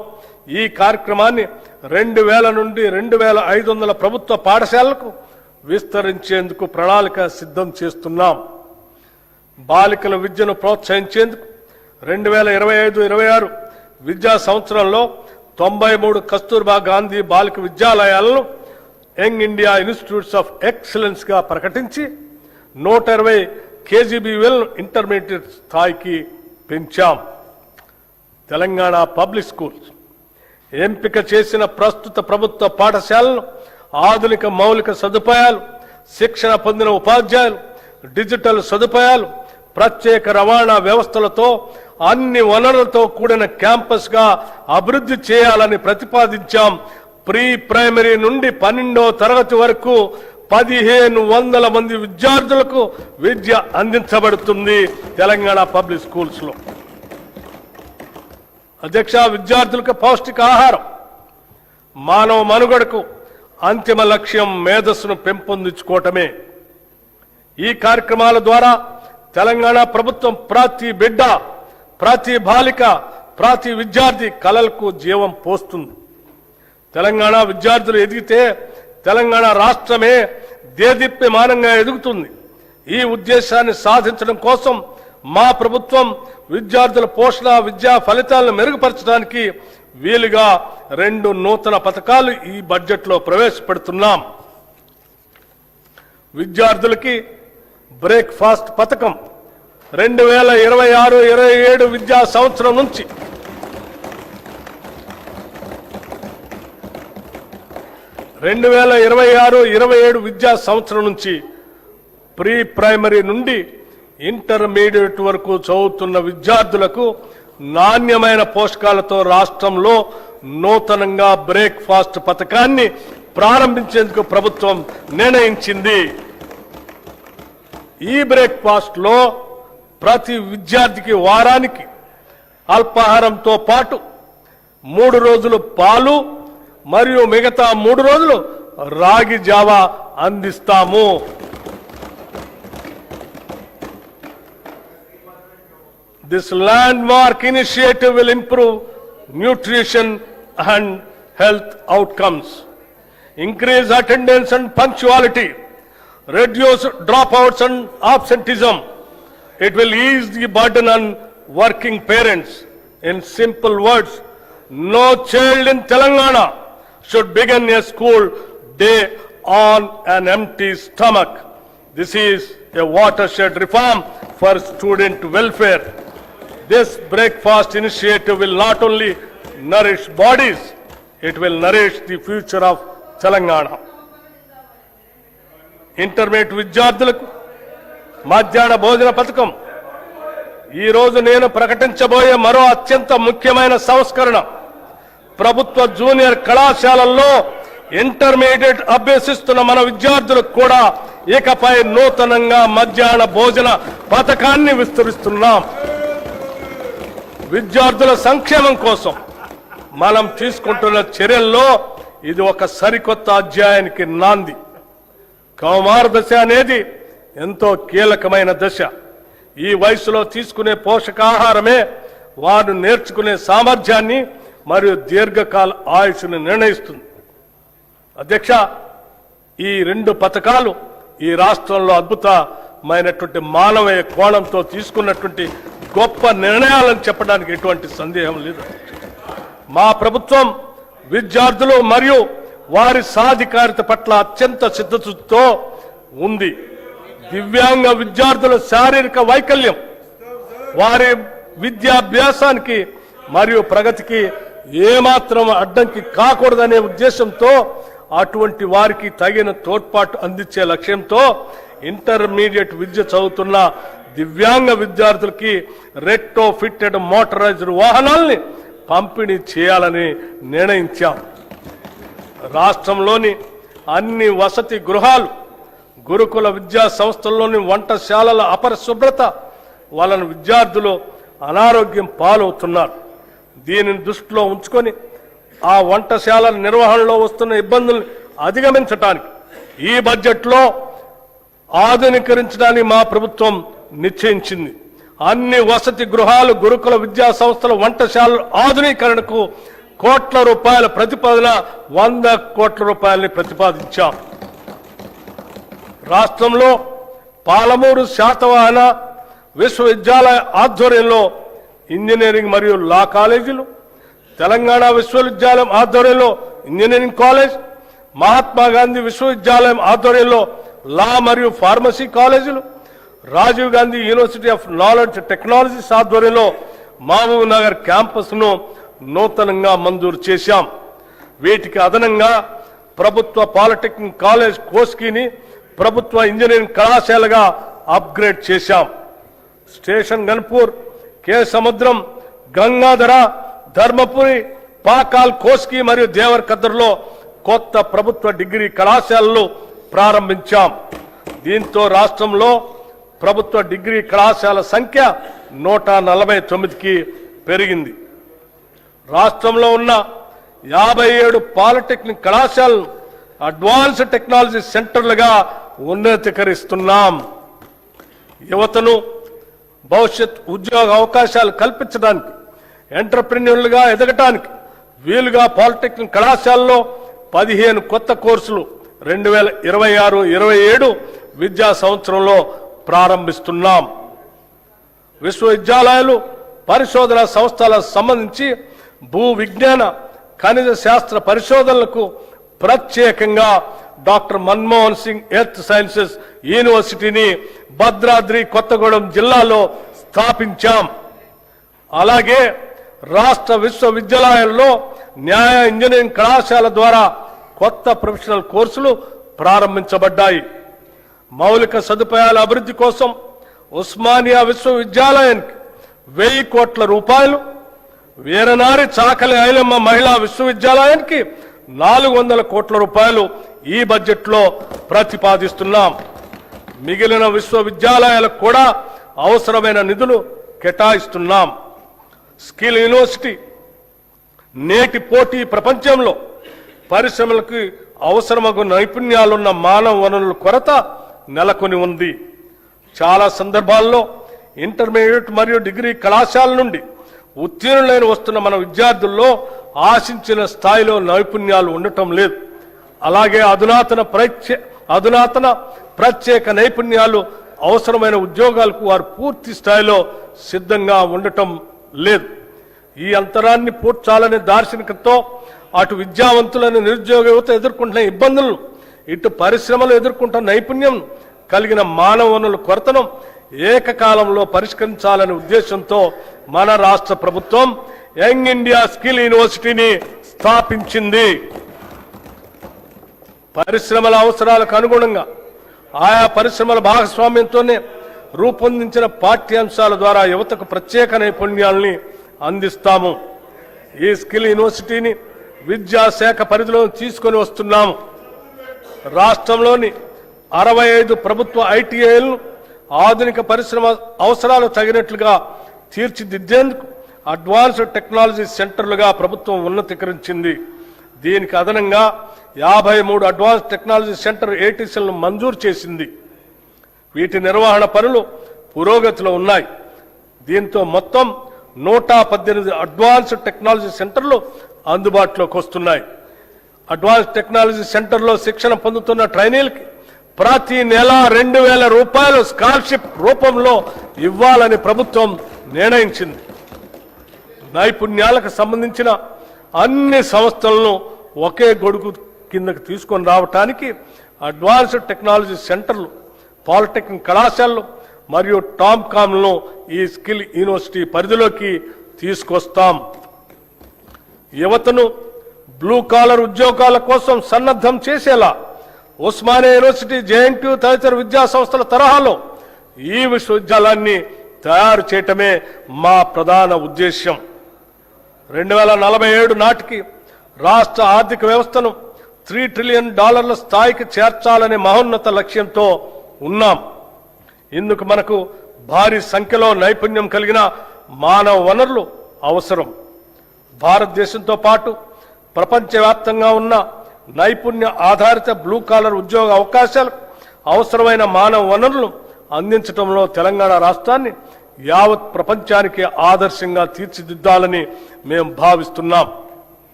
[SPEAKER 2] ఈ కార్యక్రమాన్ని 2,000 నుండి 2,500 ప్రభుత్వ పాఠశాలలకు విస్తరించేందుకు ప్రణాళిక సిద్ధం చేస్తున్నాం. బాలికల విద్యను ప్రోత్సహించేందుకు 2025-26 విద్యా సంవత్సరంలో 93 కస్తూర్బా గాంధీ బాలిక విద్యాలయాలను young India institutes of excellence గా ప్రకటించి 120 కేజీబీవీఎల్ ఇంటర్మీడియట్ స్థాయికి పెంచాం. తెలంగాణ పబ్లిక్ స్కూల్స్ ఎంపిక చేసిన ప్రస్తుత ప్రభుత్వ పాఠశాలను ఆధునిక మౌలిక సదుపాయాలు, శిక్షణ పొందిన ఉపాధ్యాయులు, డిజిటల్ సదుపాయాలు, ప్రత్యేక రవాణా వ్యవస్థలతో అన్ని వనరులతో కూడిన క్యాంపస్ గా అభివృద్ధి చేయాలని ప్రతిపాదించాం. ప్రీ ప్రైమరీ నుండి 12వ తరగతి వరకు 1,500 మంది విద్యార్థులకు విద్య అందించబడుతుంది తెలంగాణ పబ్లిక్ స్కూల్స్ లో. అధ్యక్ష, విద్యార్థులకు పౌష్టికాహారం మానవ మనుగడకు అంతిమ లక్ష్యం మేధస్సును పెంపొందించుకోవటమే. ఈ కార్యక్రమాల ద్వారా తెలంగాణ ప్రభుత్వం ప్రతి బిడ్డ, ప్రతి బాలిక, ప్రతి విద్యార్థి కలలకు జీవం పోస్తుంది. తెలంగాణ విద్యార్థులు ఎదిగితే తెలంగాణ రాష్ట్రమే దేదీప్యమానంగా ఎదుగుతుంది. ఈ ఉద్దేశాన్ని సాధించడం కోసం మా ప్రభుత్వం విద్యార్థుల పోషణ, విద్యా ఫలితాలను మెరుగుపరచడానికి వీలుగా 2 నూతన పథకాలు ఈ బడ్జెట్లో ప్రవేశపెడుతున్నాం. విద్యార్థులకి బ్రేక్ఫాస్ట్ పథకం 2026-27 విద్యా సంవత్సరం నుంచి 2026-27 విద్యా సంవత్సరం నుంచి ప్రీ ప్రైమరీ నుండి ఇంటర్మీడియట్ వరకు చదువుతున్న విద్యార్థులకు నాణ్యమైన పోషకాలతో రాష్ట్రంలో నూతనంగా బ్రేక్ఫాస్ట్ పథకాన్ని ప్రారంభించేందుకు ప్రభుత్వం నిర్ణయించింది. ఈ బ్రేక్ఫాస్ట్ లో ప్రతి విద్యార్థికి వారానికి అల్పాహారంతో పాటు 3 రోజులు పాలు మరియు మిగతా 3 రోజులు రాగి జావా అందిస్తాము. This landmark initiative will improve nutrition and health outcomes, increase attendance and punctuality, reduce dropouts and absenteeism. It will ease the burden on working parents. In simple words, no child in Telangana should begin a school day on an empty stomach. This is a watershed reform for student welfare. This breakfast initiative will not only nourish bodies, it will nourish the future of Telangana. Intermediate విద్యార్థులకు మధ్యాహ్న భోజన పథకం ఈ రోజు నేను ప్రకటించబోయే మరో అత్యంత ముఖ్యమైన సంస్కరణ. ప్రభుత్వ జూనియర్ కళాశాలల్లో ఇంటర్మీడియట్ అభ్యసిస్తున్న మన విద్యార్థులకు కూడా ఇకపై నూతనంగా మధ్యాహ్న భోజన పథకాన్ని విస్తరిస్తున్నాం. విద్యార్థుల సంక్షేమం కోసం మనం తీసుకుంటున్న చర్యల్లో ఇది ఒక సరికొత్త అధ్యాయానికి నాంది. కౌమార దశ అనేది ఎంతో కీలకమైన దశ. ఈ వయసులో తీసుకునే పోషకాహారమే వారు నేర్చుకునే సామర్థ్యాన్ని మరియు దీర్ఘకాల ఆయుష్ను నిర్ణయిస్తుంది. అధ్యక్ష, ఈ రెండు పథకాలు ఈ రాష్ట్రంలో అద్భుతమైనటువంటి మానవీయ కోణంతో తీసుకున్నటువంటి గొప్ప నిర్ణయాలను చెప్పడానికి ఎటువంటి సందేహం లేదు. మా ప్రభుత్వం విద్యార్థులు మరియు వారి సాధికారిత పట్ల అత్యంత సిద్ధతతో ఉంది. దివ్యాంగ విద్యార్థుల శారీరక వైకల్యం వారి విద్యాభ్యాసానికి మరియు ప్రగతికి ఏమాత్రం అడ్డంకి కాకూడదనే ఉద్దేశంతో అటువంటి వారికి తగిన తోడ్పాటు అందించే లక్ష్యంతో ఇంటర్మీడియట్ విద్య చదువుతున్న దివ్యాంగ విద్యార్థులకి రెట్రో ఫిట్టెడ్ మోటరైజ్డ్ వాహనాల్ని పంపిణీ చేయాలని నిర్ణయించాం. రాష్ట్రంలోని అన్ని వసతి గృహాలు, గురుకుల విద్యా సంస్థల్లోని వంటశాలల అపరిశుభ్రత వలన విద్యార్థులు అనారోగ్యం పాలవుతున్నారు. దీనిని దృష్టిలో ఉంచుకొని ఆ వంటశాలల నిర్వహణలో వస్తున్న ఇబ్బందులను అధిగమించడానికి ఈ బడ్జెట్లో ఆధునీకరించడానికి మా ప్రభుత్వం నిశ్చయించింది. అన్ని వసతి గృహాలు, గురుకుల విద్యా సంస్థల వంటశాలల ఆధునీకరణకు కోట్ల రూపాయల ప్రతిపాదన 100 కోట్ల రూపాయలని ప్రతిపాదించాం. రాష్ట్రంలో పాలమూరు శాతవాహన విశ్వవిద్యాలయ ఆధ్వర్యంలో ఇంజనీరింగ్ మరియు లా కాలేజీలు, తెలంగాణ విశ్వవిద్యాలయం ఆధ్వర్యంలో ఇంజనీరింగ్ కాలేజ్, మహాత్మా గాంధీ విశ్వవిద్యాలయం ఆధ్వర్యంలో లా మరియు ఫార్మసీ కాలేజీలు, Rajiv Gandhi University of Knowledge Technologies ఆధ్వర్యంలో మహబూబ్ నగర్ క్యాంపస్ను నూతనంగా మంజూరు చేశాం. వీటికి అదనంగా ప్రభుత్వ పాలిటెక్నిక్ కాలేజ్ కోస్కీని ప్రభుత్వ ఇంజనీరింగ్ కళాశాలగా అప్గ్రేడ్ చేశాం. స్టేషన్ గన్పూర్, కే సముద్రం, గంగాధర, ధర్మపురి, పాకాల్, కోస్కి మరియు దేవరకద్రలో కొత్త ప్రభుత్వ డిగ్రీ కళాశాలలు ప్రారంభించాం. దీంతో రాష్ట్రంలో ప్రభుత్వ డిగ్రీ కళాశాల సంఖ్య 149కి పెరిగింది. రాష్ట్రంలో ఉన్న 57 పాలిటెక్నిక్ కళాశాలను అడ్వాన్స్డ్ టెక్నాలజీ సెంటర్లుగా ఉన్నతీకరిస్తున్నాం. యువతను భవిష్యత్ ఉద్యోగ అవకాశాలు కల్పించడానికి, ఎంటర్ప్రెన్యూర్లుగా ఎదగటానికి వీలుగా పాలిటెక్నిక్ కళాశాలలో 15 కొత్త కోర్సులు 2026-27 విద్యా సంవత్సరంలో ప్రారంభిస్తున్నాం. విశ్వవిద్యాలయాలు, పరిశోధన సంస్థలకు సంబంధించి భూ విజ్ఞాన, ఖనిజ శాస్త్ర పరిశోధనలకు ప్రత్యేకంగా doctor Manmohan Singh earth sciences యూనివర్సిటీని భద్రాద్రి కొత్తగూడెం జిల్లాలో స్థాపించాం. అలాగే రాష్ట్ర విశ్వవిద్యాలయాల్లో న్యాయ ఇంజనీరింగ్ కళాశాల ద్వారా కొత్త ప్రొఫెషనల్ కోర్సులు ప్రారంభించబడ్డాయి. మౌలిక సదుపాయాల అభివృద్ధి కోసం ఉస్మానియా విశ్వవిద్యాలయానికి 1000 కోట్ల రూపాయలు, వీరనారి చాకలి ఐలమ్మ మహిళా విశ్వవిద్యాలయానికి 400 కోట్ల రూపాయలు ఈ బడ్జెట్లో ప్రతిపాదిస్తున్నాం. మిగిలిన విశ్వవిద్యాలయాలకు కూడా అవసరమైన నిధులు కేటాయిస్తున్నాం. స్కిల్ యూనివర్సిటీ నేటి పోటీ ప్రపంచంలో పరిశ్రమలకు అవసరమగు నైపుణ్యాలున్న మానవ వనరుల కొరత నెలకొని ఉంది. చాలా సందర్భాల్లో ఇంటర్మీడియట్ మరియు డిగ్రీ కళాశాల నుండి ఉత్తీర్ణులైన వస్తున్న మన విద్యార్థుల్లో ఆశించిన స్థాయిలో నైపుణ్యాలు ఉండటం లేదు. అలాగే అధునాతన ప్రత్యేక నైపుణ్యాలు అవసరమైన ఉద్యోగాలకు వారు పూర్తి స్థాయిలో సిద్ధంగా ఉండటం లేదు. ఈ అంతరాన్ని పూడ్చాలనే దార్శనికతో అటు విద్యావంతులను, నిరుద్యోగ యువత ఎదుర్కొంటున్న ఇబ్బందులను, ఇటు పరిశ్రమలు ఎదుర్కొంటున్న నైపుణ్యం కలిగిన మానవ వనరుల కొరతను ఏకకాలంలో పరిష్కరించాలనే ఉద్దేశంతో మన రాష్ట్ర ప్రభుత్వం యంగ్ ఇండియా స్కిల్ యూనివర్సిటీని స్థాపించింది. పరిశ్రమల అవసరాలకు అనుగుణంగా ఆయా పరిశ్రమల భాగస్వామ్యంతోనే రూపొందించిన పాఠ్యాంశాల ద్వారా యువతకు ప్రత్యేక నైపుణ్యాలని అందిస్తాము. ఈ స్కిల్ యూనివర్సిటీని విద్యాశాఖ పరిధిలో తీసుకొని వస్తున్నాము. రాష్ట్రంలోని 65 ప్రభుత్వ ఐటీఐలను ఆధునిక పరిశ్రమ అవసరాలు తగినట్లుగా తీర్చిదిద్దేందుకు అడ్వాన్స్డ్ టెక్నాలజీ సెంటర్లుగా ప్రభుత్వం ఉన్నతీకరించింది. దీనికి అదనంగా 53 అడ్వాన్స్ టెక్నాలజీ సెంటర్ ఏటీసీలను మంజూరు చేసింది. వీటి నిర్వహణ పనులు పురోగతిలో ఉన్నాయి. దీంతో మొత్తం 118 అడ్వాన్స్డ్ టెక్నాలజీ సెంటర్లు అందుబాటులోకి వస్తున్నాయి. అడ్వాన్స్ టెక్నాలజీ సెంటర్లో శిక్షణ పొందుతున్న ట్రైనీలకి ప్రతి నెల 2,000 రూపాయలు స్కాలర్షిప్ రూపంలో ఇవ్వాలని ప్రభుత్వం నిర్ణయించింది. నైపుణ్యాలకు సంబంధించిన అన్ని సంస్థలను ఒకే గొడుగు కిందకు తీసుకొని రావడానికి అడ్వాన్స్డ్ టెక్నాలజీ సెంటర్లు, పాలిటెక్నిక్ కళాశాలలు మరియు టామ్కామ్లను ఈ స్కిల్ యూనివర్సిటీ పరిధిలోకి తీసుకొస్తాం. యువతను బ్లూ కాలర్ ఉద్యోగాల కోసం సన్నద్ధం చేసేలా ఉస్మానియా యూనివర్సిటీ, జేఎన్టీయూ తదితర విద్యా సంస్థల తరహాలో ఈ విశ్వవిద్యాలయాన్ని తయారు చేయటమే మా ప్రధాన ఉద్దేశ్యం. 2047 నాటికి రాష్ట్ర ఆర్థిక వ్యవస్థను $3 ట్రిలియన్ స్థాయికి చేర్చాలనే మహోన్నత లక్ష్యంతో ఉన్నాం. ఇందుకు మనకు భారీ సంఖ్యలో నైపుణ్యం కలిగిన మానవ వనరులు అవసరం. భారతదేశంతో పాటు ప్రపంచవ్యాప్తంగా ఉన్న నైపుణ్య ఆధారిత బ్లూ కాలర్ ఉద్యోగ అవకాశాలకు అవసరమైన మానవ వనరులను అందించడంలో తెలంగాణ రాష్ట్రాన్ని యావత్ ప్రపంచానికి ఆదర్శంగా తీర్చిదిద్దాలని మేము భావిస్తున్నాం.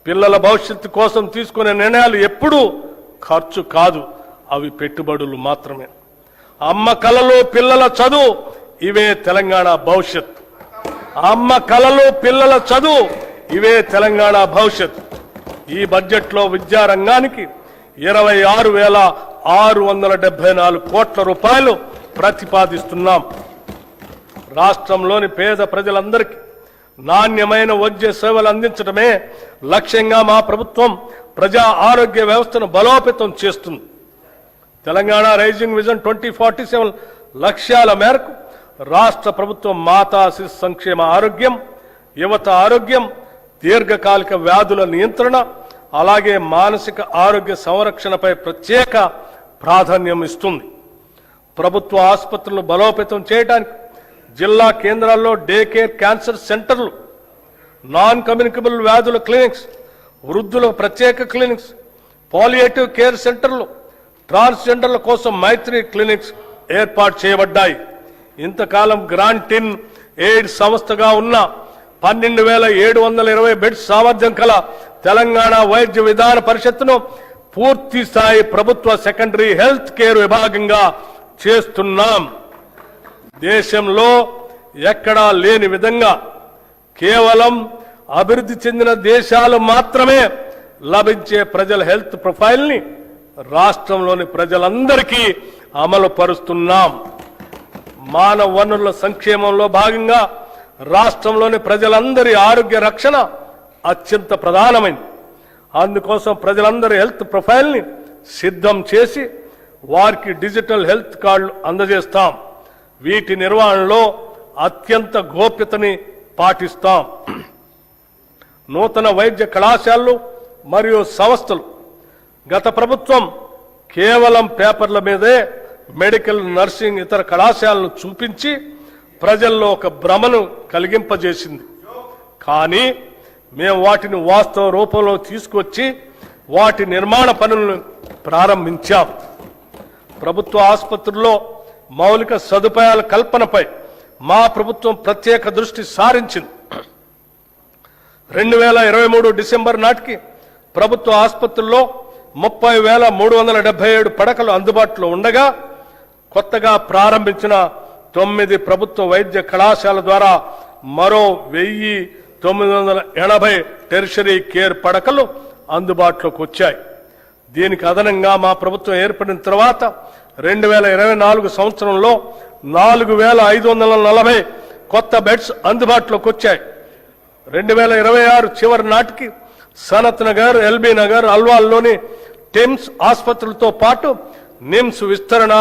[SPEAKER 2] పిల్లల భవిష్యత్తు కోసం తీసుకునే నిర్ణయాలు ఎప్పుడూ ఖర్చు కాదు, అవి పెట్టుబడులు మాత్రమే. అమ్మ కలలు పిల్లల చదువు, ఇవే తెలంగాణ భవిష్యత్. అమ్మ కలలు పిల్లల చదువు, ఇవే తెలంగాణ భవిష్యత్. ఈ బడ్జెట్లో విద్యారంగానికి 26,674 కోట్ల రూపాయలు ప్రతిపాదిస్తున్నాం. రాష్ట్రంలోని పేద ప్రజలందరికీ నాణ్యమైన వైద్య సేవలు అందించడమే లక్ష్యంగా మా ప్రభుత్వం ప్రజా ఆరోగ్య వ్యవస్థను బలోపేతం చేస్తుంది. తెలంగాణ రైజింగ్ విజన్ 2047 లక్ష్యాల మేరకు రాష్ట్ర ప్రభుత్వం మాతా శిశు సంక్షేమ ఆరోగ్యం, యువత ఆరోగ్యం, దీర్ఘకాలిక వ్యాధుల నియంత్రణ, అలాగే మానసిక ఆరోగ్య సంరక్షణపై ప్రత్యేక ప్రాధాన్యం ఇస్తుంది. ప్రభుత్వ ఆసుపత్రులను బలోపేతం చేయడానికి జిల్లా కేంద్రాల్లో డే కేర్ క్యాన్సర్ సెంటర్లు, నాన్ కమ్యూనికబుల్ వ్యాధుల క్లినిక్స్, వృద్ధుల ప్రత్యేక క్లినిక్స్, పాలియేటివ్ కేర్ సెంటర్లు, ట్రాన్స్జెండర్ల కోసం మైత్రి క్లినిక్స్ ఏర్పాటు చేయబడ్డాయి. ఇంతకాలం గ్రాంటిన్ ఎయిడ్ సంస్థగా ఉన్న 12,720 బెడ్స్ సామర్థ్యం కల తెలంగాణ వైద్య విధాన పరిషత్తును పూర్తి స్థాయి ప్రభుత్వ సెకండరీ హెల్త్ కేర్ విభాగంగా చేస్తున్నాం. దేశంలో ఎక్కడా లేని విధంగా కేవలం అభివృద్ధి చెందిన దేశాలు మాత్రమే లభించే ప్రజల హెల్త్ ప్రొఫైల్ని రాష్ట్రంలోని ప్రజలందరికీ అమలు పరుస్తున్నాం. మానవ వనరుల సంక్షేమంలో భాగంగా రాష్ట్రంలోని ప్రజలందరి ఆరోగ్య రక్షణ అత్యంత ప్రధానమైంది. అందుకోసం ప్రజలందరి హెల్త్ ప్రొఫైల్ని సిద్ధం చేసి వారికి డిజిటల్ హెల్త్ కార్డులు అందజేస్తాం. వీటి నిర్వహణలో అత్యంత గోప్యతని పాటిస్తాం. నూతన వైద్య కళాశాలలు మరియు సంస్థలు గత ప్రభుత్వం కేవలం పేపర్ల మీదే మెడికల్, నర్సింగ్, ఇతర కళాశాలను చూపించి ప్రజల్లో ఒక భ్రమను కలిగింపజేసింది. కానీ మేము వాటిని వాస్తవ రూపంలో తీసుకొచ్చి వాటి నిర్మాణ పనులను ప్రారంభించాం. ప్రభుత్వ ఆసుపత్రుల్లో మౌలిక సదుపాయాల కల్పనపై మా ప్రభుత్వం ప్రత్యేక దృష్టి సారించింది. 2023 డిసెంబర్ నాటికి ప్రభుత్వ ఆసుపత్రుల్లో 30,377 పడకలు అందుబాటులో ఉండగా కొత్తగా ప్రారంభించిన 9 ప్రభుత్వ వైద్య కళాశాల ద్వారా మరో 1,980 టెరిషరీ కేర్ పడకలు అందుబాటులోకి వచ్చాయి. దీనికి అదనంగా మా ప్రభుత్వం ఏర్పడిన తర్వాత 2024 సంవత్సరంలో 4,540 కొత్త బెడ్స్ అందుబాటులోకి వచ్చాయి. 2026 చివరి నాటికి సనత్ నగర్, ఎల్బీ నగర్, అల్వాల్లోని టిమ్స్ ఆసుపత్రులతో పాటు నిమ్స్ విస్తరణ,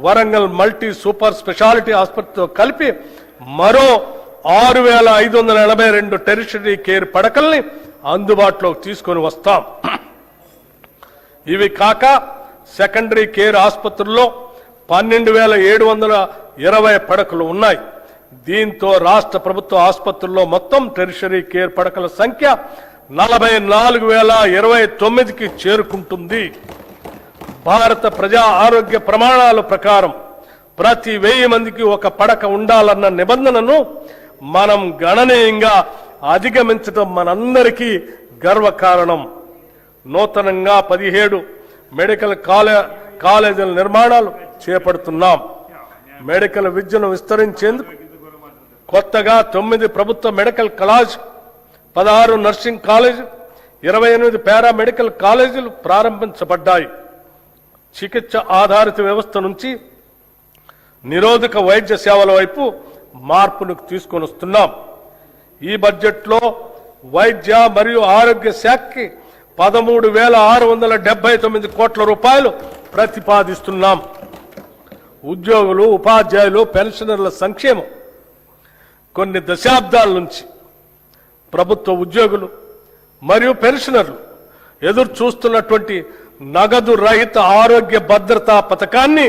[SPEAKER 2] వరంగల్ మల్టీ సూపర్ స్పెషాలిటీ ఆసుపత్రితో కలిపి మరో 6,582 టెరిటరీ కేర్ పడకల్ని అందుబాటులోకి తీసుకొని వస్తాం. ఇవి కాక సెకండరీ కేర్ ఆసుపత్రుల్లో 12,720 పడకలు ఉన్నాయి. దీంతో రాష్ట్ర ప్రభుత్వ ఆసుపత్రుల్లో మొత్తం టెరిటరీ కేర్ పడకల సంఖ్య 44,029కి చేరుకుంటుంది. భారత ప్రజా ఆరోగ్య ప్రమాణాల ప్రకారం ప్రతి 1000 మందికి ఒక పడక ఉండాలన్న నిబంధనను మనం గణనీయంగా అధిగమించడం మనందరికీ గర్వకారణం. నూతనంగా 17 మెడికల్ కాలేజీల నిర్మాణాలు చేపడుతున్నాం. మెడికల్ విద్యను విస్తరించేందుకు కొత్తగా 9 ప్రభుత్వ medical college, 16 nursing college, 28 paramedical కాలేజీలు ప్రారంభించబడ్డాయి. చికిత్స ఆధారిత వ్యవస్థ నుంచి నిరోధక వైద్య సేవల వైపు మార్పును తీసుకొని వస్తున్నాం. ఈ బడ్జెట్లో వైద్య మరియు ఆరోగ్య శాఖకి 13,679 కోట్ల రూపాయలు ప్రతిపాదిస్తున్నాం. ఉద్యోగులు, ఉపాధ్యాయులు, పెన్షనర్ల సంక్షేమం. కొన్ని దశాబ్దాల నుంచి ప్రభుత్వ ఉద్యోగులు మరియు పెన్షనర్లు ఎదురు చూస్తున్నటువంటి నగదు రహిత ఆరోగ్య భద్రతా పథకాన్ని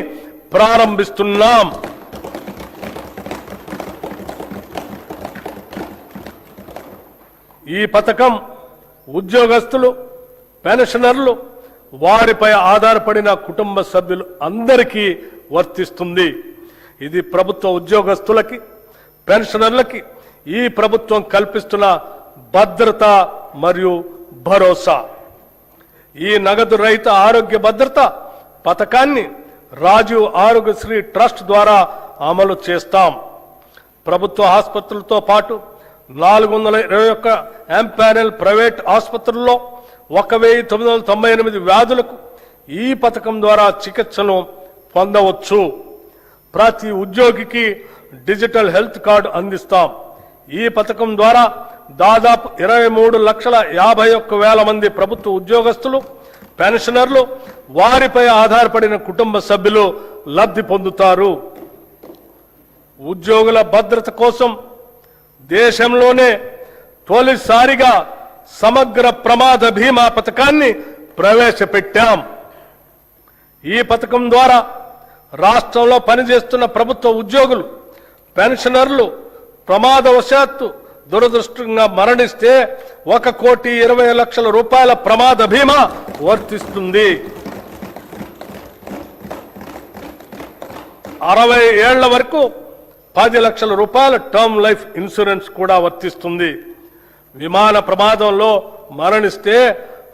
[SPEAKER 2] ప్రారంభిస్తున్నాం. ఈ పథకం ఉద్యోగస్తులు, పెన్షనర్లు, వారిపై ఆధారపడిన కుటుంబ సభ్యులు అందరికీ వర్తిస్తుంది. ఇది ప్రభుత్వ ఉద్యోగస్తులకి, పెన్షనర్లకి ఈ ప్రభుత్వం కల్పిస్తున్న భద్రత మరియు భరోసా. ఈ నగదు రహిత ఆరోగ్య భద్రత పథకాన్ని రాజీవ్ ఆరోగ్యశ్రీ ట్రస్ట్ ద్వారా అమలు చేస్తాం. ప్రభుత్వ ఆసుపత్రులతో పాటు 421 ఎంపానెల్ ప్రైవేట్ ఆసుపత్రుల్లో 1,998 వ్యాధులకు ఈ పథకం ద్వారా చికిత్సను పొందవచ్చు. ప్రతి ఉద్యోగికి డిజిటల్ హెల్త్ కార్డు అందిస్తాం. ఈ పథకం ద్వారా దాదాపు 23,51,000 మంది ప్రభుత్వ ఉద్యోగస్తులు, పెన్షనర్లు, వారిపై ఆధారపడిన కుటుంబ సభ్యులు లబ్ధి పొందుతారు. ఉద్యోగుల భద్రత కోసం దేశంలోనే తొలిసారిగా సమగ్ర ప్రమాద బీమా పథకాన్ని ప్రవేశపెట్టాం. ఈ పథకం ద్వారా రాష్ట్రంలో పనిచేస్తున్న ప్రభుత్వ ఉద్యోగులు, పెన్షనర్లు ప్రమాదవశాత్తు దురదృష్టంగా మరణిస్తే 1,20,00,000 రూపాయల ప్రమాద బీమా వర్తిస్తుంది. 60 ఏళ్ల వరకు 10 లక్షల రూపాయల టర్మ్ లైఫ్ ఇన్సూరెన్స్ కూడా వర్తిస్తుంది. విమాన ప్రమాదంలో మరణిస్తే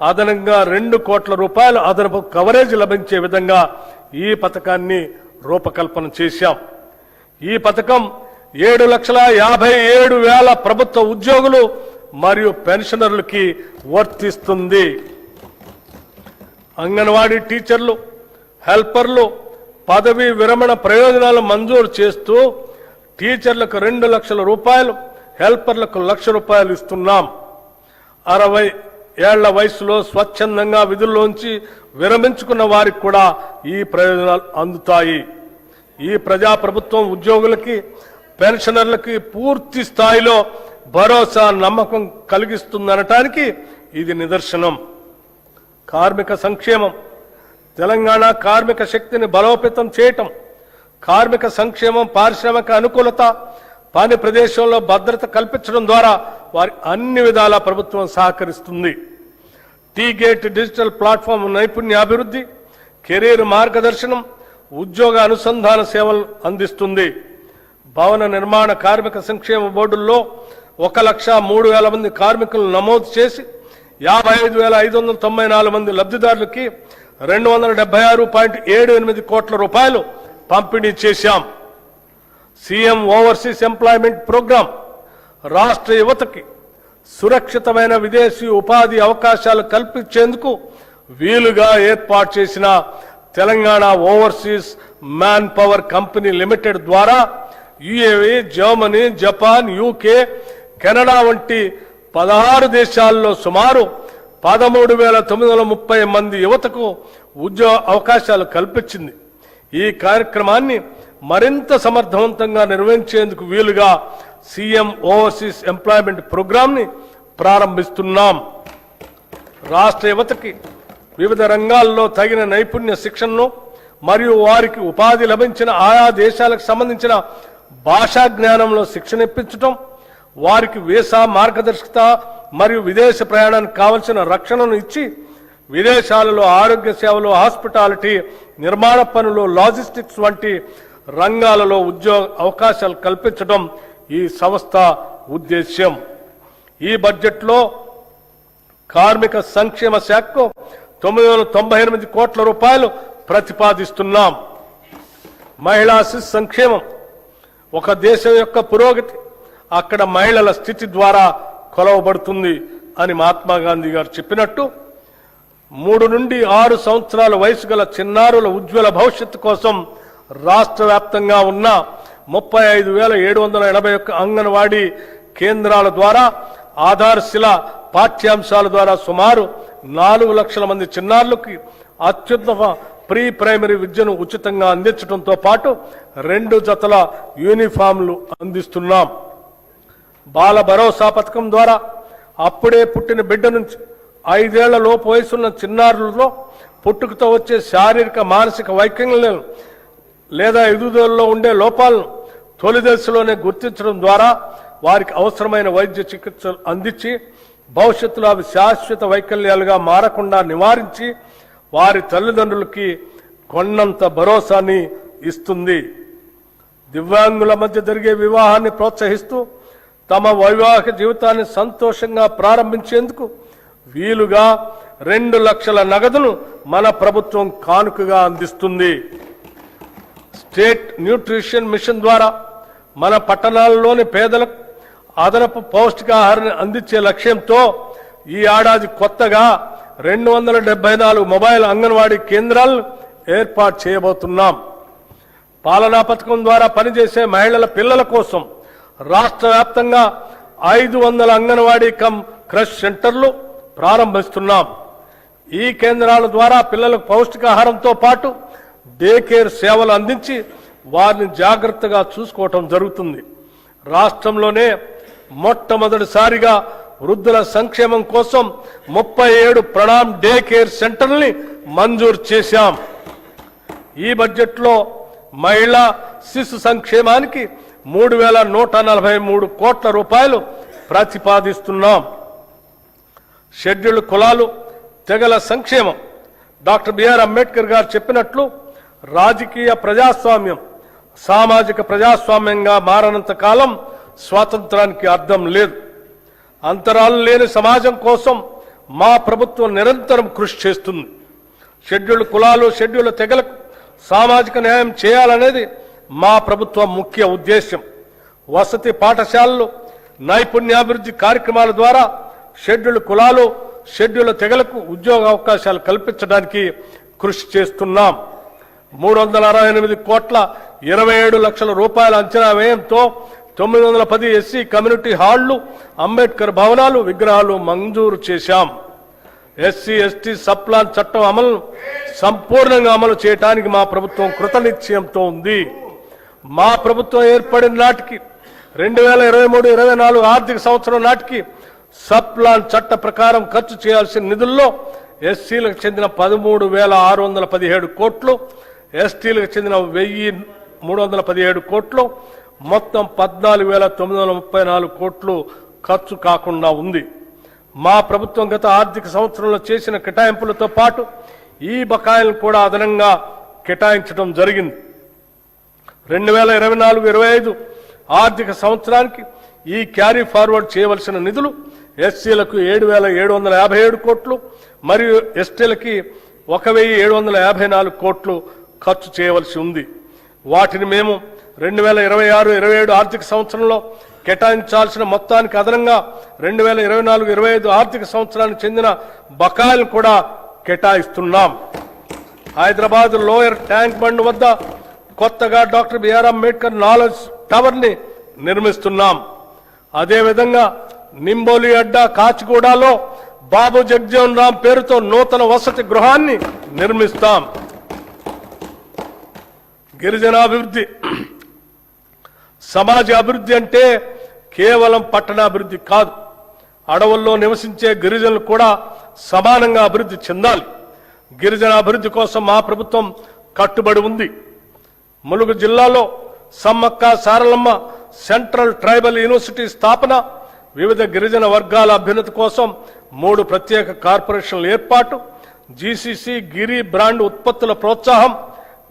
[SPEAKER 2] అదనంగా 2 కోట్ల రూపాయలు అదనపు కవరేజ్ లభించే విధంగా ఈ పథకాన్ని రూపకల్పన చేశాం. ఈ పథకం 7,57,000 ప్రభుత్వ ఉద్యోగులు మరియు పెన్షనర్లకి వర్తిస్తుంది. అంగన్వాడీ టీచర్లు, హెల్పర్లు పదవీ విరమణ ప్రయోజనాలు మంజూరు చేస్తూ టీచర్లకు 2 లక్షల రూపాయలు, హెల్పర్లకు 1,00,000 రూపాయలు ఇస్తున్నాం. 60 ఏళ్ల వయసులో స్వచ్ఛందంగా విధుల్లోంచి విరమించుకున్న వారికి కూడా ఈ ప్రయోజనాలు అందుతాయి. ఈ ప్రజాప్రభుత్వం ఉద్యోగులకి, పెన్షనర్లకి పూర్తి స్థాయిలో భరోసా, నమ్మకం కలిగిస్తుందనటానికి ఇది నిదర్శనం. కార్మిక సంక్షేమం. తెలంగాణ కార్మిక శక్తిని బలోపేతం చేయటం, కార్మిక సంక్షేమం, పారిశ్రామిక అనుకూలత, పని ప్రదేశంలో భద్రత కల్పించడం ద్వారా వారి అన్ని విధాల ప్రభుత్వం సహకరిస్తుంది. టీ-గేట్ డిజిటల్ ప్లాట్ఫామ్ నైపుణ్యాభివృద్ధి, కెరీర్ మార్గదర్శనం, ఉద్యోగ అనుసంధాన సేవలు అందిస్తుంది. భవన నిర్మాణ కార్మిక సంక్షేమ బోర్డుల్లో 1,03,000 మంది కార్మికులను నమోదు చేసి 55,594 మంది లబ్ధిదారులకి 276.78 కోట్ల రూపాయలు పంపిణీ చేశాం. సీఎం ఓవర్సీస్ ఎంప్లాయ్మెంట్ ప్రోగ్రాం రాష్ట్ర యువతకి సురక్షితమైన విదేశీ ఉపాధి అవకాశాలు కల్పించేందుకు వీలుగా ఏర్పాటు చేసిన Telangana overseas man power company limited ద్వారా UAE, Germany, Japan, UK, Canada వంటి 16 దేశాల్లో సుమారు 13,930 మంది యువతకు ఉద్యోగ అవకాశాలు కల్పించింది. ఈ కార్యక్రమాన్ని మరింత సమర్థవంతంగా నిర్వహించేందుకు వీలుగా సీఎం ఓవర్సీస్ ఎంప్లాయ్మెంట్ ప్రోగ్రాంని ప్రారంభిస్తున్నాం. రాష్ట్ర యువతకి వివిధ రంగాల్లో తగిన నైపుణ్య శిక్షణను మరియు వారికి ఉపాధి లభించిన ఆయా దేశాలకు సంబంధించిన భాషా జ్ఞానంలో శిక్షణ ఇప్పించడం, వారికి వీసా మార్గదర్శకత మరియు విదేశ ప్రయాణానికి కావలసిన రక్షణను ఇచ్చి విదేశాలలో ఆరోగ్య సేవలు, హాస్పిటాలిటీ, నిర్మాణ పనులు, లాజిస్టిక్స్ వంటి రంగాలలో ఉద్యోగ అవకాశాలు కల్పించడం ఈ సంస్థ ఉద్దేశ్యం. ఈ బడ్జెట్లో కార్మిక సంక్షేమ శాఖకు 998 కోట్ల రూపాయలు ప్రతిపాదిస్తున్నాం. మహిళా శిశు సంక్షేమం ఒక దేశం యొక్క పురోగతి అక్కడ మహిళల స్థితి ద్వారా కొలవబడుతుంది అని మహాత్మా గాంధీ గారు చెప్పినట్టు 3 నుండి 6 సంవత్సరాల వయసు గల చిన్నారుల ఉజ్వల భవిష్యత్తు కోసం రాష్ట్ర వ్యాప్తంగా ఉన్న 35,781 అంగన్వాడీ కేంద్రాల ద్వారా ఆధారశిల పాఠ్యాంశాల ద్వారా సుమారు 4 లక్షల మంది చిన్నారులకి అత్యుత్తమ ప్రీ ప్రైమరీ విద్యను ఉచితంగా అందించడంతో పాటు 2 జతల యూనిఫామ్లు అందిస్తున్నాం. బాల భరోసా పథకం ద్వారా అప్పుడే పుట్టిన బిడ్డ నుంచి 5 ఏళ్ల లోపు వయసున్న చిన్నారులలో పుట్టుకతో వచ్చే శారీరక, మానసిక వైకల్యాలను లేదా ఎదుగుదలలో ఉండే లోపాలను తొలి దశలోనే గుర్తించడం ద్వారా వారికి అవసరమైన వైద్య చికిత్సలు అందించి భవిష్యత్తులో అవి శాశ్వత వైకల్యాలుగా మారకుండా నివారించి వారి తల్లిదండ్రులకి కొన్నంత భరోసాని ఇస్తుంది. దివ్యాంగుల మధ్య జరిగే వివాహాన్ని ప్రోత్సహిస్తూ తమ వైవాహిక జీవితాన్ని సంతోషంగా ప్రారంభించేందుకు వీలుగా 2 లక్షల నగదును మన ప్రభుత్వం కానుకగా అందిస్తుంది. స్టేట్ న్యూట్రిషన్ మిషన్ ద్వారా మన పట్టణాల్లోని పేదలకు అదనపు పౌష్టికాహారాన్ని అందించే లక్ష్యంతో ఈ ఏడాది కొత్తగా 274 మొబైల్ అంగన్వాడీ కేంద్రాలను ఏర్పాటు చేయబోతున్నాం. పాలనా పథకం ద్వారా పనిచేసే మహిళల పిల్లల కోసం రాష్ట్ర వ్యాప్తంగా 500 అంగన్వాడీ కమ్ క్రష్ సెంటర్లు ప్రారంభిస్తున్నాం. ఈ కేంద్రాల ద్వారా పిల్లలకు పౌష్టికాహారంతో పాటు డే కేర్ సేవలు అందించి వారిని జాగ్రత్తగా చూసుకోవటం జరుగుతుంది. రాష్ట్రంలోనే మొట్టమొదటిసారిగా వృద్ధుల సంక్షేమం కోసం 37 ప్రణామ్ డే కేర్ సెంటర్లని మంజూరు చేశాం. ఈ బడ్జెట్లో మహిళా శిశు సంక్షేమానికి 3,143 కోట్ల రూపాయలు ప్రతిపాదిస్తున్నాం. షెడ్యూల్డ్ కులాలు, తెగల సంక్షేమం డాక్టర్ బిఆర్ అంబేద్కర్ గారు చెప్పినట్లు రాజకీయ ప్రజాస్వామ్యం సామాజిక ప్రజాస్వామ్యంగా మారనంత కాలం స్వాతంత్రానికి అర్థం లేదు. అంతరాలు లేని సమాజం కోసం మా ప్రభుత్వం నిరంతరం కృషి చేస్తుంది. షెడ్యూల్డ్ కులాలు, షెడ్యూల్డ్ తెగలకు సామాజిక న్యాయం చేయాలనేది మా ప్రభుత్వం ముఖ్య ఉద్దేశం. వసతి పాఠశాలలు, నైపుణ్యాభివృద్ధి కార్యక్రమాల ద్వారా షెడ్యూల్డ్ కులాలు, షెడ్యూల్డ్ తెగలకు ఉద్యోగ అవకాశాలు కల్పించడానికి కృషి చేస్తున్నాం. 368 కోట్ల 27 లక్షల రూపాయల అంచనా వ్యయంతో 910 ఎస్సీ కమ్యూనిటీ హాళ్లు, అంబేద్కర్ భవనాలు, విగ్రహాలు మంజూరు చేశాం. ఎస్సీ ఎస్టీ సప్లాన్ చట్టం అమలును సంపూర్ణంగా అమలు చేయడానికి మా ప్రభుత్వం కృతనిశ్చయంతో ఉంది. మా ప్రభుత్వం ఏర్పడిన నాటికి 2023-24 ఆర్థిక సంవత్సరం నాటికి సప్లాన్ చట్ట ప్రకారం ఖర్చు చేయాల్సిన నిధుల్లో ఎస్సీలకు చెందిన 13,617 కోట్లు, ఎస్టీలకు చెందిన 1,317 కోట్లు, మొత్తం 14,934 కోట్లు ఖర్చు కాకుండా ఉంది. మా ప్రభుత్వం గత ఆర్థిక సంవత్సరంలో చేసిన కేటాయింపులతో పాటు ఈ బకాయిలను కూడా అదనంగా కేటాయించడం జరిగింది. 2024-25 ఆర్థిక సంవత్సరానికి ఈ క్యారీ ఫార్వర్డ్ చేయవలసిన నిధులు ఎస్సీలకు 7,757 కోట్లు మరియు ఎస్టీలకి 1,754 కోట్లు ఖర్చు చేయవలసి ఉంది. వాటిని మేము 2026-27 ఆర్థిక సంవత్సరంలో కేటాయించాల్సిన మొత్తానికి అదనంగా 2024-25 ఆర్థిక సంవత్సరానికి చెందిన బకాయిలు కూడా కేటాయిస్తున్నాం. హైదరాబాద్ లోయర్ ట్యాంక్ బండ్ వద్ద కొత్తగా doctor BR Ambedkar Knowledge Tower ని నిర్మిస్తున్నాం. అదేవిధంగా నింబోలి అడ్డా కాచిగూడలో బాబు జగ్జీవన్ రామ్ పేరుతో నూతన వసతి గృహాన్ని నిర్మిస్తాం. గిరిజనాభివృద్ధి, సమాజ అభివృద్ధి అంటే కేవలం పట్టణాభివృద్ధి కాదు. అడవుల్లో నివసించే గిరిజనులు కూడా సమానంగా అభివృద్ధి చెందాలి. గిరిజన అభివృద్ధి కోసం మా ప్రభుత్వం కట్టుబడి ఉంది. ములుగు జిల్లాలో Sammakka Saralamma central tribal university స్థాపన, వివిధ గిరిజన వర్గాల అభ్యున్నతి కోసం 3 ప్రత్యేక కార్పొరేషన్ల ఏర్పాటు, జీసీసీ గిరి బ్రాండ్ ఉత్పత్తుల ప్రోత్సాహం,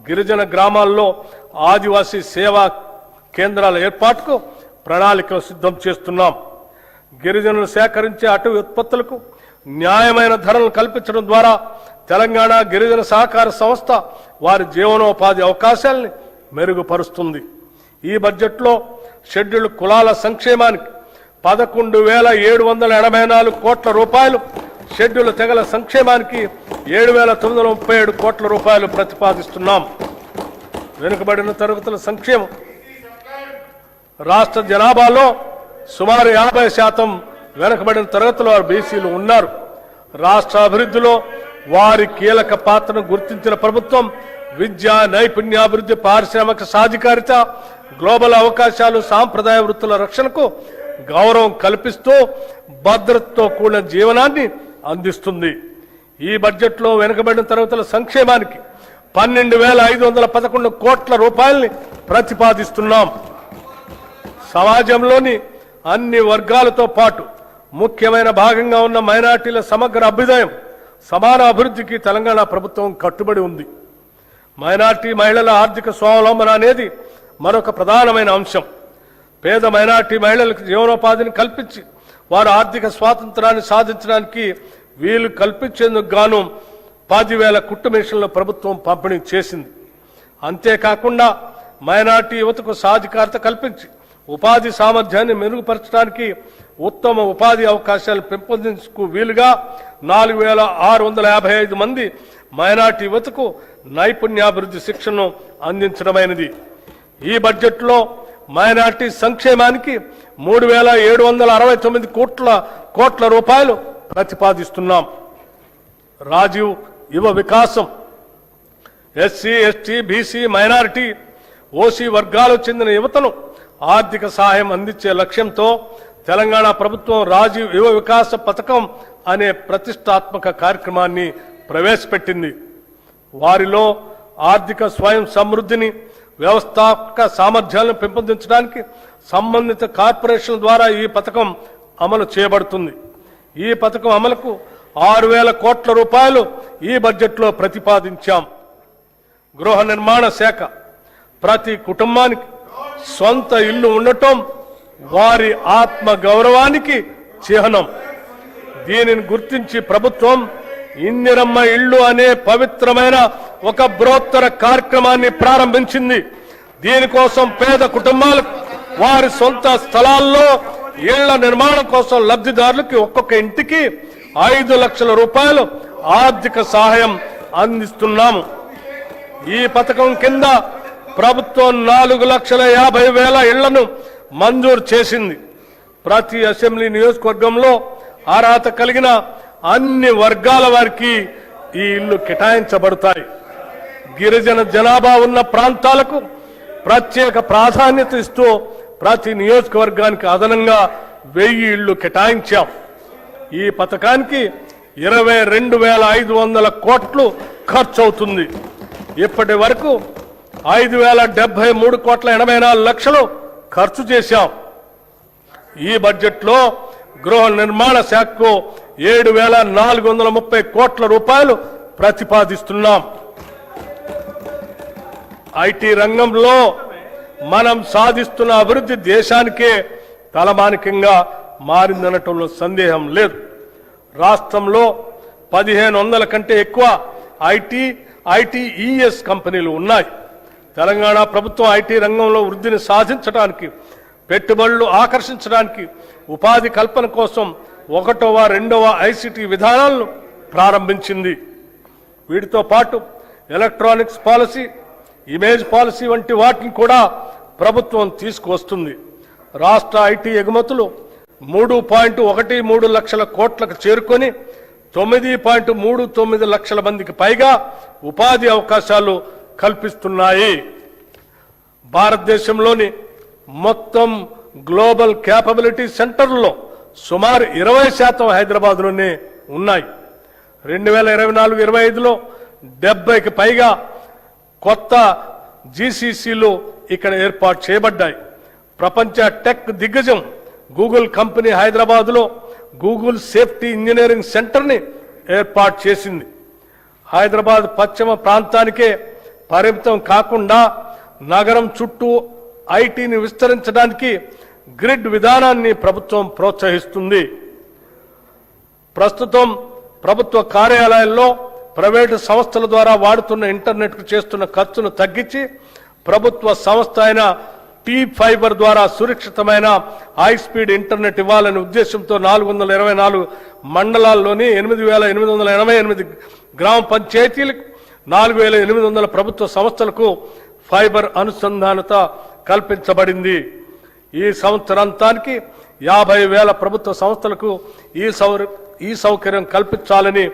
[SPEAKER 2] గిరిజన గ్రామాల్లో ఆదివాసీ సేవా కేంద్రాల ఏర్పాటుకు ప్రణాళికలు సిద్ధం చేస్తున్నాం. గిరిజనులు సేకరించే అటవీ ఉత్పత్తులకు న్యాయమైన ధరలు కల్పించడం ద్వారా తెలంగాణ గిరిజన సహకార సంస్థ వారి జీవనోపాధి అవకాశాలని మెరుగుపరుస్తుంది. ఈ బడ్జెట్లో షెడ్యూల్డ్ కులాల సంక్షేమానికి 11,784 కోట్ల రూపాయలు, షెడ్యూల్ తెగల సంక్షేమానికి 7,937 కోట్ల రూపాయలు ప్రతిపాదిస్తున్నాం. వెనుకబడిన తరగతుల సంక్షేమం, రాష్ట్ర జనాభాలో సుమారు 50% వెనుకబడిన తరగతుల వారు బీసీలు ఉన్నారు. రాష్ట్ర అభివృద్ధిలో వారి కీలక పాత్రను గుర్తించిన ప్రభుత్వం విద్య, నైపుణ్యాభివృద్ధి, పారిశ్రామిక సాధికారిత, గ్లోబల్ అవకాశాలు, సాంప్రదాయ వృత్తుల రక్షణకు గౌరవం కల్పిస్తూ భద్రతతో కూడిన జీవనాన్ని అందిస్తుంది. ఈ బడ్జెట్లో వెనుకబడిన తరగతుల సంక్షేమానికి 12,511 కోట్ల రూపాయల్ని ప్రతిపాదిస్తున్నాం. సమాజంలోని అన్ని వర్గాలతో పాటు ముఖ్యమైన భాగంగా ఉన్న మైనార్టీల సమగ్ర అభ్యుదయం, సమాన అభివృద్ధికి తెలంగాణ ప్రభుత్వం కట్టుబడి ఉంది. మైనార్టీ మహిళల ఆర్థిక స్వావలంబన అనేది మరొక ప్రధానమైన అంశం. పేద మైనార్టీ మహిళలకు జీవనోపాధిని కల్పించి వారు ఆర్థిక స్వాతంత్రాన్ని సాధించడానికి వీలు కల్పించేందుకు గాను 10,000 కుట్టు మిషన్ల ప్రభుత్వం పంపిణీ చేసింది. అంతేకాకుండా మైనార్టీ యువతకు సాధికారత కల్పించి ఉపాధి సామర్థ్యాన్ని మెరుగుపరచడానికి ఉత్తమ ఉపాధి అవకాశాలు పెంపొందించుకు వీలుగా 4,655 మంది మైనార్టీ యువతకు నైపుణ్యాభివృద్ధి శిక్షణను అందించడమైనది. ఈ బడ్జెట్లో మైనార్టీ సంక్షేమానికి 3,769 కోట్ల రూపాయలు ప్రతిపాదిస్తున్నాం. రాజీవ్ యువ వికాసం, SC, ST, BC, minority, OC వర్గాలకు చెందిన యువతను ఆర్థిక సహాయం అందించే లక్ష్యంతో తెలంగాణ ప్రభుత్వం రాజీవ్ యువ వికాస పథకం అనే ప్రతిష్టాత్మక కార్యక్రమాన్ని ప్రవేశపెట్టింది. వారిలో ఆర్థిక స్వయం సమృద్ధిని, వ్యవస్థాపక సామర్థ్యాలను పెంపొందించడానికి సంబంధిత కార్పొరేషన్ల ద్వారా ఈ పథకం అమలు చేయబడుతుంది. ఈ పథకం అమలుకు 6,000 కోట్ల రూపాయలు ఈ బడ్జెట్లో ప్రతిపాదించాం. గృహ నిర్మాణ శాఖ, ప్రతి కుటుంబానికి సొంత ఇల్లు ఉండటం వారి ఆత్మ గౌరవానికి చిహ్నం. దీనిని గుర్తించి ప్రభుత్వం ఇందిరమ్మ ఇళ్లు అనే పవిత్రమైన ఒక బృహత్తర కార్యక్రమాన్ని ప్రారంభించింది. దీనికోసం పేద కుటుంబాలకు వారి సొంత స్థలాల్లో ఇళ్ల నిర్మాణం కోసం లబ్ధిదారులకి ఒక్కొక్క ఇంటికి 5 లక్షల రూపాయలు ఆర్థిక సహాయం అందిస్తున్నాము. ఈ పథకం కింద ప్రభుత్వం 4,50,000 ఇళ్లను మంజూరు చేసింది. ప్రతి అసెంబ్లీ నియోజకవర్గంలో అర్హత కలిగిన అన్ని వర్గాల వారికి ఈ ఇళ్లు కేటాయించబడతాయి. గిరిజన జనాభా ఉన్న ప్రాంతాలకు ప్రత్యేక ప్రాధాన్యత ఇస్తూ ప్రతి నియోజకవర్గానికి అదనంగా 1000 ఇళ్లు కేటాయించాం. ఈ పథకానికి 22,500 కోట్లు ఖర్చు అవుతుంది. ఇప్పటి వరకు 5,073,84 లక్షలు ఖర్చు చేశాం. ఈ బడ్జెట్లో గృహ నిర్మాణ శాఖకు 7,430 కోట్ల రూపాయలు ప్రతిపాదిస్తున్నాం. ఐటీ రంగంలో మనం సాధిస్తున్న అభివృద్ధి దేశానికే తలమానికంగా మారిందనటంలో సందేహం లేదు. రాష్ట్రంలో 1,500 కంటే ఎక్కువ ఐటీఈఎస్ కంపెనీలు ఉన్నాయి. తెలంగాణ ప్రభుత్వం ఐటీ రంగంలో వృద్ధిని సాధించడానికి, పెట్టుబడులు ఆకర్షించడానికి, ఉపాధి కల్పన కోసం 1వ, 2వ ఐసిటి విధానాలను ప్రారంభించింది. వీటితో పాటు ఎలక్ట్రానిక్స్ పాలసీ, ఇమేజ్ పాలసీ వంటి వాటిని కూడా ప్రభుత్వం తీసుకువస్తుంది. రాష్ట్ర ఐటీ ఎగుమతులు 3.13 లక్షల కోట్లకు చేరుకొని 9.39 లక్షల మందికి పైగా ఉపాధి అవకాశాలు కల్పిస్తున్నాయి. భారతదేశంలోని మొత్తం గ్లోబల్ క్యాపబిలిటీ సెంటర్లలో సుమారు 20% హైదరాబాద్లోనే ఉన్నాయి. 2024-25లో 70కి పైగా కొత్త జీసీసీలు ఇక్కడ ఏర్పాటు చేయబడ్డాయి. ప్రపంచ టెక్ దిగ్గజం గూగుల్ కంపెనీ హైదరాబాద్లో గూగుల్ సేఫ్టీ ఇంజనీరింగ్ సెంటర్ని ఏర్పాటు చేసింది. హైదరాబాద్ పశ్చిమ ప్రాంతానికే పరిమితం కాకుండా నగరం చుట్టూ ఐటీని విస్తరించడానికి గ్రిడ్ విధానాన్ని ప్రభుత్వం ప్రోత్సహిస్తుంది. ప్రస్తుతం ప్రభుత్వ కార్యాలయాల్లో ప్రైవేటు సంస్థల ద్వారా వాడుతున్న ఇంటర్నెట్కు చేస్తున్న ఖర్చును తగ్గించి ప్రభుత్వ సంస్థ అయిన T-Fiber ద్వారా సురక్షితమైన హై స్పీడ్ ఇంటర్నెట్ ఇవ్వాలనే ఉద్దేశంతో 424 మండలాల్లోని 8,888 గ్రామ పంచాయతీలకు 4,800 ప్రభుత్వ సంస్థలకు ఫైబర్ అనుసంధానత కల్పించబడింది. ఈ సంవత్సరాంతానికి 50,000 ప్రభుత్వ సంస్థలకు ఈ సౌకర్యం కల్పించాలని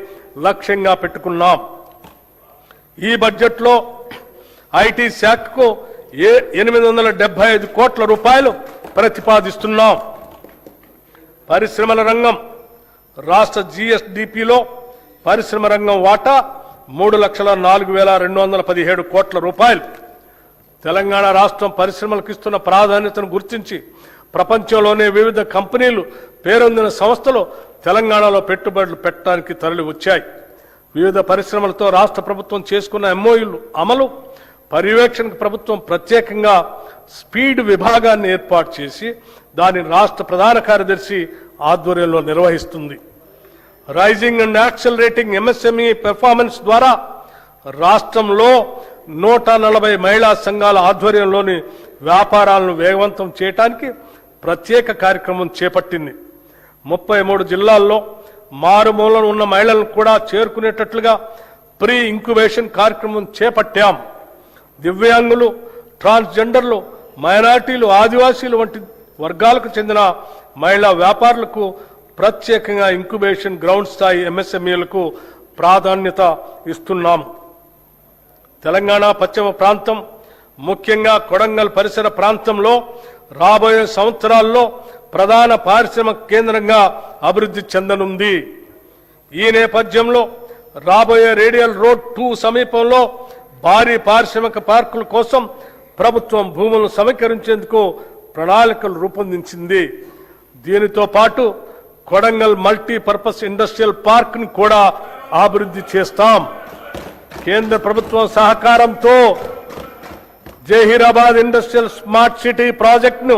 [SPEAKER 2] లక్ష్యంగా పెట్టుకున్నాం. ఈ బడ్జెట్లో ఐటీ శాఖకు 875 కోట్ల రూపాయలు ప్రతిపాదిస్తున్నాం. పరిశ్రమల రంగం రాష్ట్ర జీఎస్డిపిలో పరిశ్రమ రంగం వాటా 3,04,217 కోట్ల రూపాయలు. తెలంగాణ రాష్ట్రం పరిశ్రమలకు ఇస్తున్న ప్రాధాన్యతను గుర్తించి ప్రపంచంలోనే వివిధ కంపెనీలు పేరొందిన సంస్థలు తెలంగాణలో పెట్టుబడులు పెట్టడానికి తరలి వచ్చాయి. వివిధ పరిశ్రమలతో రాష్ట్ర ప్రభుత్వం చేసుకున్న ఎంఓయూలు అమలు పర్యవేక్షణకు ప్రభుత్వం ప్రత్యేకంగా స్పీడ్ విభాగాన్ని ఏర్పాటు చేసి దానిని రాష్ట్ర ప్రధాన కార్యదర్శి ఆధ్వర్యంలో నిర్వహిస్తుంది. Raising and accelerating MSME performance ద్వారా రాష్ట్రంలో 140 మహిళా సంఘాల ఆధ్వర్యంలోని వ్యాపారాలను వేగవంతం చేయడానికి ప్రత్యేక కార్యక్రమం చేపట్టింది. 33 జిల్లాల్లో మారుమూలన ఉన్న మహిళలను కూడా చేరుకునేటట్లుగా ప్రీ ఇంక్యుబేషన్ కార్యక్రమం చేపట్టాం. దివ్యాంగులు, ట్రాన్స్జెండర్లు, మైనార్టీలు, ఆదివాసీలు వంటి వర్గాలకు చెందిన మహిళా వ్యాపారులకు ప్రత్యేకంగా ఇంక్యుబేషన్ గ్రౌండ్ స్థాయి ఎంఎస్ఎంఈలకు ప్రాధాన్యత ఇస్తున్నాం. తెలంగాణ పశ్చిమ ప్రాంతం ముఖ్యంగా కొడంగల్ పరిసర ప్రాంతంలో రాబోయే సంవత్సరాల్లో ప్రధాన పారిశ్రామిక కేంద్రంగా అభివృద్ధి చెందనుంది. ఈ నేపథ్యంలో రాబోయే రేడియల్ రోడ్ 2 సమీపంలో భారీ పారిశ్రామిక పార్కుల కోసం ప్రభుత్వం భూములను సమీకరించేందుకు ప్రణాళికలు రూపొందించింది. దీనితో పాటు కొడంగల్ మల్టీపర్పస్ ఇండస్ట్రియల్ పార్క్ ని కూడా అభివృద్ధి చేస్తాం. కేంద్ర ప్రభుత్వం సహకారంతో జహీరాబాద్ ఇండస్ట్రియల్ స్మార్ట్ సిటీ ప్రాజెక్టును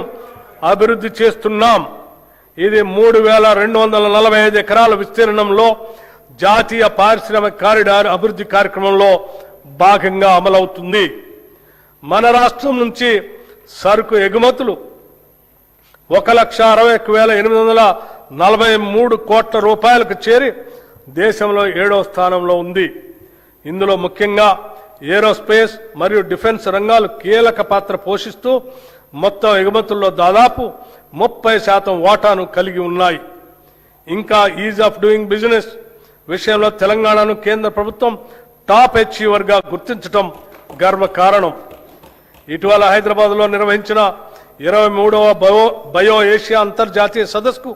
[SPEAKER 2] అభివృద్ధి చేస్తున్నాం. ఇది 3,245 ఎకరాల విస్తీర్ణంలో జాతీయ పారిశ్రామిక కారిడార్ అభివృద్ధి కార్యక్రమంలో భాగంగా అమలవుతుంది. మన రాష్ట్రం నుంచి సరుకు ఎగుమతులు 1,61,843 కోట్ల రూపాయలకు చేరి దేశంలో 7వ స్థానంలో ఉంది. ఇందులో ముఖ్యంగా ఏరోస్పేస్ మరియు డిఫెన్స్ రంగాలు కీలక పాత్ర పోషిస్తూ మొత్తం ఎగుమతుల్లో దాదాపు 30% వాటాను కలిగి ఉన్నాయి. ఇంకా ఈజ్ ఆఫ్ డూయింగ్ బిజినెస్ విషయంలో తెలంగాణను కేంద్ర ప్రభుత్వం టాప్ అచీవర్ గా గుర్తించడం గర్వకారణం. ఇటీవల హైదరాబాద్ లో నిర్వహించిన 23వ బయో ఏషియా అంతర్జాతీయ సదస్సుకు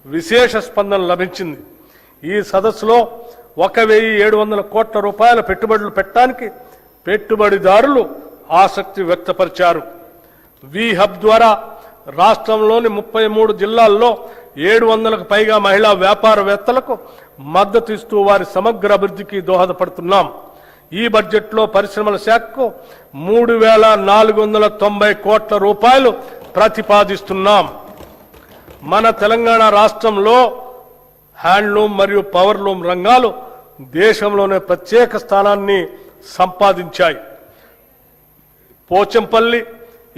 [SPEAKER 2] విశేష స్పందన లభించింది. ఈ సదస్సులో 1,700 కోట్ల రూపాయల పెట్టుబడులు పెట్టడానికి పెట్టుబడిదారులు ఆసక్తి వ్యక్తపరిచారు. వి హబ్ ద్వారా రాష్ట్రంలోని 33 జిల్లాల్లో 700కు పైగా మహిళా వ్యాపారవేత్తలకు మద్దతు ఇస్తూ వారి సమగ్ర అభివృద్ధికి దోహదపడుతున్నాం. ఈ బడ్జెట్లో పరిశ్రమల శాఖకు 3,490 కోట్ల రూపాయలు ప్రతిపాదిస్తున్నాం. మన తెలంగాణ రాష్ట్రంలో హ్యాండ్లూమ్ మరియు పవర్లూమ్ రంగాలు దేశంలోనే ప్రత్యేక స్థానాన్ని సంపాదించాయి. పోచంపల్లి,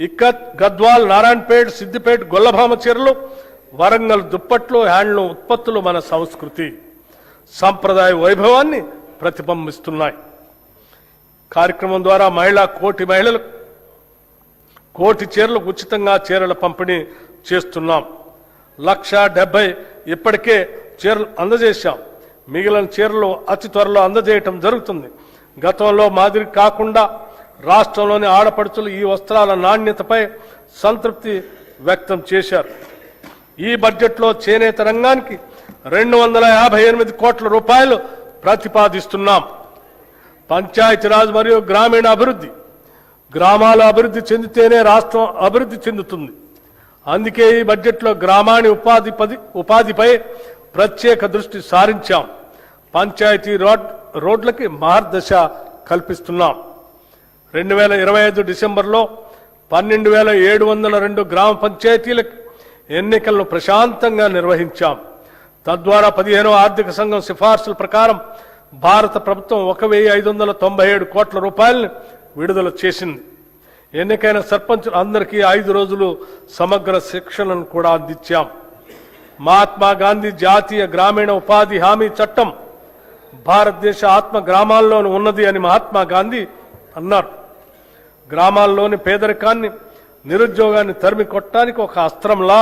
[SPEAKER 2] ఇక్కత్, గద్వాల్, నారాయణపేట్, సిద్దిపేట్, గొల్లభామ చీరలు, వరంగల్ దుప్పట్లు, హ్యాండ్లూమ్ ఉత్పత్తులు మన సంస్కృతి సంప్రదాయ వైభవాన్ని ప్రతిబింబిస్తున్నాయి. కార్యక్రమం ద్వారా కోటి మహిళలకు కోటి చీరలకు ఉచితంగా చీరల పంపిణీ చేస్తున్నాం. 1,70,000 ఇప్పటికే చీరలు అందజేశాం. మిగిలిన చీరలు అతి త్వరలో అందజేయటం జరుగుతుంది. గతంలో మాదిరి కాకుండా రాష్ట్రంలోని ఆడపడుచులు ఈ వస్త్రాల నాణ్యతపై సంతృప్తి వ్యక్తం చేశారు. ఈ బడ్జెట్లో చేనేత రంగానికి 258 కోట్ల రూపాయలు ప్రతిపాదిస్తున్నాం. పంచాయతీరాజ్ మరియు గ్రామీణ అభివృద్ధి, గ్రామాల అభివృద్ధి చెందితేనే రాష్ట్రం అభివృద్ధి చెందుతుంది. అందుకే ఈ బడ్జెట్లో గ్రామాన్ని ఉపాధిపై ప్రత్యేక దృష్టి సారించాం. పంచాయతీ రోడ్లకి మార్గదర్శ కల్పిస్తున్నాం. 2025 డిసెంబర్లో 12,702 గ్రామ పంచాయతీలకు ఎన్నికలను ప్రశాంతంగా నిర్వహించాం. తద్వారా 15వ ఆర్థిక సంఘం సిఫార్సుల ప్రకారం భారత ప్రభుత్వం 1,597 కోట్ల రూపాయలను విడుదల చేసింది. ఎన్నికైన సర్పంచులు అందరికీ 5 రోజులు సమగ్ర శిక్షణను కూడా అందించాం. మహాత్మా గాంధీ జాతీయ గ్రామీణ ఉపాధి హామీ చట్టం భారతదేశ ఆత్మ గ్రామాల్లోనూ ఉన్నది అని మహాత్మా గాంధీ అన్నారు. గ్రామాల్లోని పేదరికాన్ని, నిరుద్యోగాన్ని తరిమి కొట్టడానికి ఒక అస్త్రంలా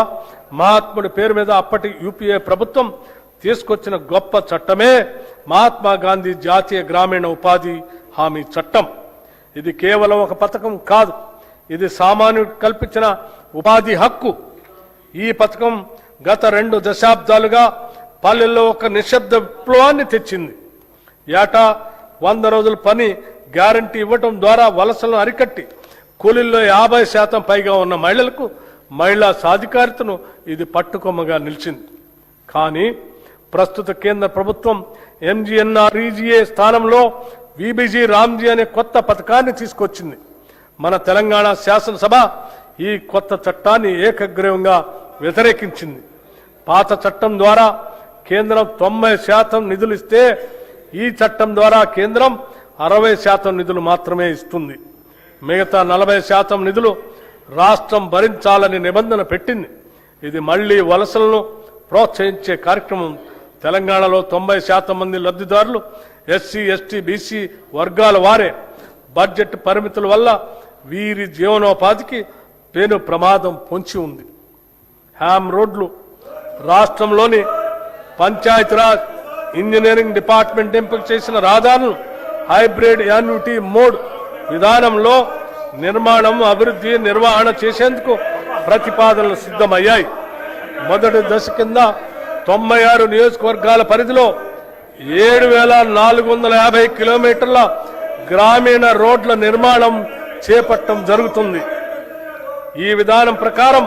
[SPEAKER 2] మహాత్ముడి పేరు మీద అప్పటి యూపీఏ ప్రభుత్వం తీసుకొచ్చిన గొప్ప చట్టమే మహాత్మా గాంధీ జాతీయ గ్రామీణ ఉపాధి హామీ చట్టం. ఇది కేవలం ఒక పథకం కాదు, ఇది సామాన్యుడికి కల్పించిన ఉపాధి హక్కు. ఈ పథకం గత 2 దశాబ్దాలుగా పల్లెల్లో ఒక నిశ్శబ్ద విప్లవాన్ని తెచ్చింది. ఏటా 100 రోజుల పని గ్యారంటీ ఇవ్వటం ద్వారా వలసలను అరికట్టి కూలీల్లో 50% పైగా ఉన్న మహిళలకు మహిళా సాధికారితను ఇది పట్టుకొమ్మగా నిలిచింది. కానీ ప్రస్తుత కేంద్ర ప్రభుత్వం ఎంజీఎన్ఆర్ఈజీఏ స్థానంలో వీబీజీ రామ్జీ అనే కొత్త పథకాన్ని తీసుకొచ్చింది. మన తెలంగాణ శాసనసభ ఈ కొత్త చట్టాన్ని ఏకగ్రీవంగా వ్యతిరేకించింది. పాత చట్టం ద్వారా కేంద్రం 90% నిధులు ఇస్తే ఈ చట్టం ద్వారా కేంద్రం 60% నిధులు మాత్రమే ఇస్తుంది. మిగతా 40% నిధులు రాష్ట్రం భరించాలని నిబంధన పెట్టింది. ఇది మళ్లీ వలసలను ప్రోత్సహించే కార్యక్రమం. తెలంగాణలో 90% మంది లబ్ధిదారులు ఎస్సీ, ఎస్టీ, బీసీ వర్గాల వారే. బడ్జెట్ పరిమితుల వల్ల వీరి జీవనోపాధికి పెను ప్రమాదం పొంచి ఉంది. హ్యామ్ రోడ్లు రాష్ట్రంలోని పంచాయతీరాజ్ ఇంజనీరింగ్ డిపార్ట్మెంట్ ఎంపిక చేసిన రహదారులను హైబ్రిడ్ యాన్యుటీ మోడ్ విధానంలో నిర్మాణం, అభివృద్ధి, నిర్వహణ చేసేందుకు ప్రతిపాదనలు సిద్ధమయ్యాయి. మొదటి దశ కింద 96 నియోజకవర్గాల పరిధిలో 7,450 కిలోమీటర్ల గ్రామీణ రోడ్ల నిర్మాణం చేపట్టడం జరుగుతుంది. ఈ విధానం ప్రకారం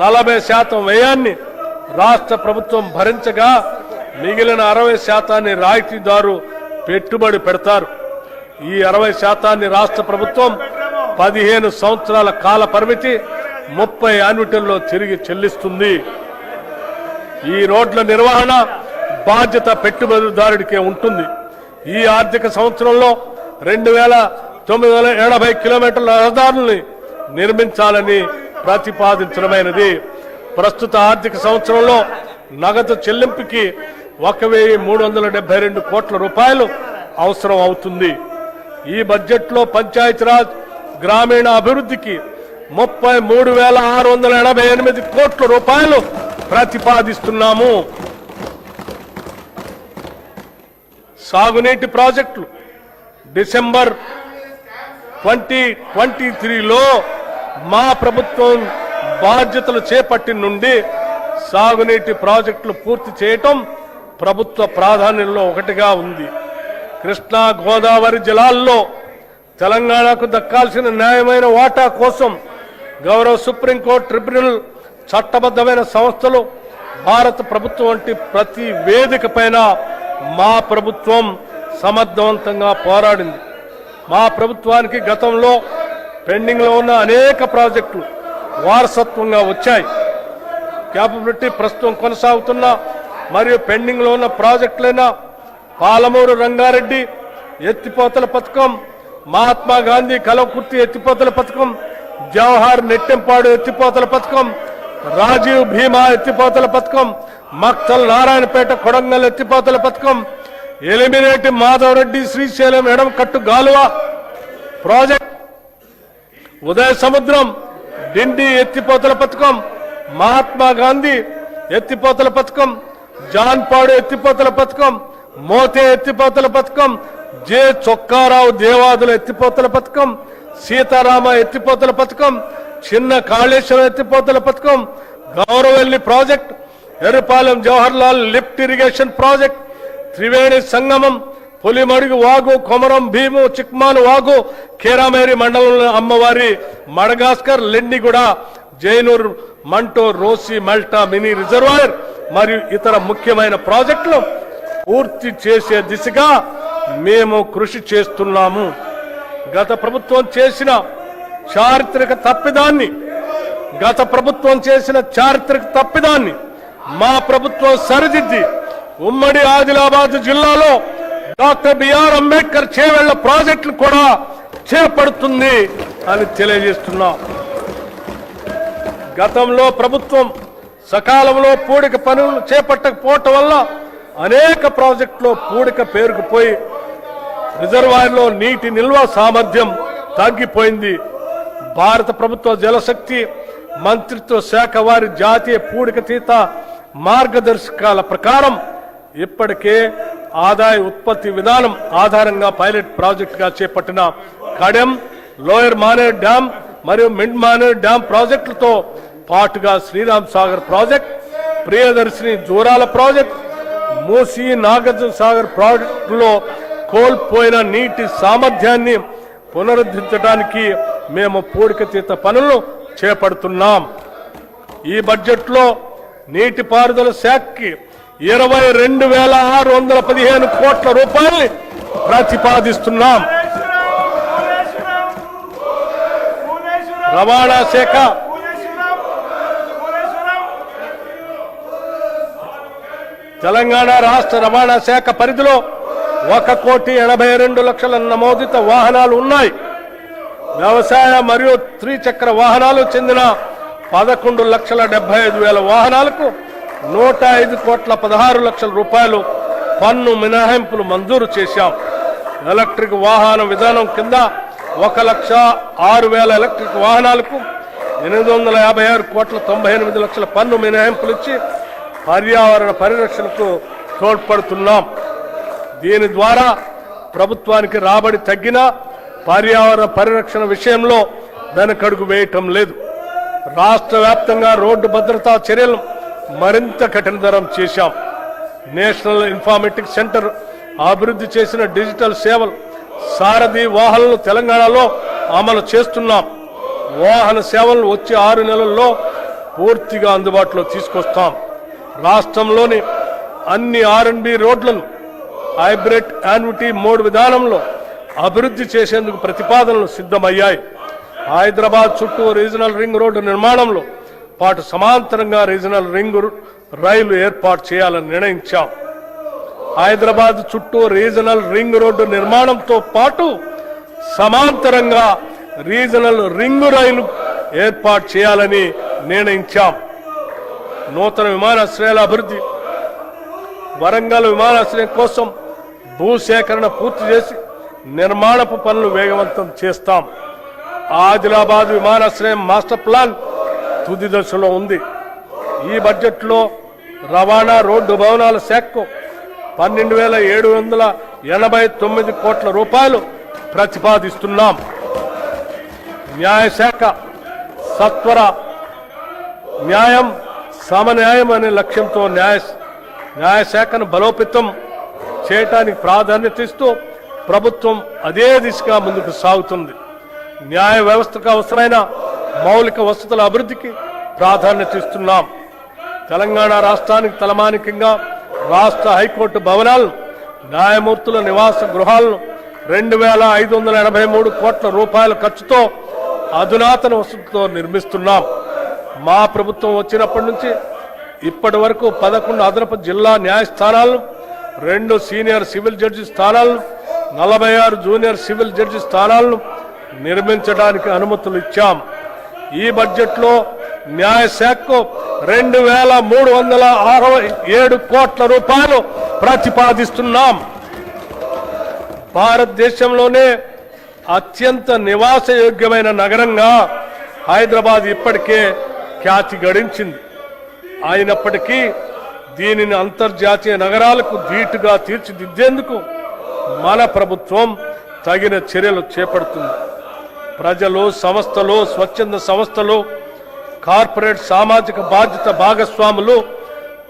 [SPEAKER 2] 40% వ్యయాన్ని రాష్ట్ర ప్రభుత్వం భరించగా మిగిలిన 60% రాయితీదారు పెట్టుబడి పెడతారు. ఈ 60% రాష్ట్ర ప్రభుత్వం 15 సంవత్సరాల కాల పరిమితి 30 యాన్యుటీల్లో తిరిగి చెల్లిస్తుంది. ఈ రోడ్ల నిర్వహణ బాధ్యత పెట్టుబడిదారుడికే ఉంటుంది. ఈ ఆర్థిక సంవత్సరంలో 2,980 కిలోమీటర్ల రహదారుల్ని నిర్మించాలని ప్రతిపాదించడమైనది. ప్రస్తుత ఆర్థిక సంవత్సరంలో నగదు చెల్లింపుకి 1,372 కోట్ల రూపాయలు అవసరం అవుతుంది. ఈ బడ్జెట్లో పంచాయతీరాజ్ గ్రామీణ అభివృద్ధికి 33,688 కోట్ల రూపాయలు ప్రతిపాదిస్తున్నాము. సాగునీటి ప్రాజెక్టులు డిసెంబర్ 2023లో మా ప్రభుత్వం బాధ్యతలు చేపట్టి నుండి సాగునీటి ప్రాజెక్టులు పూర్తి చేయటం ప్రభుత్వ ప్రాధాన్యంలో ఒకటిగా ఉంది. కృష్ణా, గోదావరి జలాల్లో తెలంగాణకు దక్కాల్సిన న్యాయమైన వాటా కోసం గౌరవ సుప్రీంకోర్టు ట్రిబ్యునల్, చట్టబద్ధమైన సంస్థలు, భారత ప్రభుత్వం వంటి ప్రతి వేదిక పైన మా ప్రభుత్వం సమర్థవంతంగా పోరాడింది. మా ప్రభుత్వానికి గతంలో పెండింగ్ లో ఉన్న అనేక ప్రాజెక్టులు వారసత్వంగా వచ్చాయి. క్యాపబిలిటీ ప్రస్తుతం కొనసాగుతున్న మరియు పెండింగ్ లో ఉన్న ప్రాజెక్టులైన పాలమూరు రంగారెడ్డి ఎత్తిపోతల పథకం, మహాత్మా గాంధీ కలవకుర్తి ఎత్తిపోతల పథకం, జవహర్ నెట్టెంపాడు ఎత్తిపోతల పథకం, రాజీవ్ భీమా ఎత్తిపోతల పథకం, మక్తల్ నారాయణపేట కొడంగల్ ఎత్తిపోతల పథకం, ఎలిమినేటి మాధవరెడ్డి శ్రీశైలం ఎడమకట్టు గాలువ ప్రాజెక్ట్, ఉదయ సముద్రం, డిండి ఎత్తిపోతల పథకం, మహాత్మా గాంధీ ఎత్తిపోతల పథకం, జాన్పాడు ఎత్తిపోతల పథకం, మోతే ఎత్తిపోతల పథకం, జె చొక్కారావు దేవాదుల ఎత్తిపోతల పథకం, సీతారామ ఎత్తిపోతల పథకం, చిన్న కాళేశ్వరం ఎత్తిపోతల పథకం, Gouravelli project, Errapalem Jawaharlal lift irrigation project, Triveni Sangamam, Pulimadugu వాగు, కొమరం భీము, చిక్మాను వాగు, కేరామేరి మండలంలో అమ్మవారి మడగాస్కర్, లెండిగూడ, జైనూర్, మంటో, రోసి, మల్టా మినీ రిజర్వాయర్ మరియు ఇతర ముఖ్యమైన ప్రాజెక్టులు పూర్తి చేసే దిశగా మేము కృషి చేస్తున్నాము. గత ప్రభుత్వం చేసిన చారిత్రక తప్పిదాన్ని మా ప్రభుత్వం సరిదిద్ది ఉమ్మడి ఆదిలాబాద్ జిల్లాలో డాక్టర్ బిఆర్ అంబేద్కర్ చేవెళ్ల ప్రాజెక్టులు కూడా చేపడుతుంది అని తెలియజేస్తున్నాం. గతంలో ప్రభుత్వం సకాలంలో పూడిక పనులు చేపట్టకపోవటం వల్ల అనేక ప్రాజెక్టులో పూడిక పేరుకుపోయి రిజర్వాయర్లో నీటి నిల్వ సామర్థ్యం తగ్గిపోయింది. భారత ప్రభుత్వ జలశక్తి మంత్రిత్వ శాఖ వారి జాతీయ పూడికతీత మార్గదర్శకాల ప్రకారం ఇప్పటికే ఆదాయ ఉత్పత్తి విధానం ఆధారంగా పైలట్ ప్రాజెక్టుగా చేపట్టిన కడెం, లోయర్ మానేర్ డ్యాం మరియు మిడ్ మానేర్ డ్యాం ప్రాజెక్టులతో పాటుగా శ్రీరామ్ సాగర్ ప్రాజెక్ట్, ప్రియదర్శిని జూరాల ప్రాజెక్ట్, మూసీ నాగార్జున సాగర్ ప్రాజెక్టులో కోల్పోయిన నీటి సామర్థ్యాన్ని పునరుద్ధరించడానికి మేము పూడికతీత పనులను చేపడుతున్నాం. ఈ బడ్జెట్లో నీటిపారుదల శాఖకి 22,615 కోట్ల రూపాయల్ని ప్రతిపాదిస్తున్నాం. రవాణా శాఖ తెలంగాణ రాష్ట్ర రవాణా శాఖ పరిధిలో 1,82,00,000 నమోదిత వాహనాలు ఉన్నాయి. వ్యవసాయ మరియు త్రిచక్ర వాహనాలు చెందిన 11,75,000 వాహనాలకు 105,16,00,000 రూపాయలు పన్ను మినహాయింపులు మంజూరు చేశాం. ఎలక్ట్రిక్ వాహన విధానం కింద 1,06,000 ఎలక్ట్రిక్ వాహనాలకు 856,98,00,000 పన్ను మినహాయింపులు ఇచ్చి పర్యావరణ పరిరక్షణకు తోడ్పడుతున్నాం. దీని ద్వారా ప్రభుత్వానికి రాబడి తగ్గినా పర్యావరణ పరిరక్షణ విషయంలో వెనకడుగు వేయటం లేదు. రాష్ట్ర వ్యాప్తంగా రోడ్డు భద్రతా చర్యలను మరింత కఠినతరం చేశాం. నేషనల్ ఇన్ఫర్మేటిక్స్ సెంటర్ అభివృద్ధి చేసిన డిజిటల్ సేవలు, సారథి వాహనాలను తెలంగాణలో అమలు చేస్తున్నాం. వాహన సేవలను వచ్చే 6 నెలల్లో పూర్తిగా అందుబాటులో తీసుకొస్తాం. రాష్ట్రంలోని అన్ని R&B రోడ్లను హైబ్రిడ్ యాన్యుటీ మోడ్ విధానంలో అభివృద్ధి చేసేందుకు ప్రతిపాదనలు సిద్ధమయ్యాయి. హైదరాబాద్ చుట్టూ రీజనల్ రింగ్ రోడ్డు నిర్మాణంలో పాటు సమాంతరంగా రీజనల్ రింగ్ రైలు ఏర్పాటు చేయాలని నిర్ణయించాం. హైదరాబాద్ చుట్టూ రీజనల్ రింగ్ రోడ్డు నిర్మాణంతో పాటు సమాంతరంగా రీజనల్ రింగ్ రైలు ఏర్పాటు చేయాలని నిర్ణయించాం. నూతన విమానాశ్రయాల అభివృద్ధి, వరంగల్ విమానాశ్రయం కోసం భూసేకరణ పూర్తి చేసి నిర్మాణపు పనులు వేగవంతం చేస్తాం. ఆదిలాబాద్ విమానాశ్రయం మాస్టర్ ప్లాన్ తుది దశలో ఉంది. ఈ బడ్జెట్లో రవాణా రోడ్డు భవనాల శాఖకు 12,789 కోట్ల రూపాయలు ప్రతిపాదిస్తున్నాం. న్యాయశాఖ సత్వర న్యాయం, సమన్యాయం అనే లక్ష్యంతో న్యాయశాఖను బలోపేతం చేయడానికి ప్రాధాన్యత ఇస్తూ ప్రభుత్వం అదే దిశగా ముందుకు సాగుతుంది. న్యాయ వ్యవస్థకు అవసరమైన మౌలిక వసతుల అభివృద్ధికి ప్రాధాన్యత ఇస్తున్నాం. తెలంగాణ రాష్ట్రానికి తలమానికంగా రాష్ట్ర హైకోర్టు భవనాలను, న్యాయమూర్తుల నివాస గృహాలను 2,583 కోట్ల రూపాయల ఖర్చుతో అధునాతన వసతులతో నిర్మిస్తున్నాం. మా ప్రభుత్వం వచ్చినప్పటి నుంచి ఇప్పటి వరకు 11 అదనపు జిల్లా న్యాయస్థానాలను, 2 సీనియర్ సివిల్ జడ్జి స్థానాలను, 46 జూనియర్ సివిల్ జడ్జి స్థానాలను నిర్మించడానికి అనుమతులు ఇచ్చాం. ఈ బడ్జెట్లో న్యాయశాఖకు 2,367 కోట్ల రూపాయలు ప్రతిపాదిస్తున్నాం. భారతదేశంలోనే అత్యంత నివాసయోగ్యమైన నగరంగా హైదరాబాద్ ఇప్పటికే ఖ్యాతి గడించింది. అయినప్పటికీ దీనిని అంతర్జాతీయ నగరాలకు ధీటుగా తీర్చిదిద్దేందుకు మన ప్రభుత్వం తగిన చర్యలు చేపడుతుంది. ప్రజలు, సంస్థలు, స్వచ్ఛంద సంస్థలు, కార్పొరేట్ సామాజిక బాధ్యత భాగస్వాములు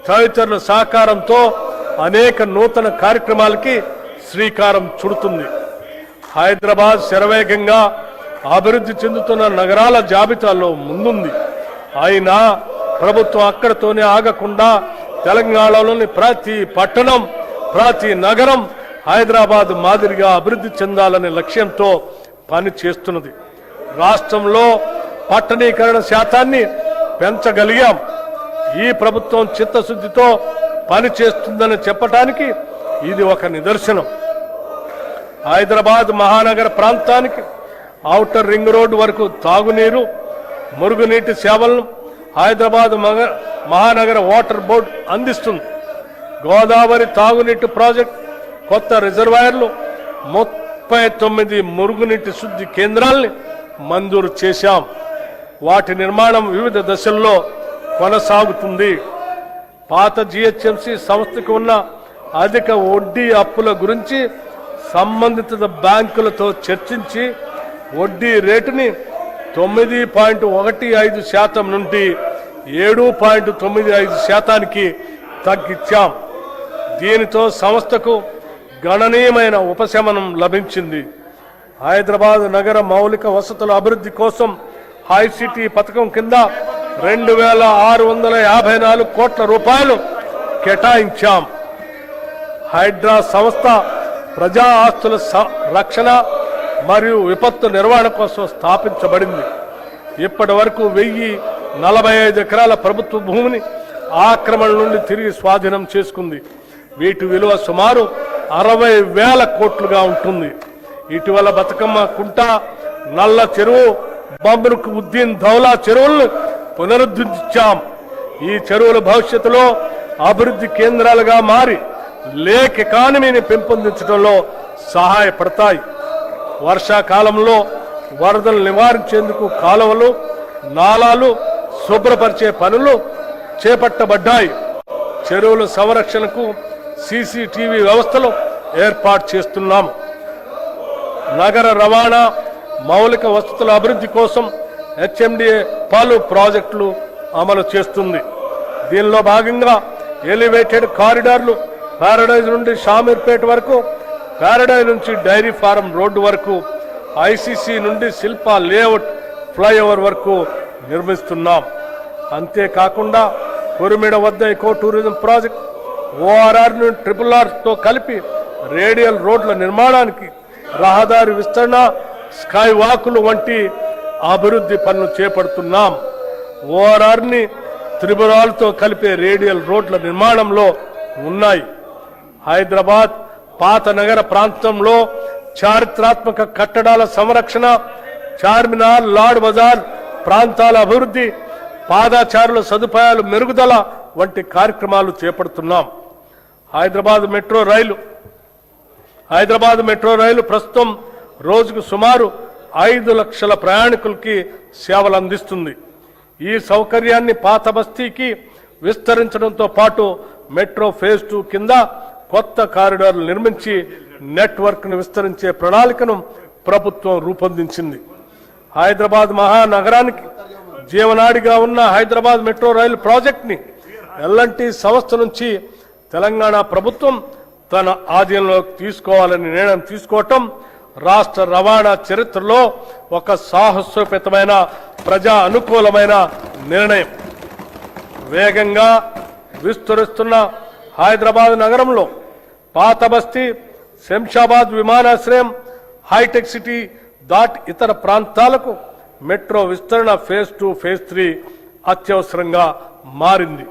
[SPEAKER 2] తదితరుల సహకారంతో అనేక నూతన కార్యక్రమాలకి శ్రీకారం చుడుతుంది. హైదరాబాద్ శరవేగంగా అభివృద్ధి చెందుతున్న నగరాల జాబితాలో ముందుంది. అయినా ప్రభుత్వం అక్కడితోనే ఆగకుండా తెలంగాణలోని ప్రతి పట్టణం, ప్రతి నగరం హైదరాబాద్ మాదిరిగా అభివృద్ధి చెందాలనే లక్ష్యంతో పని చేస్తున్నది. రాష్ట్రంలో పట్టణీకరణ శాతాన్ని పెంచగలిగాం. ఈ ప్రభుత్వం చిత్తశుద్ధితో పని చేస్తుందని చెప్పటానికి ఇది ఒక నిదర్శనం. హైదరాబాద్ మహానగర ప్రాంతానికి ఔటర్ రింగ్ రోడ్డు వరకు తాగునీరు, మురుగునీటి సేవలను హైదరాబాద్ మహానగర వాటర్ బోర్డు అందిస్తుంది. గోదావరి తాగునీటి ప్రాజెక్ట్, కొత్త రిజర్వాయర్లు, 39 మురుగునీటి శుద్ధి కేంద్రాల్ని మంజూరు చేశాం. వాటి నిర్మాణం వివిధ దశల్లో కొనసాగుతుంది. పాత జిహెచ్ఎంసీ సంస్థకు ఉన్న అధిక వడ్డీ అప్పుల గురించి సంబంధిత బ్యాంకులతో చర్చించి వడ్డీ రేటుని 9.15% నుండి 7.95% తగ్గించాం. దీనితో సంస్థకు గణనీయమైన ఉపశమనం లభించింది. హైదరాబాద్ నగర మౌలిక వసతుల అభివృద్ధి కోసం హైసిటీ పథకం కింద 2,654 కోట్ల రూపాయలు కేటాయించాం. హైడ్రా సంస్థ ప్రజా ఆస్తుల రక్షణ మరియు విపత్తు నిర్వహణ కోసం స్థాపించబడింది. ఇప్పటి వరకు 1045 ఎకరాల ప్రభుత్వ భూమిని ఆక్రమణ నుండి తిరిగి స్వాధీనం చేసుకుంది. వీటి విలువ సుమారు 60,000 కోట్లుగా ఉంటుంది. ఇటీవల బతుకమ్మ కుంట, నల్ల చెరువు, బంబరుకు ఉద్దీన్ దౌలా చెరువులను పునరుద్ధరించాం. ఈ చెరువులు భవిష్యత్తులో అభివృద్ధి కేంద్రాలుగా మారి లేక్ ఎకానమీని పెంపొందించడంలో సహాయపడతాయి. వర్షాకాలంలో వరదలు నివారించేందుకు కాలువలు, నాలాలు శుభ్రపరిచే పనులు చేపట్టబడ్డాయి. చెరువుల సంరక్షణకు సీసీటీవీ వ్యవస్థలు ఏర్పాటు చేస్తున్నాము. నగర రవాణా మౌలిక వసతుల అభివృద్ధి కోసం హెచ్ఎండిఏ పలు ప్రాజెక్టులు అమలు చేస్తుంది. దీనిలో భాగంగా ఎలివేటెడ్ కారిడార్లు పారడైజ్ నుండి షామీర్పేట వరకు, పారడైజ్ నుంచి డైరీ ఫారం రోడ్డు వరకు, ఐసీసీ నుండి శిల్పా లేఅవుట్ ఫ్లైఓవర్ వరకు నిర్మిస్తున్నాం. అంతేకాకుండా కొరిమిడ వద్ద ఎకో టూరిజం ప్రాజెక్ట్, ఓఆర్ఆర్ నుండి RRRతో కలిపి రేడియల్ రోడ్ల నిర్మాణానికి, రహదారి విస్తరణ, స్కై వాకులు వంటి అభివృద్ధి పనులు చేపడుతున్నాం. ఓఆర్ఆర్ని త్రిపురాలతో కలిపే రేడియల్ రోడ్ల నిర్మాణంలో ఉన్నాయి. హైదరాబాద్ పాత నగర ప్రాంతంలో చారిత్రాత్మక కట్టడాల సంరక్షణ, చార్మినార్, లాడ్ బజార్ ప్రాంతాల అభివృద్ధి, పాదచారుల సదుపాయాలు మెరుగుదల వంటి కార్యక్రమాలు చేపడుతున్నాం. హైదరాబాద్ మెట్రో రైలు ప్రస్తుతం రోజుకు సుమారు 5 లక్షల ప్రయాణికులకి సేవలు అందిస్తుంది. ఈ సౌకర్యాన్ని పాత బస్తీకి విస్తరించడంతో పాటు మెట్రో ఫేజ్ 2 కింద కొత్త కారిడార్లు నిర్మించి నెట్వర్క్ ను విస్తరించే ప్రణాళికను ప్రభుత్వం రూపొందించింది. హైదరాబాద్ మహానగరానికి జీవనాడిగా ఉన్న హైదరాబాద్ మెట్రో రైలు ప్రాజెక్ట్ ని ఎల్ఎన్టీ సంస్థ నుంచి తెలంగాణ ప్రభుత్వం తన ఆధీనంలోకి తీసుకోవాలని నిర్ణయం తీసుకోవటం రాష్ట్ర రవాణా చరిత్రలో ఒక సాహసోపేతమైన ప్రజా అనుకూలమైన నిర్ణయం. వేగంగా విస్తరిస్తున్న హైదరాబాద్ నగరంలో పాత బస్తీ, శంషాబాద్ విమానాశ్రయం, హైటెక్ సిటీ దాటి ఇతర ప్రాంతాలకు మెట్రో విస్తరణ ఫేజ్ 2, ఫేజ్ 3 అత్యవసరంగా మారింది.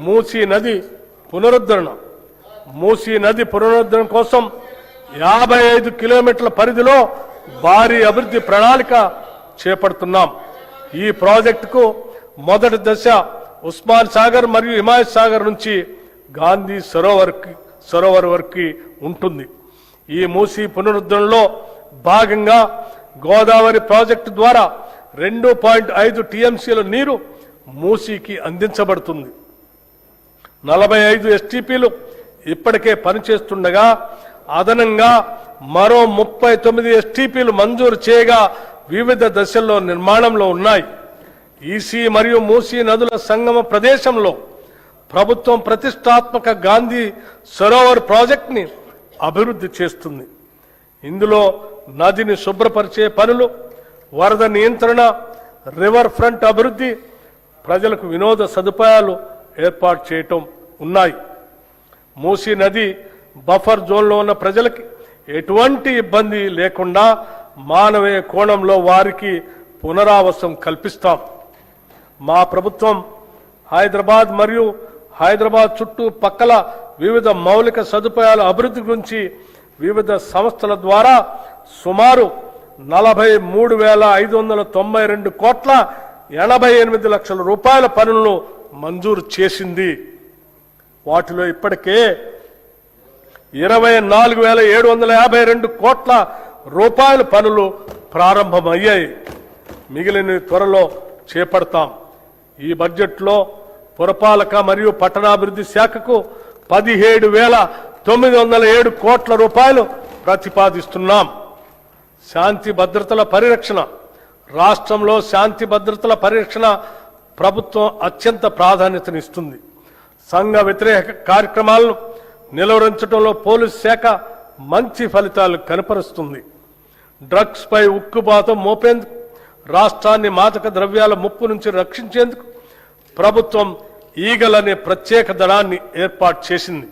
[SPEAKER 2] మూసీ నది పునరుద్ధరణ కోసం 55 కిలోమీటర్ల పరిధిలో భారీ అభివృద్ధి ప్రణాళిక చేపడుతున్నాం. ఈ ప్రాజెక్టుకు మొదటి దశ ఉస్మాన్ సాగర్ మరియు హిమాయత్ సాగర్ నుంచి గాంధీ సరోవర్ వరకు ఉంటుంది. ఈ మూసీ పునరుద్ధరణలో భాగంగా గోదావరి ప్రాజెక్టు ద్వారా 2.5 టీఎంసీల నీరు మూసీకి అందించబడుతుంది. 45 ఎస్టీపీలు ఇప్పటికే పనిచేస్తుండగా అదనంగా మరో 39 ఎస్టీపీలు మంజూరు చేయగా వివిధ దశల్లో నిర్మాణంలో ఉన్నాయి. ఈసీ మరియు మూసీ నదుల సంగమ ప్రదేశంలో ప్రభుత్వం ప్రతిష్టాత్మక గాంధీ సరోవర్ ప్రాజెక్టుని అభివృద్ధి చేస్తుంది. ఇందులో నదిని శుభ్రపరిచే పనులు, వరద నియంత్రణ, రివర్ ఫ్రంట్ అభివృద్ధి, ప్రజలకు వినోద సదుపాయాలు ఏర్పాటు చేయటం ఉన్నాయి. మూసీ నది బఫర్ జోన్లో ఉన్న ప్రజలకి ఎటువంటి ఇబ్బంది లేకుండా మానవీయ కోణంలో వారికి పునరావాసం కల్పిస్తాం. మా ప్రభుత్వం హైదరాబాద్ మరియు హైదరాబాద్ చుట్టూ పక్కల వివిధ మౌలిక సదుపాయాల అభివృద్ధి గురించి వివిధ సంస్థల ద్వారా సుమారు 43,592 కోట్ల 88 లక్షల రూపాయల పనులను మంజూరు చేసింది. వాటిలో ఇప్పటికే 24,752 కోట్ల రూపాయల పనులు ప్రారంభమయ్యాయి. మిగిలిన త్వరలో చేపడతాం. ఈ బడ్జెట్లో పురపాలక మరియు పట్టణాభివృద్ధి శాఖకు 17,907 కోట్ల రూపాయలు ప్రతిపాదిస్తున్నాం. శాంతి భద్రతల పరిరక్షణ, రాష్ట్రంలో శాంతి భద్రతల పరిరక్షణ ప్రభుత్వం అత్యంత ప్రాధాన్యతనిస్తుంది. సంఘ వ్యతిరేక కార్యక్రమాలను నిలువరించడంలో పోలీసు శాఖ మంచి ఫలితాలు కనపరుస్తుంది. డ్రగ్స్ పై ఉక్కుబాతం మోపేందుకు, రాష్ట్రాన్ని మాదక ద్రవ్యాల ముప్పు నుంచి రక్షించేందుకు ప్రభుత్వం ఈగల్ అనే ప్రత్యేక దళాన్ని ఏర్పాటు చేసింది.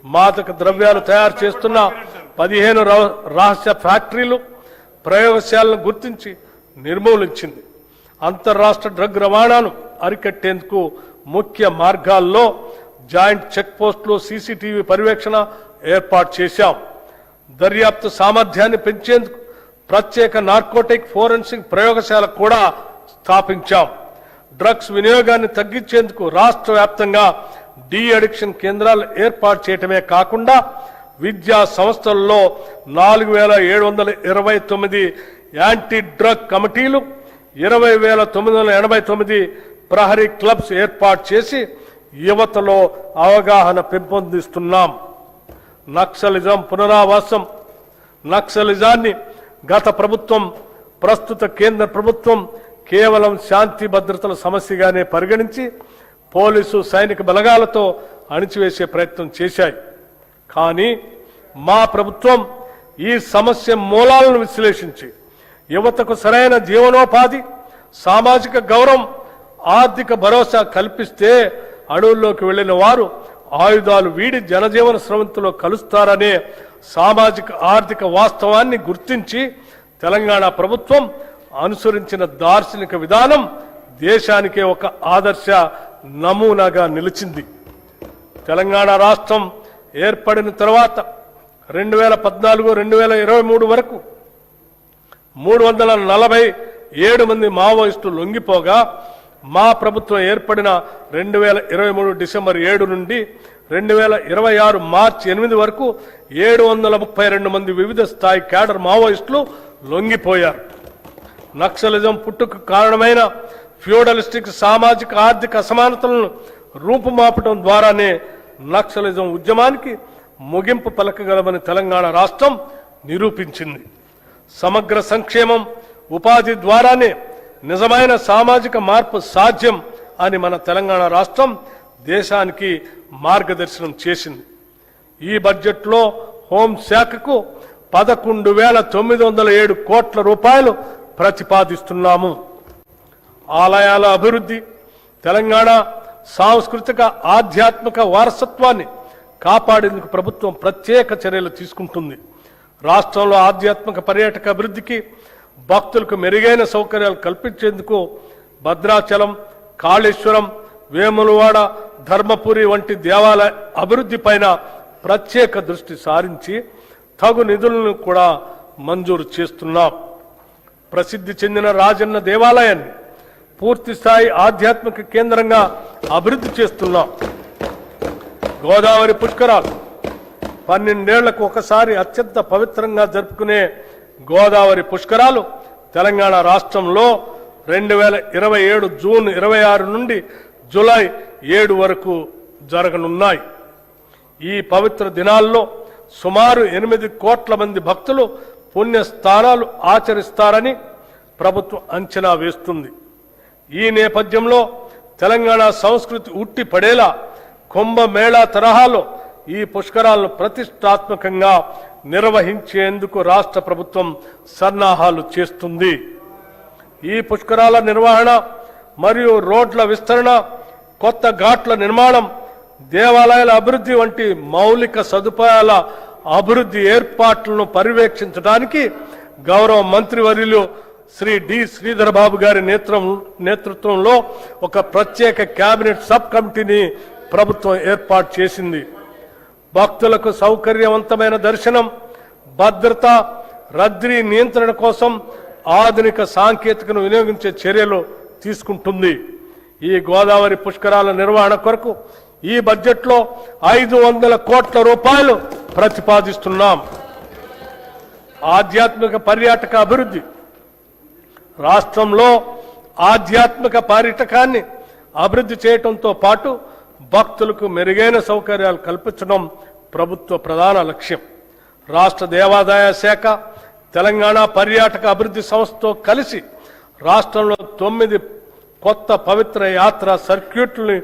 [SPEAKER 2] మాదక ద్రవ్యాలు తయారు చేస్తున్న 15 రహస్య ఫ్యాక్టరీలు, ప్రయోగశాలను గుర్తించి నిర్మూలించింది. అంతర్రాష్ట్ర డ్రగ్ రవాణాను అరికట్టేందుకు ముఖ్య మార్గాల్లో జాయింట్ చెక్ పోస్టులు, సీసీటీవీ పర్యవేక్షణ ఏర్పాటు చేశాం. దర్యాప్తు సామర్థ్యాన్ని పెంచేందుకు ప్రత్యేక నార్కోటిక్ ఫోరెన్సిక్ ప్రయోగశాల కూడా స్థాపించాం. డ్రగ్స్ వినియోగాన్ని తగ్గించేందుకు రాష్ట్ర వ్యాప్తంగా డి అడిక్షన్ కేంద్రాలు ఏర్పాటు చేయటమే కాకుండా విద్యా సంస్థల్లో 4,729 యాంటీ డ్రగ్ కమిటీలు, 20,989 ప్రహరీ క్లబ్స్ ఏర్పాటు చేసి యువతలో అవగాహన పెంపొందిస్తున్నాం. నక్సలిజం పునరావాసం, నక్సలిజాన్ని గత ప్రభుత్వం, ప్రస్తుత కేంద్ర ప్రభుత్వం కేవలం శాంతి భద్రతల సమస్యగానే పరిగణించి పోలీసు, సైనిక బలగాలతో అణిచివేసే ప్రయత్నం చేశాయి. కానీ మా ప్రభుత్వం ఈ సమస్య మూలాలను విశ్లేషించి యువతకు సరైన జీవనోపాధి, సామాజిక గౌరవం, ఆర్థిక భరోసా కల్పిస్తే అడవుల్లోకి వెళ్లిన వారు ఆయుధాలు వీడి జనజీవన స్రవంతిలో కలుస్తారనే సామాజిక ఆర్థిక వాస్తవాన్ని గుర్తించి తెలంగాణ ప్రభుత్వం అనుసరించిన దార్శనిక విధానం దేశానికే ఒక ఆదర్శ నమూనాగా నిలిచింది. తెలంగాణ రాష్ట్రం ఏర్పడిన తర్వాత 2014-2023 వరకు 347 మంది మావోయిస్టులు లొంగిపోగా మా ప్రభుత్వం ఏర్పడిన 2023 డిసెంబర్ 7 నుండి 2026 మార్చి 8 వరకు 732 మంది వివిధ స్థాయి క్యాడర్ మావోయిస్టులు లొంగిపోయారు. నక్సలిజం పుట్టుకు కారణమైన ఫ్యూడలిస్టిక్ సామాజిక ఆర్థిక అసమానతలను రూపుమాపటం ద్వారానే నక్సలిజం ఉద్యమానికి ముగింపు పలకగలమని తెలంగాణ రాష్ట్రం నిరూపించింది. సమగ్ర సంక్షేమం, ఉపాధి ద్వారానే నిజమైన సామాజిక మార్పు సాధ్యం అని మన తెలంగాణ రాష్ట్రం దేశానికి మార్గదర్శనం చేసింది. ఈ బడ్జెట్లో హోంశాఖకు 11,907 కోట్ల రూపాయలు ప్రతిపాదిస్తున్నాము. ఆలయాల అభివృద్ధి, తెలంగాణ సాంస్కృతిక ఆధ్యాత్మిక వారసత్వాన్ని కాపాడేందుకు ప్రభుత్వం ప్రత్యేక చర్యలు తీసుకుంటుంది. రాష్ట్రంలో ఆధ్యాత్మిక పర్యాటక అభివృద్ధికి, భక్తులకు మెరుగైన సౌకర్యాలు కల్పించేందుకు భద్రాచలం, కాళేశ్వరం, వేములవాడ, ధర్మపురి వంటి దేవాలయ అభివృద్ధి పైన ప్రత్యేక దృష్టి సారించి తగు నిధులను కూడా మంజూరు చేస్తున్నాం. ప్రసిద్ధి చెందిన రాజన్న దేవాలయాన్ని పూర్తి స్థాయి ఆధ్యాత్మిక కేంద్రంగా అభివృద్ధి చేస్తున్నాం. గోదావరి పుష్కరాలు 12 ఏళ్లకు ఒకసారి అత్యంత పవిత్రంగా జరుపుకునే గోదావరి పుష్కరాలు తెలంగాణ రాష్ట్రంలో 2027 జూన్ 26 నుండి జూలై 7 వరకు జరగనున్నాయి. ఈ పవిత్ర దినాల్లో సుమారు 8 కోట్ల మంది భక్తులు పుణ్యస్నానాలు ఆచరిస్తారని ప్రభుత్వం అంచనా వేస్తుంది. ఈ నేపథ్యంలో తెలంగాణ సంస్కృతి ఉట్టి పడేలా కుంభమేళా తరహాలో ఈ పుష్కరాలను ప్రతిష్టాత్మకంగా నిర్వహించేందుకు రాష్ట్ర ప్రభుత్వం సన్నాహాలు చేస్తుంది. ఈ పుష్కరాల నిర్వహణ మరియు రోడ్ల విస్తరణ, కొత్త ఘాట్ల నిర్మాణం, దేవాలయాల అభివృద్ధి వంటి మౌలిక సదుపాయాల అభివృద్ధి ఏర్పాట్లను పర్యవేక్షించడానికి గౌరవ మంత్రివర్యులు శ్రీ డి శ్రీధర్ బాబు గారి నేతృత్వంలో ఒక ప్రత్యేక కేబినెట్ సబ్ కమిటీని ప్రభుత్వం ఏర్పాటు చేసింది. భక్తులకు సౌకర్యవంతమైన దర్శనం, భద్రత, రద్దీ నియంత్రణ కోసం ఆధునిక సాంకేతికను వినియోగించే చర్యలు తీసుకుంటుంది. ఈ గోదావరి పుష్కరాల నిర్వహణ కొరకు ఈ బడ్జెట్లో 500 కోట్ల రూపాయలు ప్రతిపాదిస్తున్నాం. ఆధ్యాత్మిక పర్యాటక అభివృద్ధి. రాష్ట్రంలో ఆధ్యాత్మిక పర్యాటకాన్ని అభివృద్ధి చేయడంతో పాటు భక్తులకు మెరుగైన సౌకర్యాలు కల్పించడం ప్రభుత్వ ప్రధాన లక్ష్యం. రాష్ట్ర దేవాదాయ శాఖ తెలంగాణ పర్యాటక అభివృద్ధి సంస్థతో కలిసి రాష్ట్రంలో 9 కొత్త పవిత్ర యాత్రా సర్క్యూట్లని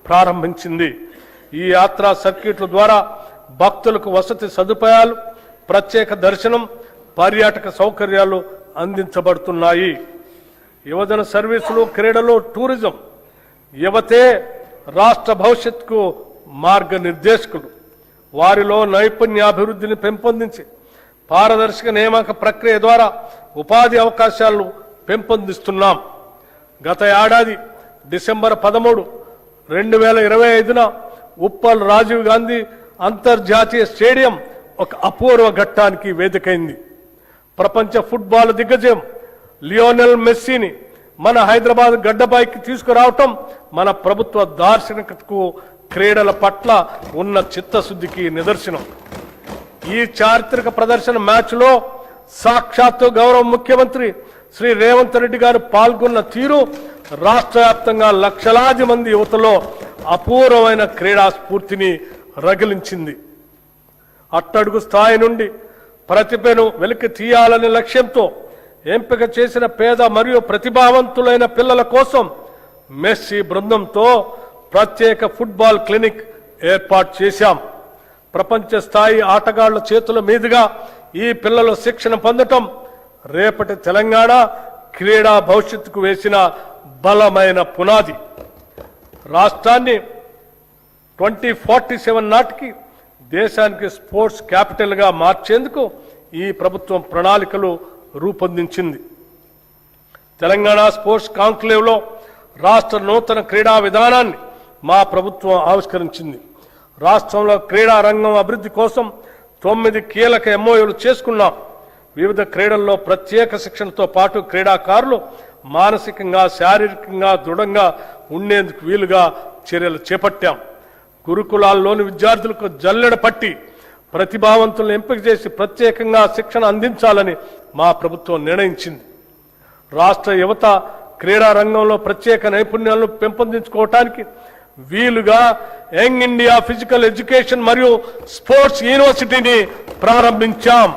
[SPEAKER 2] ప్రారంభించింది. ఈ యాత్రా సర్క్యూట్ల ద్వారా భక్తులకు వసతి సదుపాయాలు, ప్రత్యేక దర్శనం, పర్యాటక సౌకర్యాలు అందించబడుతున్నాయి. యువజన సర్వీసులు, క్రీడలు, టూరిజం. యువతే రాష్ట్ర భవిష్యత్తుకు మార్గనిర్దేశకులు. వారిలో నైపుణ్యాభివృద్ధిని పెంపొందించి పారదర్శక నియామక ప్రక్రియ ద్వారా ఉపాధి అవకాశాలను పెంపొందిస్తున్నాం. గత ఏడాది డిసెంబర్ 13, 2025న ఉప్పల్ రాజీవ్ గాంధీ అంతర్జాతీయ స్టేడియం ఒక అపూర్వ ఘట్టానికి వేదికైంది. ప్రపంచ ఫుట్బాల్ దిగ్గజం లియోనెల్ మెస్సీని మన హైదరాబాద్ గడ్డపైకి తీసుకురావటం మన ప్రభుత్వ దార్శనికతకు, క్రీడల పట్ల ఉన్న చిత్తశుద్ధికి నిదర్శనం. ఈ చారిత్రక ప్రదర్శన మ్యాచ్లో సాక్షాత్తు గౌరవ ముఖ్యమంత్రి శ్రీ రేవంత్ రెడ్డి గారు పాల్గొన్న తీరు రాష్ట్ర వ్యాప్తంగా లక్షలాది మంది యువతలో అపూర్వమైన క్రీడా స్ఫూర్తిని రగిలించింది. అట్టడుగు స్థాయి నుండి ప్రతిభను వెలికి తీయాలనే లక్ష్యంతో ఎంపిక చేసిన పేద మరియు ప్రతిభావంతులైన పిల్లల కోసం మెస్సీ బృందంతో ప్రత్యేక ఫుట్బాల్ క్లినిక్ ఏర్పాటు చేశాం. ప్రపంచ స్థాయి ఆటగాళ్ల చేతుల మీదుగా ఈ పిల్లలు శిక్షణ పొందటం రేపటి తెలంగాణ క్రీడా భవిష్యత్తుకు వేసిన బలమైన పునాది. రాష్ట్రాన్ని 2047 నాటికి దేశానికి స్పోర్ట్స్ క్యాపిటల్గా మార్చేందుకు ఈ ప్రభుత్వం ప్రణాళికలు రూపొందించింది. తెలంగాణ స్పోర్ట్స్ కాంక్లేవ్లో రాష్ట్ర నూతన క్రీడా విధానాన్ని మా ప్రభుత్వం ఆవిష్కరించింది. రాష్ట్రంలో క్రీడా రంగం అభివృద్ధి కోసం 9 కీలక ఎంఓయూలు చేసుకున్నాం. వివిధ క్రీడల్లో ప్రత్యేక శిక్షణతో పాటు క్రీడాకారులు మానసికంగా, శారీరకంగా దృఢంగా ఉండేందుకు వీలుగా చర్యలు చేపట్టాం. గురుకులాల్లోని విద్యార్థులకు జల్లెడ పట్టి ప్రతిభావంతులను ఎంపిక చేసి ప్రత్యేకంగా శిక్షణ అందించాలని మా ప్రభుత్వం నిర్ణయించింది. రాష్ట్ర యువత క్రీడా రంగంలో ప్రత్యేక నైపుణ్యాలను పెంపొందించుకోవటానికి వీలుగా యంగ్ ఇండియా ఫిజికల్ ఎడ్యుకేషన్ మరియు స్పోర్ట్స్ యూనివర్సిటీని ప్రారంభించాం.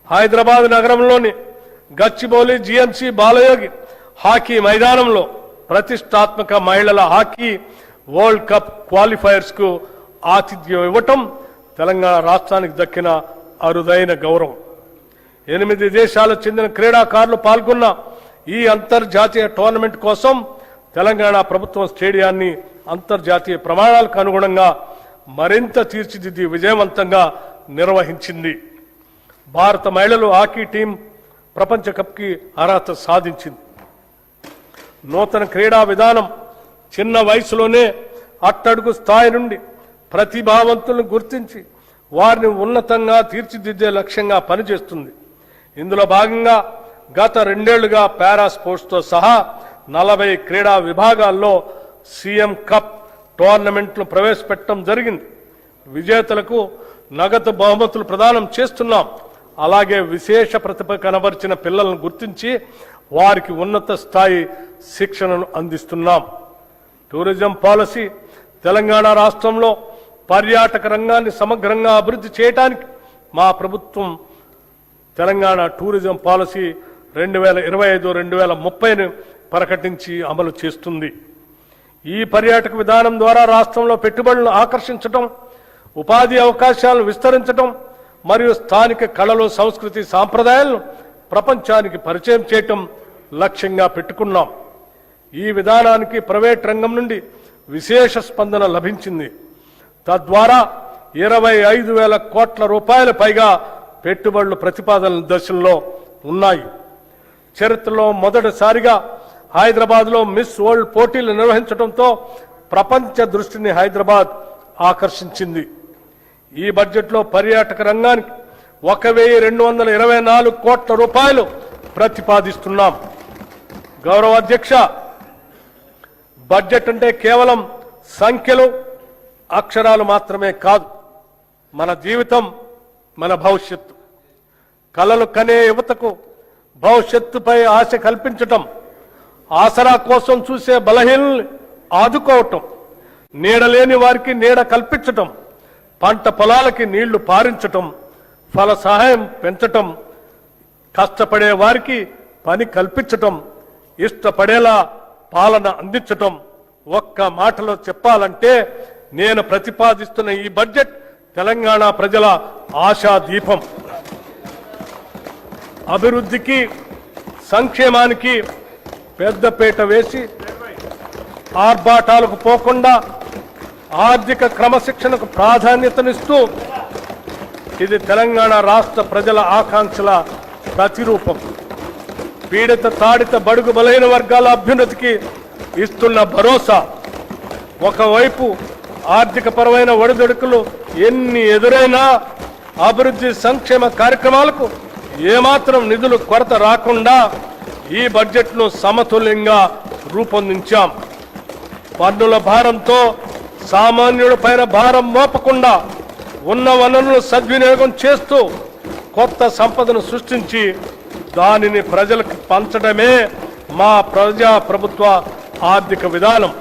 [SPEAKER 2] హైదరాబాద్ నగరంలోని గచ్చిబౌలి జిఎంసి బాలయోగి హాకీ మైదానంలో ప్రతిష్టాత్మక మహిళల హాకీ వరల్డ్ కప్ క్వాలిఫైయర్స్ కు ఆతిథ్యం ఇవ్వటం తెలంగాణ రాష్ట్రానికి దక్కిన అరుదైన గౌరవం. 8 దేశాలకు చెందిన క్రీడాకారులు పాల్గొన్న ఈ అంతర్జాతీయ టోర్నమెంట్ కోసం తెలంగాణ ప్రభుత్వం స్టేడియాన్ని అంతర్జాతీయ ప్రమాణాలకు అనుగుణంగా మరింత తీర్చిదిద్ది విజయవంతంగా నిర్వహించింది. భారత మహిళలు హాకీ టీం ప్రపంచ కప్కి అర్హత సాధించింది. నూతన క్రీడా విధానం చిన్న వయసులోనే అట్టడుగు స్థాయి నుండి ప్రతిభావంతులను గుర్తించి వారిని ఉన్నతంగా తీర్చిదిద్దే లక్ష్యంగా పనిచేస్తుంది. ఇందులో భాగంగా గత 2 ఏళ్లుగా పారా స్పోర్ట్స్తో సహా 40 క్రీడా విభాగాల్లో సీఎం కప్ టోర్నమెంట్లు ప్రవేశపెట్టడం జరిగింది. విజేతలకు నగదు బహుమతులు ప్రదానం చేస్తున్నాం. అలాగే విశేష ప్రతిభ కనబరిచిన పిల్లలను గుర్తించి వారికి ఉన్నత స్థాయి శిక్షణను అందిస్తున్నాం. టూరిజం పాలసీ తెలంగాణ రాష్ట్రంలో పర్యాటక రంగాన్ని సమగ్రంగా అభివృద్ధి చేయడానికి మా ప్రభుత్వం తెలంగాణ టూరిజం పాలసీ 2025-2030ను ప్రకటించి అమలు చేస్తుంది. ఈ పర్యాటక విధానం ద్వారా రాష్ట్రంలో పెట్టుబడులను ఆకర్షించడం, ఉపాధి అవకాశాలను విస్తరించడం మరియు స్థానిక కళలు, సంస్కృతి, సాంప్రదాయాలను ప్రపంచానికి పరిచయం చేయటం లక్ష్యంగా పెట్టుకున్నాం. ఈ విధానానికి ప్రైవేట్ రంగం నుండి విశేష స్పందన లభించింది. తద్వారా 25,000 కోట్ల రూపాయల పైగా పెట్టుబడులు ప్రతిపాదనల దశల్లో ఉన్నాయి. చరిత్రలో మొదటిసారిగా హైదరాబాద్లో మిస్ వరల్డ్ పోటీలు నిర్వహించడంతో ప్రపంచ దృష్టిని హైదరాబాద్ ఆకర్షించింది. ఈ బడ్జెట్లో పర్యాటక రంగానికి 1,224 కోట్ల రూపాయలు ప్రతిపాదిస్తున్నాం. గౌరవ అధ్యక్ష, బడ్జెట్ అంటే కేవలం సంఖ్యలు, అక్షరాలు మాత్రమే కాదు. మన జీవితం, మన భవిష్యత్తు. కలలు కనే యువతకు భవిష్యత్తుపై ఆశ కల్పించటం, ఆసరా కోసం చూసే బలహీనల్ని ఆదుకోవటం, నీడలేని వారికి నీడ కల్పించటం, పంట పొలాలకి నీళ్లు పారించటం, ఫల సహాయం పెంచటం, కష్టపడే వారికి పని కల్పించటం, ఇష్టపడేలా పాలన అందించటం. ఒక్క మాటలో చెప్పాలంటే నేను ప్రతిపాదిస్తున్న ఈ బడ్జెట్ తెలంగాణ ప్రజల ఆశాదీపం. అభివృద్ధికి, సంక్షేమానికి పెద్దపీట వేసి ఆర్భాటాలకు పోకుండా ఆర్థిక క్రమశిక్షణకు ప్రాధాన్యతనిస్తూ ఇది తెలంగాణ రాష్ట్ర ప్రజల ఆకాంక్షల ప్రతిరూపం. పీడిత, తాడిత, బడుగు బలైన వర్గాల అభ్యున్నతికి ఇస్తున్న భరోసా. ఒకవైపు ఆర్థిక పరమైన ఒడిదుడుకులు ఎన్ని ఎదురైనా అభివృద్ధి, సంక్షేమ కార్యక్రమాలకు ఏమాత్రం నిధులు కొరత రాకుండా ఈ బడ్జెట్ను సమతుల్యంగా రూపొందించాం. పన్నుల భారంతో సామాన్యుడి పైన భారం మోపకుండా ఉన్న వనరులను సద్వినియోగం చేస్తూ కొత్త సంపదను సృష్టించి దానిని ప్రజలకు పంచడమే మా ప్రజా ప్రభుత్వ ఆర్థిక విధానం.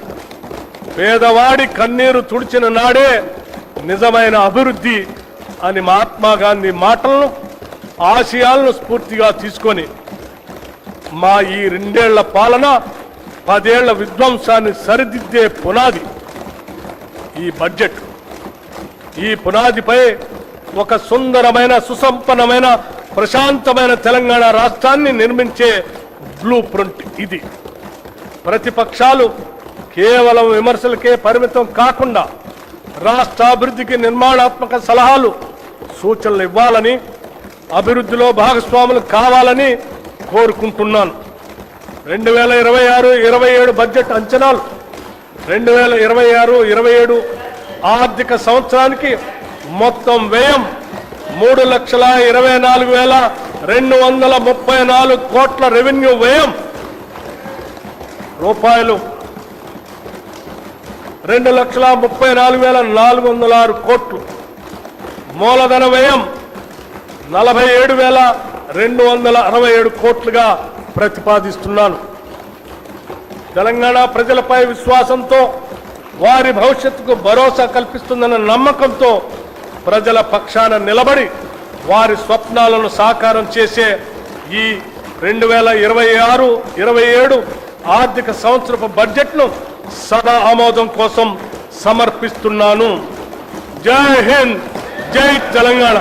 [SPEAKER 2] పేదవాడి కన్నీరు తుడిచిన నాడే నిజమైన అభివృద్ధి అని మహాత్మా గాంధీ మాటలను, ఆశయాలను స్ఫూర్తిగా తీసుకొని మా ఈ 2 ఏళ్ల పాలన 10 ఏళ్ల విధ్వంసాన్ని సరిదిద్దే పునాది ఈ బడ్జెట్. ఈ పునాదిపై ఒక సుందరమైన, సుసంపన్నమైన, ప్రశాంతమైన తెలంగాణ రాష్ట్రాన్ని నిర్మించే బ్లూ ప్రింట్ ఇది. ప్రతిపక్షాలు కేవలం విమర్శలకే పరిమితం కాకుండా రాష్ట్ర అభివృద్ధికి నిర్మాణాత్మక సలహాలు, సూచనలు ఇవ్వాలని, అభివృద్ధిలో భాగస్వాములు కావాలని కోరుకుంటున్నాను. 2026-27 బడ్జెట్ అంచనాలు 2026-27 ఆర్థిక సంవత్సరానికి మొత్తం వ్యయం 3,24,234 కోట్ల రెవెన్యూ వ్యయం రూపాయలు 2,34,406 కోట్లు. మూలధన వ్యయం 47,267 కోట్లుగా ప్రతిపాదిస్తున్నాను. తెలంగాణ ప్రజలపై విశ్వాసంతో, వారి భవిష్యత్తుకు భరోసా కల్పిస్తుందన్న నమ్మకంతో ప్రజల పక్షాన నిలబడి వారి స్వప్నాలను సాకారం చేసే ఈ 2026-27 ఆర్థిక సంవత్సరపు బడ్జెట్ను సదా ఆమోదం కోసం సమర్పిస్తున్నాను. జై హింద్, జై Telangana.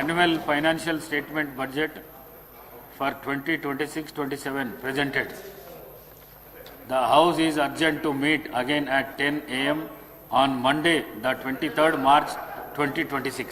[SPEAKER 1] Annual financial statement budget for 2026-27 presented. The House is urged to meet again at 10 a.m. on Monday, the 23rd March 2026.